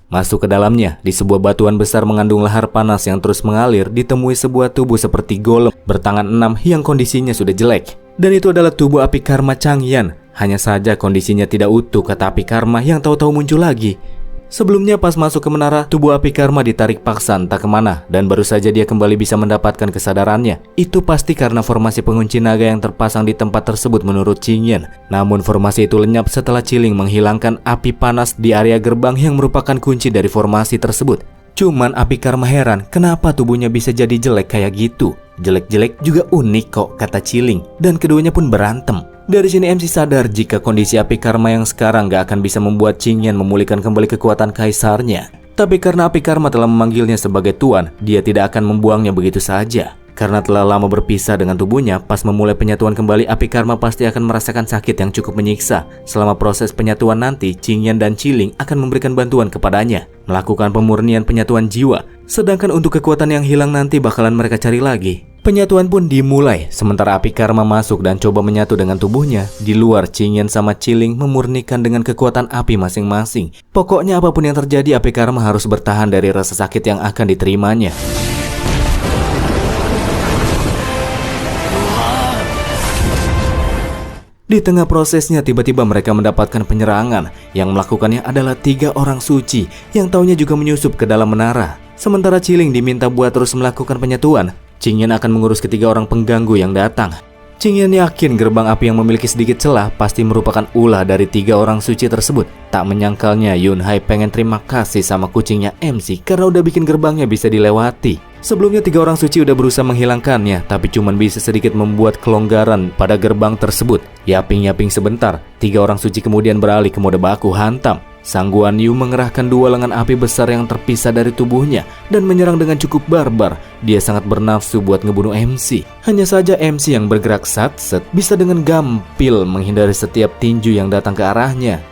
Masuk ke dalamnya, di sebuah batuan besar mengandung lahar panas yang terus mengalir, ditemui sebuah tubuh seperti golem bertangan 6 yang kondisinya sudah jelek. Dan itu adalah tubuh api karma Changyan. Hanya saja kondisinya tidak utuh, kata api karma yang tahu-tahu muncul lagi. Sebelumnya pas masuk ke menara, tubuh api karma ditarik paksa entah kemana dan baru saja dia kembali bisa mendapatkan kesadarannya. Itu pasti karena formasi pengunci naga yang terpasang di tempat tersebut menurut Qingyan. Namun formasi itu lenyap setelah Chiling menghilangkan api panas di area gerbang yang merupakan kunci dari formasi tersebut. Cuman api karma heran kenapa tubuhnya bisa jadi jelek kayak gitu. Jelek-jelek juga unik kok, kata Chiling, dan keduanya pun berantem. Dari sini MC sadar jika kondisi api karma yang sekarang gak akan bisa membuat Qingyan memulihkan kembali kekuatan kaisarnya. Tapi karena api karma telah memanggilnya sebagai tuan, dia tidak akan membuangnya begitu saja. Karena telah lama berpisah dengan tubuhnya, pas memulai penyatuan kembali, api karma pasti akan merasakan sakit yang cukup menyiksa. Selama proses penyatuan nanti, Qingyan dan Chiling akan memberikan bantuan kepadanya, melakukan pemurnian penyatuan jiwa. Sedangkan untuk kekuatan yang hilang nanti bakalan mereka cari lagi. Penyatuan pun dimulai, sementara api karma masuk dan coba menyatu dengan tubuhnya. Di luar, Qingyan sama Chiling memurnikan dengan kekuatan api masing-masing. Pokoknya apapun yang terjadi, api karma harus bertahan dari rasa sakit yang akan diterimanya. Di tengah prosesnya, tiba-tiba mereka mendapatkan penyerangan. Yang melakukannya adalah 3 orang suci yang taunya juga menyusup ke dalam menara. Sementara Chiling diminta buat terus melakukan penyatuan. Qingyan akan mengurus ketiga orang pengganggu yang datang. Qingyan yakin gerbang api yang memiliki sedikit celah pasti merupakan ulah dari 3 orang suci tersebut. Tak menyangkalnya Yunhai pengen terima kasih sama kucingnya MC karena udah bikin gerbangnya bisa dilewati. Sebelumnya 3 orang suci udah berusaha menghilangkannya, tapi cuman bisa sedikit membuat kelonggaran pada gerbang tersebut. Yaping-yaping sebentar, 3 orang suci kemudian beralih ke mode baku hantam. Sang Guan Yu mengerahkan 2 lengan api besar yang terpisah dari tubuhnya dan menyerang dengan cukup barbar. Dia sangat bernafsu buat ngebunuh MC. Hanya saja MC yang bergerak sat-set bisa dengan gampil menghindari setiap tinju yang datang ke arahnya.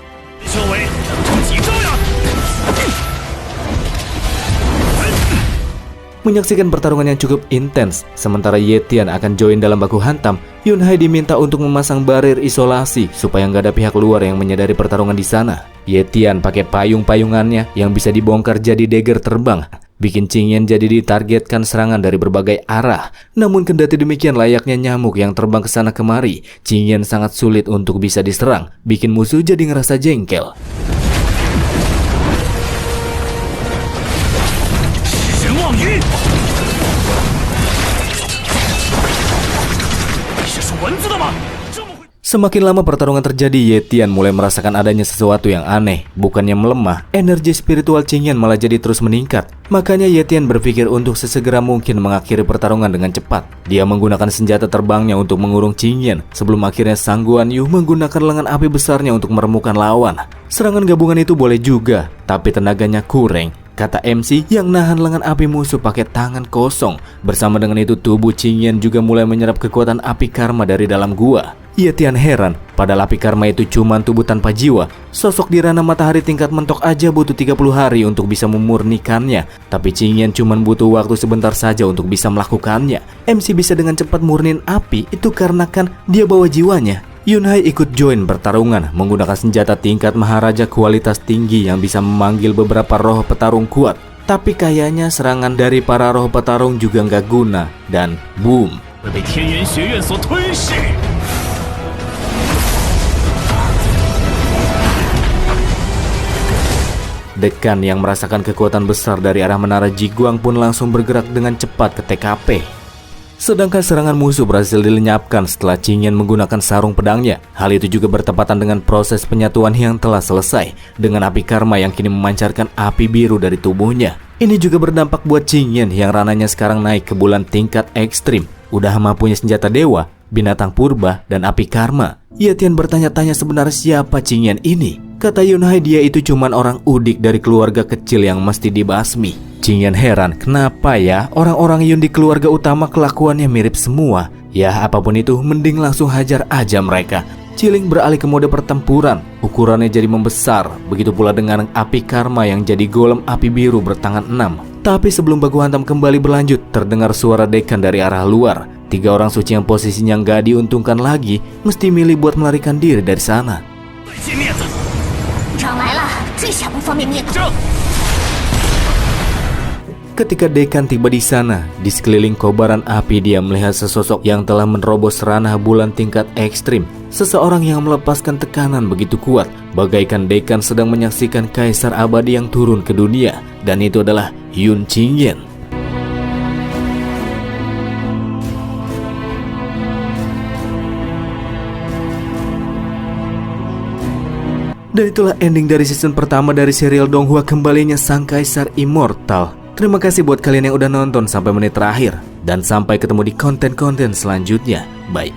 Menyaksikan pertarungan yang cukup intens, sementara Ye Tian akan join dalam baku hantam, Yunhai diminta untuk memasang barir isolasi supaya nggak ada pihak luar yang menyadari pertarungan di sana. Ye Tian pakai payung-payungannya yang bisa dibongkar jadi dagger terbang, bikin Qingyan jadi ditargetkan serangan dari berbagai arah. Namun kendati demikian, layaknya nyamuk yang terbang ke sana kemari, Qingyan sangat sulit untuk bisa diserang, bikin musuh jadi ngerasa jengkel. Semakin lama pertarungan terjadi, Ye Tian mulai merasakan adanya sesuatu yang aneh. Bukannya melemah, energi spiritual Qingyan malah jadi terus meningkat. Makanya Ye Tian berpikir untuk sesegera mungkin mengakhiri pertarungan dengan cepat. Dia menggunakan senjata terbangnya untuk mengurung Qingyan, sebelum akhirnya Sang Guan Yu menggunakan lengan api besarnya untuk meremukkan lawan. Serangan gabungan itu boleh juga, tapi tenaganya kurang, kata MC yang nahan lengan api musuh pakai tangan kosong. Bersama dengan itu, tubuh Qingyan juga mulai menyerap kekuatan api karma dari dalam gua. Ye Tian heran, padahal api karma itu cuma tubuh tanpa jiwa. Sosok di ranah matahari tingkat mentok aja butuh 30 hari untuk bisa memurnikannya. Tapi Qingyan cuma butuh waktu sebentar saja untuk bisa melakukannya. MC bisa dengan cepat murnin api, itu karena kan dia bawa jiwanya. Yunhai ikut join pertarungan menggunakan senjata tingkat maharaja kualitas tinggi yang bisa memanggil beberapa roh petarung kuat. Tapi kayaknya serangan dari para roh petarung juga nggak guna, dan boom. Dekan yang merasakan kekuatan besar dari arah menara Jiguang pun langsung bergerak dengan cepat ke TKP. Sedangkan serangan musuh berhasil dilenyapkan setelah Qingyan menggunakan sarung pedangnya. Hal itu juga bertepatan dengan proses penyatuan yang telah selesai, dengan api karma yang kini memancarkan api biru dari tubuhnya. Ini juga berdampak buat Qingyan yang rananya sekarang naik ke bulan tingkat ekstrim. Udah mah punya senjata dewa, binatang purba, dan api karma. Ye Tian bertanya-tanya sebenarnya siapa Qingyan ini. Kata Yunhai dia itu cuman orang udik dari keluarga kecil yang mesti dibasmi. Qingyan heran kenapa ya orang-orang Yun di keluarga utama kelakuannya mirip semua. Ya apapun itu mending langsung hajar aja mereka. Ciling beralih ke mode pertempuran. Ukurannya jadi membesar. Begitu pula dengan api karma yang jadi golem api biru bertangan 6. Tapi sebelum baku hantam kembali berlanjut, terdengar suara dekan dari arah luar. 3 orang suci yang posisinya nggak diuntungkan lagi mesti milih buat melarikan diri dari sana. 长来了，这下不方便灭口。 Ketika dekan tiba di sana, di sekeliling kobaran api dia melihat sesosok yang telah menerobos ranah bulan tingkat ekstrim. Seseorang yang melepaskan tekanan begitu kuat, bagaikan dekan sedang menyaksikan kaisar abadi yang turun ke dunia. Dan itu adalah Yun Qingyan. Dan itulah ending dari season pertama dari serial Donghua Kembalinya Sang Kaisar Immortal. Terima kasih buat kalian yang udah nonton sampai menit terakhir. Dan sampai ketemu di konten-konten selanjutnya. Bye.